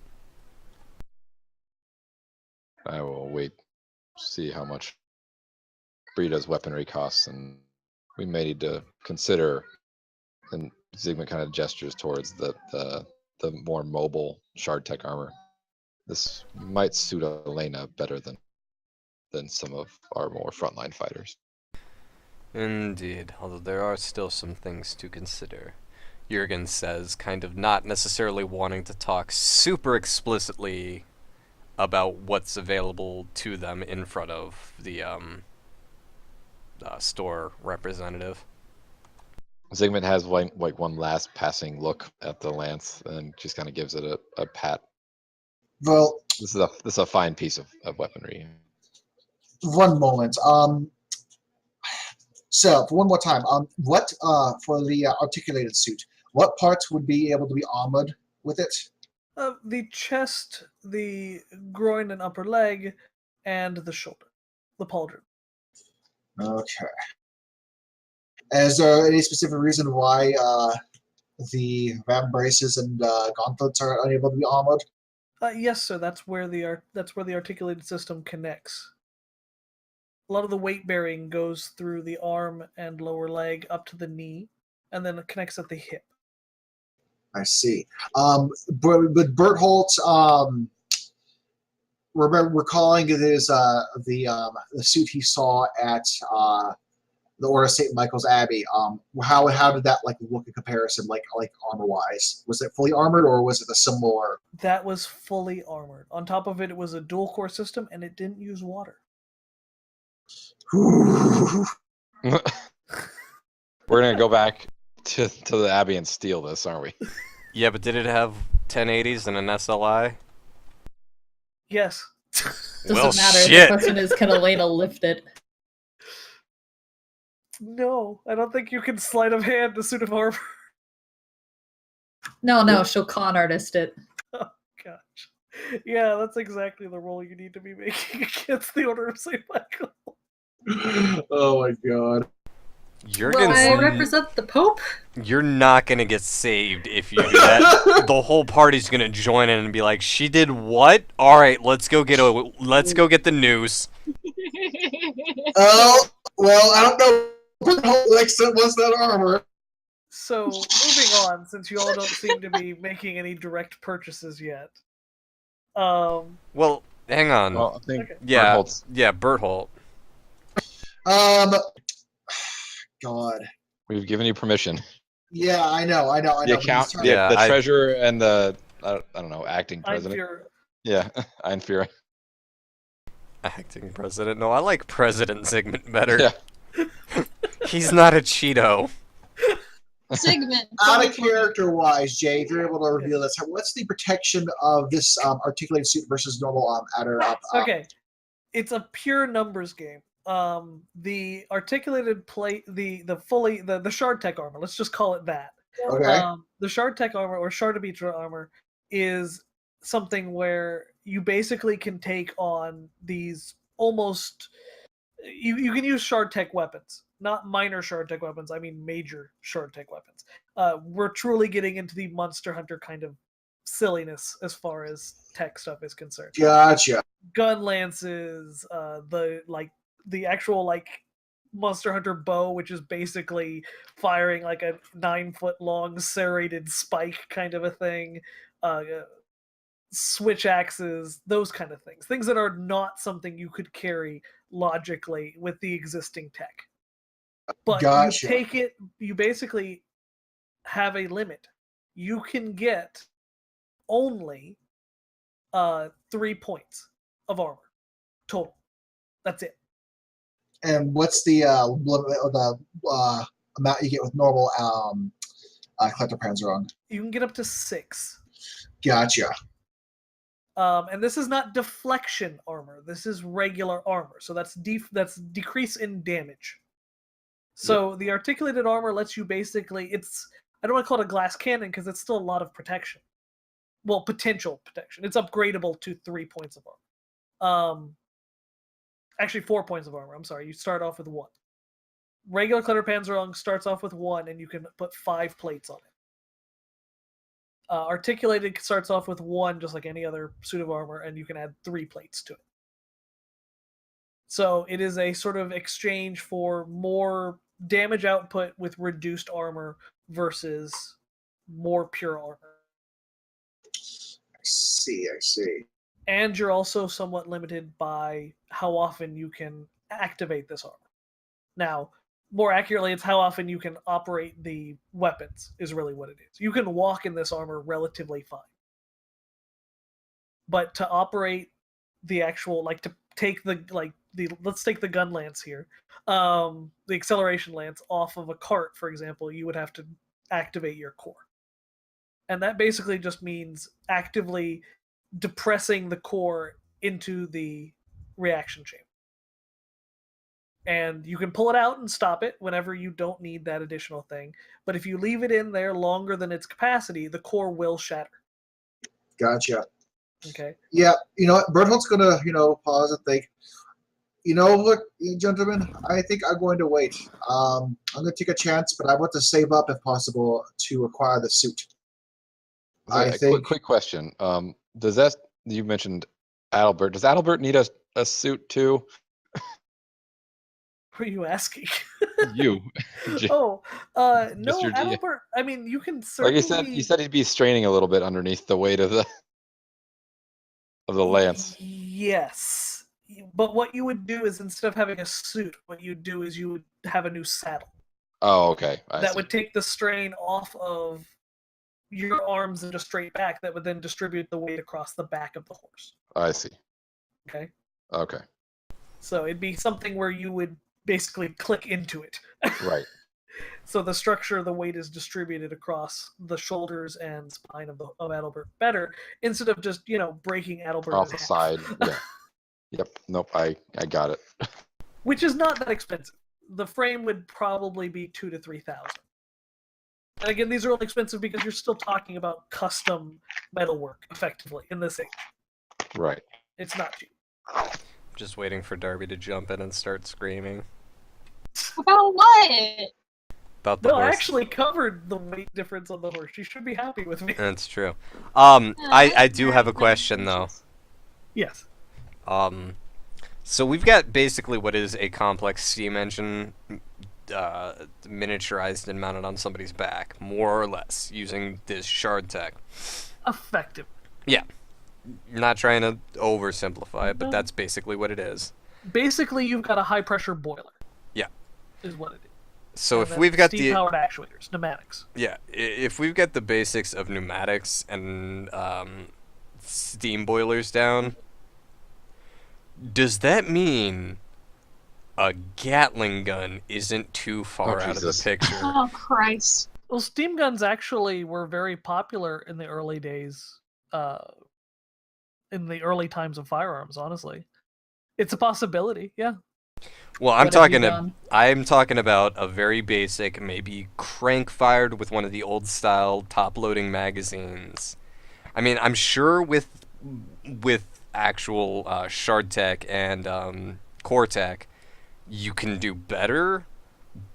[SPEAKER 5] I will wait, see how much Brita's weaponry costs, and we may need to consider. And Zygmunt kind of gestures towards the more mobile shard tech armor. This might suit Elena better than some of our more frontline fighters.
[SPEAKER 1] Indeed, although there are still some things to consider. Jurgen says, kind of not necessarily wanting to talk super explicitly about what's available to them in front of the store representative.
[SPEAKER 5] Zygmunt has one last passing look at the lance and just kind of gives it a pat.
[SPEAKER 2] Well,
[SPEAKER 5] This is a fine piece of weaponry.
[SPEAKER 2] one moment. So, one more time. What for the articulated suit? What parts would be able to be armored with it?
[SPEAKER 3] The chest, the groin and upper leg, and the shoulder, the pauldron.
[SPEAKER 2] Okay. Is there any specific reason why the ram braces and gauntlets are unable to be armored?
[SPEAKER 3] Yes, sir. That's where the articulated system connects. A lot of the weight bearing goes through the arm and lower leg up to the knee, and then it connects at the hip.
[SPEAKER 2] I see. But Berthold, recalling it is the suit he saw at the Order of St. Michael's Abbey. How did that look in comparison, like armor wise? Was it fully armored or was it a similar?
[SPEAKER 3] That was fully armored. On top of it, it was a dual core system, and it didn't use water.
[SPEAKER 5] We're gonna go back to the Abbey and steal this, aren't we?
[SPEAKER 1] Yeah, but did it have 1080s and an SLI?
[SPEAKER 3] Yes.
[SPEAKER 6] Doesn't
[SPEAKER 1] Well,
[SPEAKER 6] matter.
[SPEAKER 1] shit.
[SPEAKER 6] The question is, can Elena lift it?
[SPEAKER 3] No, I don't think you can sleight of hand a suit of armor.
[SPEAKER 6] No, she'll con artist it.
[SPEAKER 3] Oh, gosh. Yeah, that's exactly the role you need to be making against the Order of St. Michael.
[SPEAKER 2] Oh my god.
[SPEAKER 1] Jurgen's
[SPEAKER 6] Well, I represent the Pope.
[SPEAKER 1] You're not gonna get saved if you do that. The whole party's gonna join in and be like, "She did what? All right, let's go get the news."
[SPEAKER 2] Oh, well, I don't know. Berthold wants that armor.
[SPEAKER 3] So, moving on, since you all don't seem to be making any direct purchases yet.
[SPEAKER 1] Well, hang on.
[SPEAKER 5] Well, I think
[SPEAKER 3] Okay.
[SPEAKER 1] Yeah,
[SPEAKER 5] Berthold's-
[SPEAKER 1] Berthold.
[SPEAKER 2] God.
[SPEAKER 5] we've given you permission.
[SPEAKER 2] Yeah, I know.
[SPEAKER 5] The account,
[SPEAKER 2] He's trying-
[SPEAKER 1] Yeah,
[SPEAKER 5] the treasurer, and the I don't know, acting
[SPEAKER 3] I'm
[SPEAKER 5] president.
[SPEAKER 3] your
[SPEAKER 5] Yeah, Einführer.
[SPEAKER 1] Acting president. No, I like President Zygmunt better.
[SPEAKER 5] Yeah.
[SPEAKER 1] He's not a Cheeto.
[SPEAKER 4] Zygmunt.
[SPEAKER 2] Out of character-wise, Jay, if you're able to reveal this, what's the protection of this articulated suit versus normal outer?
[SPEAKER 3] Okay, it's a pure numbers game. The articulated plate, the shard tech armor. Let's just call it that.
[SPEAKER 2] Okay.
[SPEAKER 3] The shard tech armor or shardabitra armor is something where you basically can take on these almost. You can use shard tech weapons, not minor shard tech weapons. I mean major shard tech weapons. We're truly getting into the Monster Hunter kind of silliness as far as tech stuff is concerned.
[SPEAKER 2] Gotcha.
[SPEAKER 3] Gun lances, the actual Monster Hunter bow, which is basically firing like a 9-foot long serrated spike kind of a thing. switch axes, those kind of things. Things that are not something you could carry logically with the existing tech. But
[SPEAKER 2] Gotcha.
[SPEAKER 3] you take it, you basically have a limit. You can get only 3 points of armor total. That's it.
[SPEAKER 2] And what's the limit of the amount you get with normal collector Panzerung?
[SPEAKER 3] You can get up to 6.
[SPEAKER 2] Gotcha.
[SPEAKER 3] And this is not deflection armor. This is regular armor. So that's decrease in damage. So the articulated armor lets you basically, I don't want to call it a glass cannon because it's still a lot of protection. Well, potential protection. It's upgradable to 3 points of armor. Actually, 4 points of armor. I'm sorry. You start off with 1. Regular Clutter Panzerung starts off with 1, and you can put 5 plates on it. Articulated starts off with 1, just like any other suit of armor, and you can add 3 plates to it. So it is a sort of exchange for more damage output with reduced armor versus more pure armor.
[SPEAKER 2] I see.
[SPEAKER 3] And you're also somewhat limited by how often you can activate this armor. Now, more accurately, it's how often you can operate the weapons is really what it is. You can walk in this armor relatively fine. But to operate the actual, like to take let's take the gun lance here, the acceleration lance off of a cart, for example, you would have to activate your core. And that basically just means actively depressing the core into the reaction chamber. And you can pull it out and stop it whenever you don't need that additional thing. But if you leave it in there longer than its capacity, the core will shatter.
[SPEAKER 2] Gotcha.
[SPEAKER 3] Okay.
[SPEAKER 2] Yeah, you know what? Berthold's gonna, pause and think. Look, gentlemen, I think I'm going to wait. I'm gonna take a chance, but I want to save up if possible to acquire the suit.
[SPEAKER 5] Quick question. Does that, you mentioned Adalbert, does Adalbert need a suit too?
[SPEAKER 3] What are you asking?
[SPEAKER 5] You.
[SPEAKER 3] No,
[SPEAKER 5] Mr. D.
[SPEAKER 3] Adalbert. I mean, you can certainly.
[SPEAKER 5] Like you said he'd be straining a little bit underneath the weight of the lance.
[SPEAKER 3] Yes, but what you would do is instead of having a suit, what you'd do is you would have a new saddle.
[SPEAKER 5] Oh, okay.
[SPEAKER 3] That would take the strain off of your arms and just straight back. That would then distribute the weight across the back of the horse.
[SPEAKER 5] I see.
[SPEAKER 3] Okay.
[SPEAKER 5] Okay.
[SPEAKER 3] So it'd be something where you would basically click into it.
[SPEAKER 5] Right.
[SPEAKER 3] So the structure of the weight is distributed across the shoulders and spine of Adalbert better, instead of just, breaking Adalbert
[SPEAKER 5] off the side. Yeah. Yep. Nope. I got it.
[SPEAKER 3] Which is not that expensive. The frame would probably be $2,000 to $3,000. And again, these are only expensive because you're still talking about custom metalwork, effectively, in this age.
[SPEAKER 5] Right.
[SPEAKER 3] It's not cheap.
[SPEAKER 1] Just waiting for Darby to jump in and start screaming.
[SPEAKER 4] About what?
[SPEAKER 1] About the
[SPEAKER 3] No,
[SPEAKER 1] horse.
[SPEAKER 3] I actually covered the weight difference on the horse. You should be happy with me.
[SPEAKER 1] That's true. I do have a question though.
[SPEAKER 3] Yes.
[SPEAKER 1] So we've got basically what is a complex steam engine, miniaturized and mounted on somebody's back, more or less, using this shard tech.
[SPEAKER 3] Effective.
[SPEAKER 1] Yeah. Not trying to oversimplify it, but that's basically what it is.
[SPEAKER 3] Basically, you've got a high-pressure boiler.
[SPEAKER 1] Yeah.
[SPEAKER 3] Is what it is.
[SPEAKER 1] So
[SPEAKER 3] and
[SPEAKER 1] if we've got the
[SPEAKER 3] steam-powered actuators, pneumatics.
[SPEAKER 1] Yeah, if we've got the basics of pneumatics and steam boilers down, does that mean a Gatling gun isn't too far out of the picture?
[SPEAKER 4] Oh, Christ.
[SPEAKER 3] Well, steam guns actually were very popular in the early days, in the early times of firearms, honestly. It's a possibility, yeah.
[SPEAKER 1] Well, I'm talking about a very basic, maybe crank fired with one of the old style top loading magazines. I mean, I'm sure with actual shard tech and core tech, you can do better,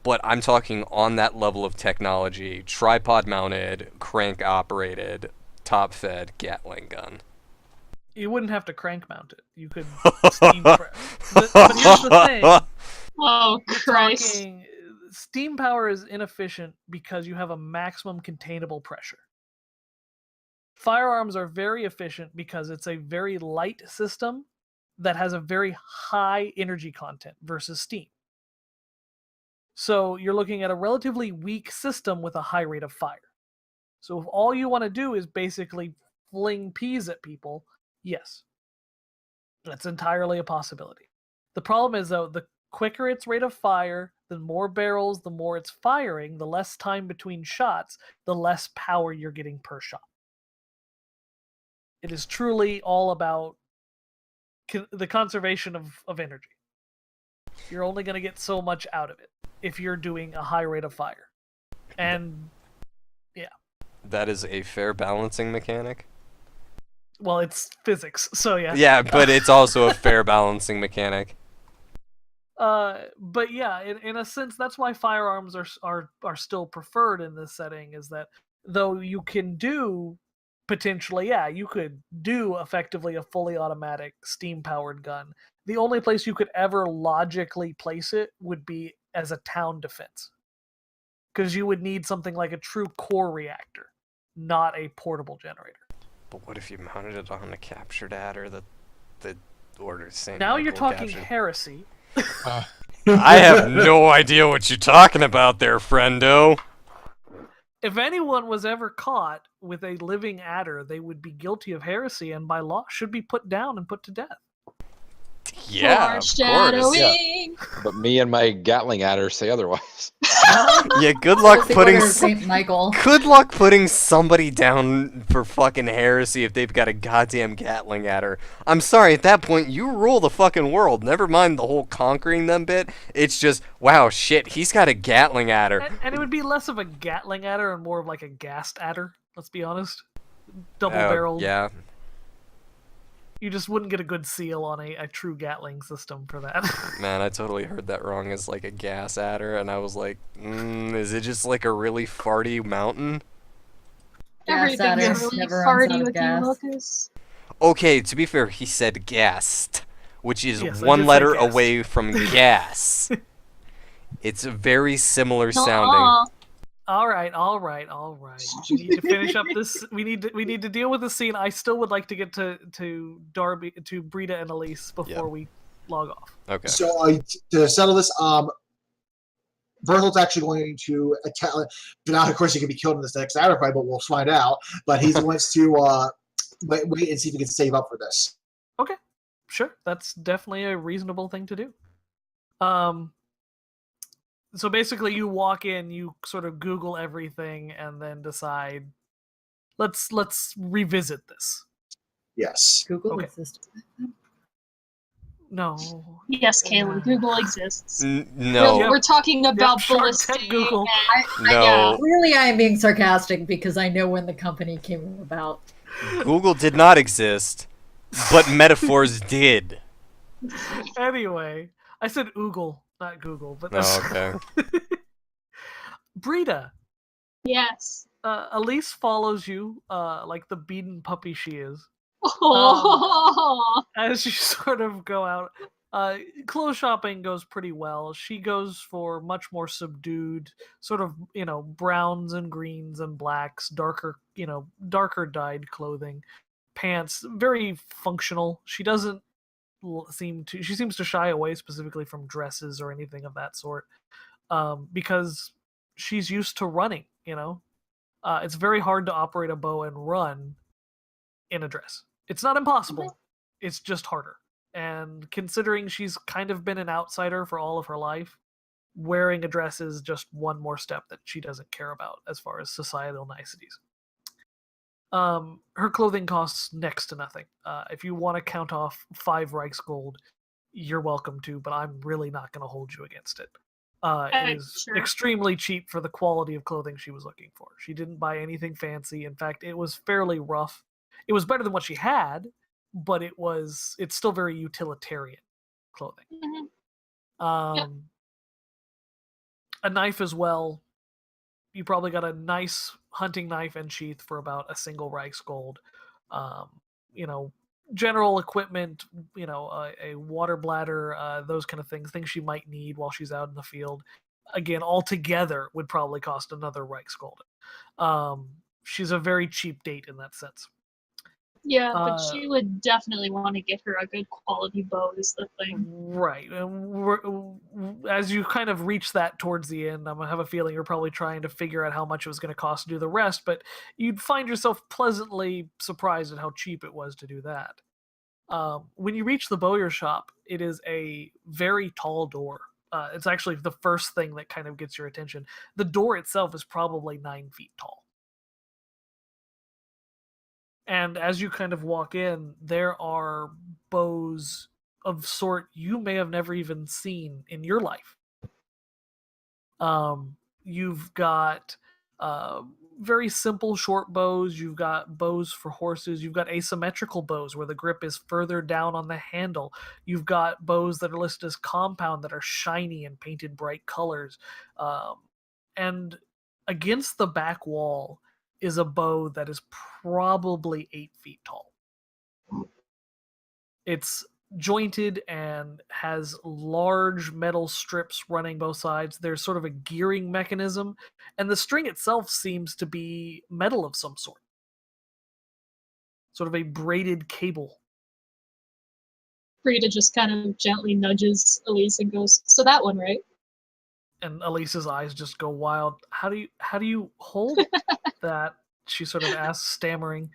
[SPEAKER 1] but I'm talking on that level of technology, tripod mounted, crank operated, top fed Gatling gun.
[SPEAKER 3] You wouldn't have to crank mount it. You could steam but here's the thing.
[SPEAKER 4] Oh, Christ.
[SPEAKER 3] Steam power is inefficient because you have a maximum containable pressure. Firearms are very efficient because it's a very light system that has a very high energy content versus steam. So you're looking at a relatively weak system with a high rate of fire. So if all you want to do is basically fling peas at people, yes, that's entirely a possibility. The problem is, though, the quicker its rate of fire, the more barrels, the more it's firing, the less time between shots, the less power you're getting per shot. It is truly all about the conservation of energy. You're only going to get so much out of it if you're doing a high rate of fire. And, yeah.
[SPEAKER 1] That is a fair balancing mechanic.
[SPEAKER 3] Well, it's physics, so yeah.
[SPEAKER 1] Yeah, but it's also a fair balancing mechanic.
[SPEAKER 3] But yeah, in a sense, that's why firearms are still preferred in this setting, is that though you can do, potentially, yeah, you could do effectively a fully automatic steam-powered gun. The only place you could ever logically place it would be as a town defense. Because you would need something like a true core reactor, not a portable generator.
[SPEAKER 1] But what if you mounted it on a captured adder that the Order of St.
[SPEAKER 3] Now
[SPEAKER 1] Michael
[SPEAKER 3] you're talking
[SPEAKER 1] captured?
[SPEAKER 3] heresy.
[SPEAKER 1] I have no idea what you're talking about there, friendo.
[SPEAKER 3] If anyone was ever caught with a living adder, they would be guilty of heresy and by law should be put down and put to death.
[SPEAKER 1] Yeah, of course.
[SPEAKER 4] Foreshadowing.
[SPEAKER 5] But me and my Gatling adder say otherwise.
[SPEAKER 1] Yeah, good luck
[SPEAKER 6] The
[SPEAKER 1] putting
[SPEAKER 6] Order of St. Michael.
[SPEAKER 1] good luck putting somebody down for fucking heresy if they've got a goddamn Gatling adder. I'm sorry, at that point you rule the fucking world. Never mind the whole conquering them bit. It's just, wow, shit, he's got a Gatling adder.
[SPEAKER 3] And it would be less of a Gatling adder and more of like a gassed adder, let's be honest. Double
[SPEAKER 1] Oh,
[SPEAKER 3] barreled.
[SPEAKER 1] yeah.
[SPEAKER 3] You just wouldn't get a good seal on a true Gatling system for that.
[SPEAKER 1] Man, I totally heard that wrong as like a gas adder, and I was like, is it just like a really farty mountain?
[SPEAKER 4] Everything's
[SPEAKER 6] adders
[SPEAKER 4] really
[SPEAKER 6] never runs out
[SPEAKER 4] farty
[SPEAKER 6] of
[SPEAKER 4] with
[SPEAKER 6] gas.
[SPEAKER 4] you, Lucas.
[SPEAKER 1] Okay, to be fair, he said gassed, which is
[SPEAKER 3] Yes, I
[SPEAKER 1] one
[SPEAKER 3] did say
[SPEAKER 1] letter
[SPEAKER 3] gassed.
[SPEAKER 1] away from gas. It's very similar sounding.
[SPEAKER 4] Nuh-uh.
[SPEAKER 3] All right. We need to finish up this. We need to deal with the scene. I still would like to get to Darby, to Brita and Elise before we log off.
[SPEAKER 1] Okay.
[SPEAKER 2] So to settle this, Berthold's actually going to attack. Now, of course, he could be killed in this next battle fight, but we'll find out. But he wants to wait and see if he can save up for this.
[SPEAKER 3] Okay, sure. That's definitely a reasonable thing to do. So basically, you walk in, you sort of Google everything, and then decide, let's revisit this.
[SPEAKER 2] Yes.
[SPEAKER 6] Google
[SPEAKER 3] Okay.
[SPEAKER 6] exists.
[SPEAKER 3] No.
[SPEAKER 4] Yes, Caleb, Google exists.
[SPEAKER 1] No.
[SPEAKER 3] Yep.
[SPEAKER 4] We're talking about
[SPEAKER 3] Shark
[SPEAKER 4] ballistic
[SPEAKER 3] Tank Google.
[SPEAKER 1] No.
[SPEAKER 6] Clearly, I am being sarcastic because I know when the company came about.
[SPEAKER 1] Google did not exist, but metaphors did.
[SPEAKER 3] Anyway, I said Oogle, not Google, but that's
[SPEAKER 1] Oh, okay.
[SPEAKER 3] Brita.
[SPEAKER 4] Yes.
[SPEAKER 3] Elise follows you, like the beaten puppy she is,
[SPEAKER 4] Oh.
[SPEAKER 3] as you sort of go out. Clothes shopping goes pretty well. She goes for much more subdued, sort of, browns and greens and blacks, darker dyed clothing, pants, very functional. She doesn't she seems to shy away specifically from dresses or anything of that sort, because she's used to running. It's very hard to operate a bow and run in a dress. It's not impossible. It's just harder. And considering she's kind of been an outsider for all of her life, wearing a dress is just one more step that she doesn't care about as far as societal niceties. Her clothing costs next to nothing. If you want to count off 5 Reichsgold, you're welcome to, but I'm really not going to hold you against it. It is
[SPEAKER 4] Sure.
[SPEAKER 3] extremely cheap for the quality of clothing she was looking for. She didn't buy anything fancy. In fact, it was fairly rough. It was better than what she had, but it's still very utilitarian clothing.
[SPEAKER 4] Mhm.
[SPEAKER 3] A knife as well. You probably got a nice hunting knife and sheath for about a single Reichsgold. General equipment, a water bladder, those kind of things she might need while she's out in the field. Again, altogether would probably cost another Reichsgold. she's a very cheap date in that sense.
[SPEAKER 4] Yeah, but she would definitely want to get her a good quality bow is the thing.
[SPEAKER 3] Right. As you kind of reach that towards the end, I'm going to have a feeling you're probably trying to figure out how much it was going to cost to do the rest, but you'd find yourself pleasantly surprised at how cheap it was to do that. When you reach the bowyer shop, it is a very tall door. It's actually the first thing that kind of gets your attention. The door itself is probably 9 feet tall. And as you kind of walk in, there are bows of sort you may have never even seen in your life. You've got very simple short bows. You've got bows for horses. You've got asymmetrical bows where the grip is further down on the handle. You've got bows that are listed as compound that are shiny and painted bright colors. And against the back wall is a bow that is probably 8 feet tall. It's jointed and has large metal strips running both sides. There's sort of a gearing mechanism, and the string itself seems to be metal of some sort. Sort of a braided cable.
[SPEAKER 4] Frida just kind of gently nudges Elise and goes, "So that one, right?"
[SPEAKER 3] And Elise's eyes just go wild. How do you hold that? She sort of asks, stammering.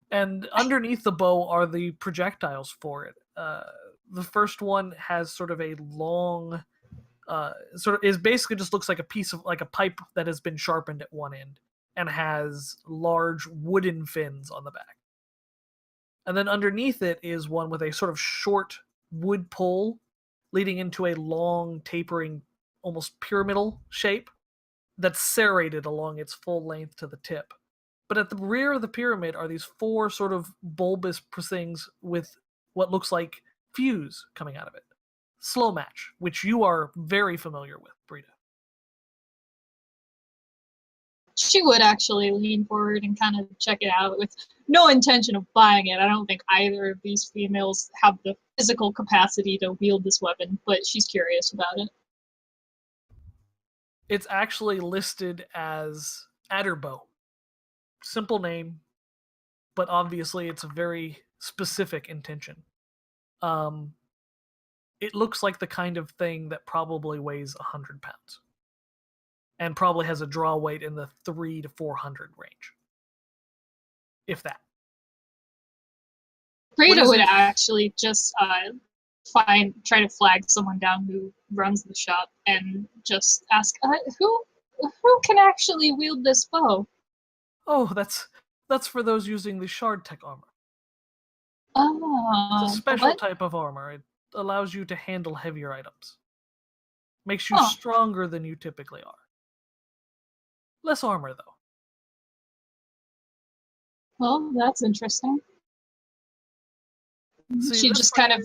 [SPEAKER 3] And underneath the bow are the projectiles for it. The first one has sort of a long, is basically just looks like a piece of like a pipe that has been sharpened at one end and has large wooden fins on the back. And then underneath it is one with a sort of short wood pole leading into a long, tapering, almost pyramidal shape that's serrated along its full length to the tip. But at the rear of the pyramid are these 4 sort of bulbous things with what looks like fuse coming out of it. Slow match, which you are very familiar with, Brita.
[SPEAKER 4] She would actually lean forward and kind of check it out with no intention of buying it. I don't think either of these females have the physical capacity to wield this weapon, but she's curious about it.
[SPEAKER 3] It's actually listed as Aderbow. Simple name, but obviously it's a very specific intention. It looks like the kind of thing that probably weighs 100 pounds and probably has a draw weight in the 300 to 400 range, if that.
[SPEAKER 4] Frida would actually just try to flag someone down who runs the shop and just ask, who can actually wield this bow?
[SPEAKER 3] Oh, that's for those using the shard tech armor.
[SPEAKER 4] Oh,
[SPEAKER 3] it's a special type of armor. It allows you to handle heavier items. Makes you stronger than you typically are. Less armor, though.
[SPEAKER 4] Well, that's interesting.
[SPEAKER 3] See,
[SPEAKER 4] she just kind of...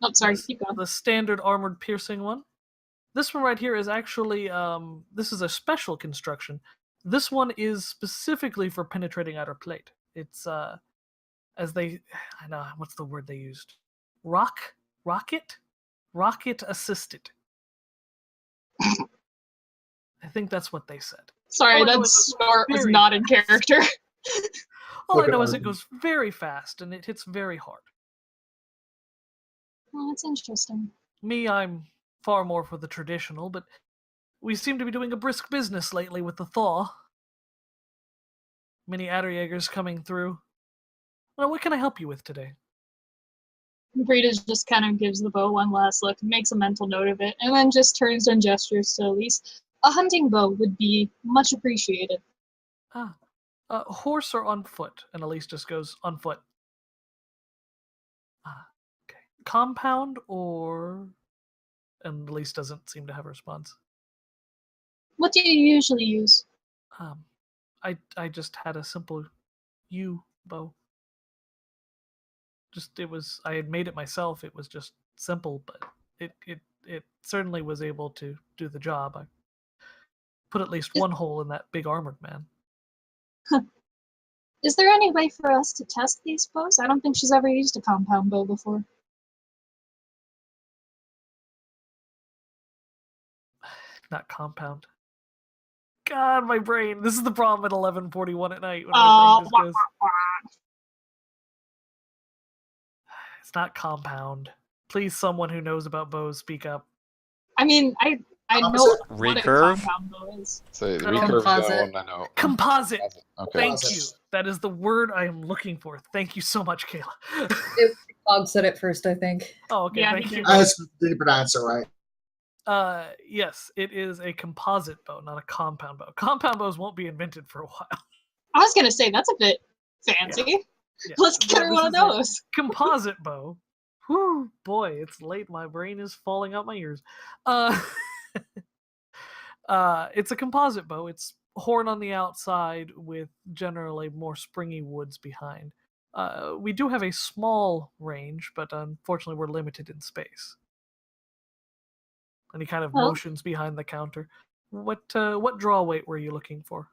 [SPEAKER 4] Oh, sorry, keep going.
[SPEAKER 3] The standard armored piercing one. This one right here is actually, this is a special construction. This one is specifically for penetrating outer plate. It's, as they, I know, what's the word they used? Rocket assisted. I think that's what they said.
[SPEAKER 4] Sorry, that snort was not in character.
[SPEAKER 3] All I know is it goes very fast and it hits very hard.
[SPEAKER 4] Oh, that's interesting.
[SPEAKER 3] Me, I'm far more for the traditional, but we seem to be doing a brisk business lately with the thaw. Many Aderjaegers coming through. Well, what can I help you with today?
[SPEAKER 4] Brita just kind of gives the bow one last look, makes a mental note of it, and then just turns and gestures to Elise. A hunting bow would be much appreciated.
[SPEAKER 3] Horse or on foot? And Elise just goes, on foot. Okay. Compound or... And Elise doesn't seem to have a response.
[SPEAKER 4] What do you usually use?
[SPEAKER 3] I just had a simple yew bow. I had made it myself. It was just simple, but it certainly was able to do the job. I put at least one hole in that big armored man.
[SPEAKER 4] Is there any way for us to test these bows? I don't think she's ever used a compound bow before.
[SPEAKER 3] Not compound. God, my brain. This is the problem at 11:41 at night when my brain just goes. It's not compound. Please, someone who knows about bows, speak up.
[SPEAKER 4] I mean, I know what a
[SPEAKER 1] Recurve?
[SPEAKER 4] compound bow is.
[SPEAKER 5] So the recurve is the
[SPEAKER 6] Composite.
[SPEAKER 5] one I know.
[SPEAKER 3] Composite.
[SPEAKER 5] Okay.
[SPEAKER 3] Thank
[SPEAKER 2] Composite.
[SPEAKER 3] you. That is the word I am looking for. Thank you so much, Kayla.
[SPEAKER 6] Cog said it first, I think.
[SPEAKER 3] Oh, okay.
[SPEAKER 4] Yeah,
[SPEAKER 3] Thank you.
[SPEAKER 2] Did you pronounce it right?
[SPEAKER 3] Yes, it is a composite bow, not a compound bow. Compound bows won't be invented for a while.
[SPEAKER 4] I was gonna say that's a bit fancy.
[SPEAKER 3] Yeah.
[SPEAKER 4] Let's get her
[SPEAKER 3] this
[SPEAKER 4] one of
[SPEAKER 3] is a
[SPEAKER 4] those.
[SPEAKER 3] composite bow. Whew, boy, it's late. My brain is falling out my ears. It's a composite bow. It's horn on the outside with generally more springy woods behind. We do have a small range, but unfortunately we're limited in space. And he kind of
[SPEAKER 4] Oh.
[SPEAKER 3] motions behind the counter. What draw weight were you looking for?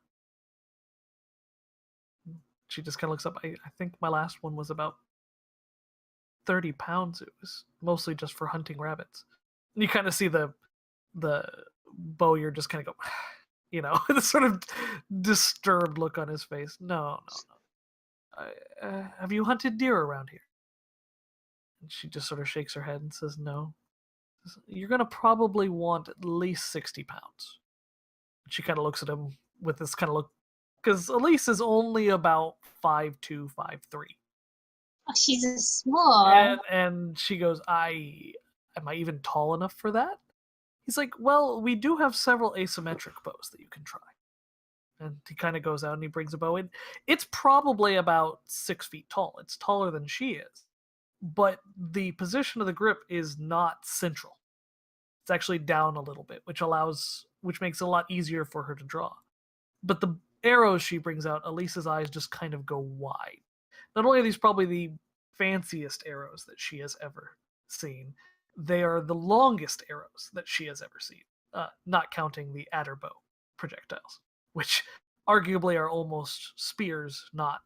[SPEAKER 3] She just kind of looks up. I think my last one was about 30 pounds. It was mostly just for hunting rabbits. And you kind of see the bowyer just kind of go, the sort of disturbed look on his face. No. Have you hunted deer around here? And she just sort of shakes her head and says, no. You're going to probably want at least 60 pounds. She kind of looks at him with this kind of look, because Elise is only about 5'2", 5'3".
[SPEAKER 4] Oh, she's small.
[SPEAKER 3] And she goes, am I even tall enough for that? He's like, well, we do have several asymmetric bows that you can try. And he kind of goes out and he brings a bow in. It's probably about 6 feet tall. It's taller than she is. But the position of the grip is not central. It's actually down a little bit, which makes it a lot easier for her to draw. But the arrows she brings out, Elise's eyes just kind of go wide. Not only are these probably the fanciest arrows that she has ever seen, they are the longest arrows that she has ever seen, not counting the adder bow projectiles, which arguably are almost spears, not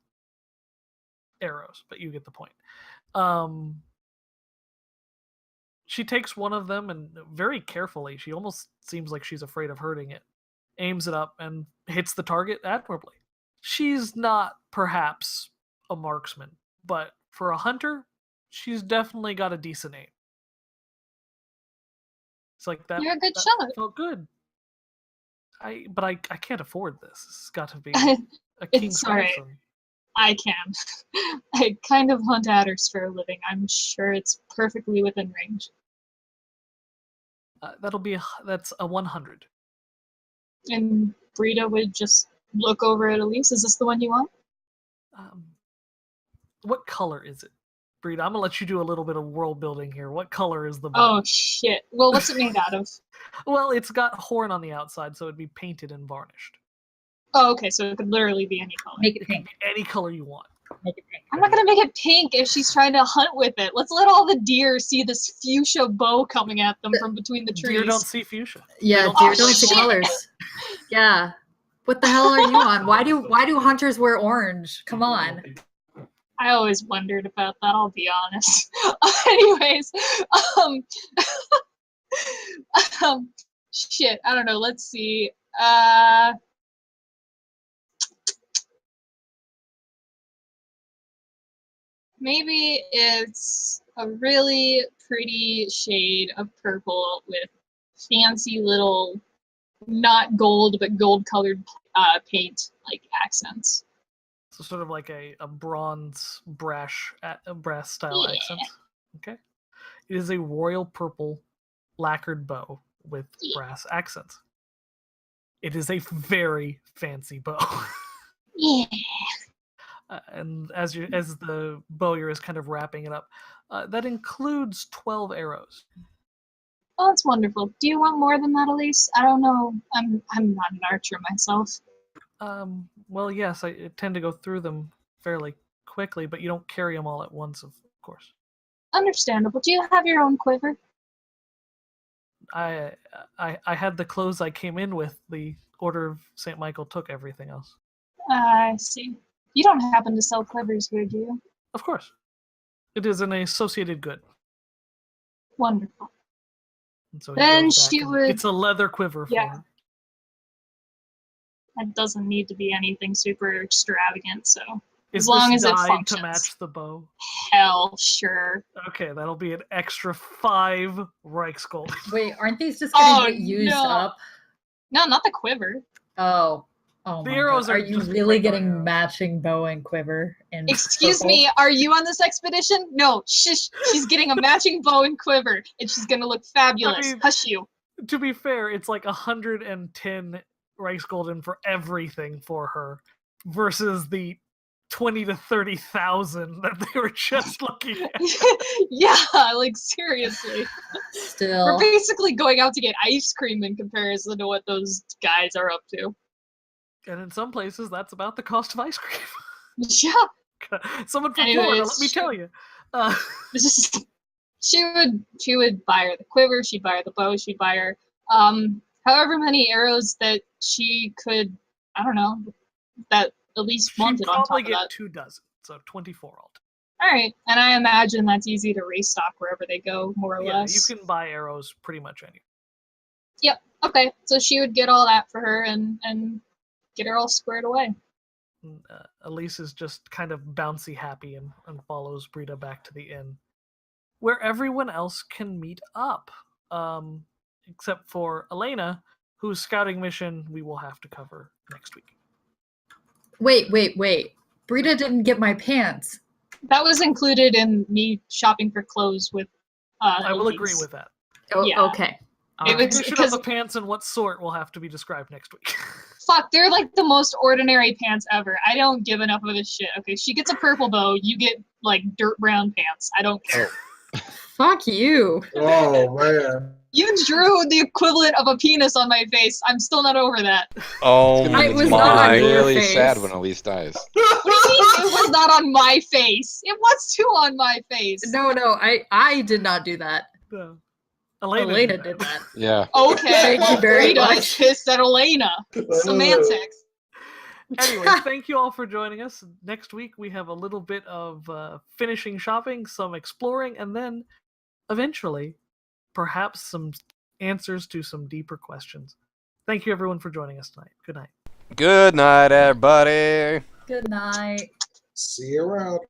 [SPEAKER 3] arrows, but you get the point. She takes one of them and very carefully, she almost seems like she's afraid of hurting it, aims it up and hits the target admirably. She's not perhaps a marksman, but for a hunter, she's definitely got a decent aim. It's like that.
[SPEAKER 4] You're a good
[SPEAKER 3] that
[SPEAKER 4] shot.
[SPEAKER 3] Felt good. But I can't afford this. This has got to be a
[SPEAKER 4] It's
[SPEAKER 3] king's
[SPEAKER 4] alright.
[SPEAKER 3] ransom.
[SPEAKER 4] I can. I kind of hunt adders for a living. I'm sure it's perfectly within range.
[SPEAKER 3] That's a 100.
[SPEAKER 4] And Brita would just look over at Elise. Is this the one you want?
[SPEAKER 3] What color is it, Brita? I'm gonna let you do a little bit of world building here. What color is the bow?
[SPEAKER 4] Oh shit. Well, what's it made out of?
[SPEAKER 3] Well, it's got horn on the outside, so it'd be painted and varnished.
[SPEAKER 4] Oh, okay, so it could literally be any color.
[SPEAKER 6] Make it
[SPEAKER 3] It can
[SPEAKER 6] pink.
[SPEAKER 3] be any color you want.
[SPEAKER 6] Make it pink.
[SPEAKER 4] I'm not gonna make it pink if she's trying to hunt with it. Let's let all the deer see this fuchsia bow coming at them from between the trees.
[SPEAKER 3] Deer don't see fuchsia.
[SPEAKER 6] Yeah,
[SPEAKER 3] don't
[SPEAKER 6] deer
[SPEAKER 3] see
[SPEAKER 6] don't see
[SPEAKER 4] shit.
[SPEAKER 6] colors. Yeah. What the hell are you on? Why do hunters wear orange? Come on.
[SPEAKER 4] I always wondered about that, I'll be honest. Anyways, shit, I don't know, let's see. Maybe it's a really pretty shade of purple with fancy little, not gold, but gold colored paint like accents.
[SPEAKER 3] So sort of like a bronze brass style
[SPEAKER 4] Yeah.
[SPEAKER 3] accent. Okay. It is a royal purple lacquered bow with
[SPEAKER 4] Yeah.
[SPEAKER 3] brass accents. It is a very fancy bow.
[SPEAKER 4] Yeah.
[SPEAKER 3] And as the bowyer is kind of wrapping it up, that includes 12 arrows.
[SPEAKER 4] Oh, that's wonderful. Do you want more than that, Elise? I don't know. I'm not an archer myself.
[SPEAKER 3] Well, yes, I tend to go through them fairly quickly, but you don't carry them all at once, of course.
[SPEAKER 4] Understandable. Do you have your own quiver?
[SPEAKER 3] I had the clothes I came in with. The Order of St. Michael took everything else.
[SPEAKER 4] I see. You don't happen to sell quivers here, do you?
[SPEAKER 3] Of course. It is an associated good.
[SPEAKER 4] Wonderful.
[SPEAKER 3] And so he
[SPEAKER 4] Then
[SPEAKER 3] goes back
[SPEAKER 4] she
[SPEAKER 3] and
[SPEAKER 4] would-
[SPEAKER 3] It's a leather quiver for
[SPEAKER 4] Yeah.
[SPEAKER 3] her.
[SPEAKER 4] It doesn't need to be anything super extravagant, so
[SPEAKER 3] Is
[SPEAKER 4] as long
[SPEAKER 3] this
[SPEAKER 4] as it
[SPEAKER 3] dyed
[SPEAKER 4] functions.
[SPEAKER 3] to match the bow?
[SPEAKER 4] Hell, sure.
[SPEAKER 3] Okay, that'll be an extra 5 Reichsgold.
[SPEAKER 6] Wait, aren't these just gonna
[SPEAKER 4] Oh,
[SPEAKER 6] get used
[SPEAKER 4] no.
[SPEAKER 6] up?
[SPEAKER 4] No, not the quiver.
[SPEAKER 6] Oh
[SPEAKER 3] The
[SPEAKER 6] my
[SPEAKER 3] arrows
[SPEAKER 6] God. Are
[SPEAKER 3] are
[SPEAKER 6] you
[SPEAKER 3] just
[SPEAKER 6] really
[SPEAKER 3] regular
[SPEAKER 6] getting
[SPEAKER 3] arrows.
[SPEAKER 6] matching bow and quiver? In
[SPEAKER 4] Excuse
[SPEAKER 6] purple?
[SPEAKER 4] me, are you on this expedition? No, shush. She's getting a matching bow and quiver, and she's gonna look fabulous.
[SPEAKER 3] I mean-
[SPEAKER 4] Hush you.
[SPEAKER 3] To be fair, it's like 110 Reichsgulden for everything for her, versus the 20 to 30,000 that they were just looking at.
[SPEAKER 4] Yeah, like seriously.
[SPEAKER 6] Still.
[SPEAKER 4] We're basically going out to get ice cream in comparison to what those guys are up to.
[SPEAKER 3] And in some places, that's about the cost of ice cream.
[SPEAKER 4] Yeah.
[SPEAKER 3] Someone from Florida,
[SPEAKER 4] Anyways,
[SPEAKER 3] let me tell you.
[SPEAKER 4] She would buy her the quiver, she'd buy her the bow, she'd buy her however many arrows that she could, I don't know, that at least
[SPEAKER 3] She'd
[SPEAKER 4] wanted on top
[SPEAKER 3] probably
[SPEAKER 4] of
[SPEAKER 3] get
[SPEAKER 4] that.
[SPEAKER 3] 2 dozen, so 24 all.
[SPEAKER 4] Alright, and I imagine that's easy to restock wherever they go, more or
[SPEAKER 3] Yeah,
[SPEAKER 4] less.
[SPEAKER 3] you can buy arrows pretty much anywhere.
[SPEAKER 4] Yep, okay, so she would get all that for her and get her all squared away.
[SPEAKER 3] Elise is just kind of bouncy happy and follows Brita back to the inn, where everyone else can meet up, except for Elena, whose scouting mission we will have to cover next week.
[SPEAKER 6] Wait. Brita didn't get my pants.
[SPEAKER 4] That was included in me shopping for clothes with
[SPEAKER 3] I will
[SPEAKER 4] Elise.
[SPEAKER 3] agree with that.
[SPEAKER 6] Oh,
[SPEAKER 4] Yeah.
[SPEAKER 6] okay.
[SPEAKER 4] It
[SPEAKER 3] The
[SPEAKER 4] was-
[SPEAKER 3] condition of
[SPEAKER 4] because-
[SPEAKER 3] the pants and what sort will have to be described next week.
[SPEAKER 4] Fuck, they're like the most ordinary pants ever. I don't give enough of a shit. Okay, she gets a purple bow, you get like dirt brown pants. I don't care.
[SPEAKER 6] Fuck you.
[SPEAKER 2] Oh man.
[SPEAKER 4] You drew the equivalent of a penis on my face. I'm still not over that.
[SPEAKER 1] Oh
[SPEAKER 5] It's gonna
[SPEAKER 6] It
[SPEAKER 5] be
[SPEAKER 6] was not on your
[SPEAKER 5] really
[SPEAKER 6] face.
[SPEAKER 5] sad when Elise dies.
[SPEAKER 4] What do you mean it was not on my face? It was too on my face.
[SPEAKER 6] No, I did not do that.
[SPEAKER 3] No.
[SPEAKER 6] Elena did that.
[SPEAKER 5] Yeah.
[SPEAKER 4] Okay,
[SPEAKER 6] Thank you
[SPEAKER 4] well,
[SPEAKER 6] very
[SPEAKER 4] Rita
[SPEAKER 6] much.
[SPEAKER 4] is pissed at Elena. Semantics.
[SPEAKER 3] Anyway, thank you all for joining us. Next week we have a little bit of finishing shopping, some exploring, and then eventually, perhaps some answers to some deeper questions. Thank you everyone for joining us tonight. Good night.
[SPEAKER 1] Good night, everybody.
[SPEAKER 6] Good night.
[SPEAKER 2] See you around.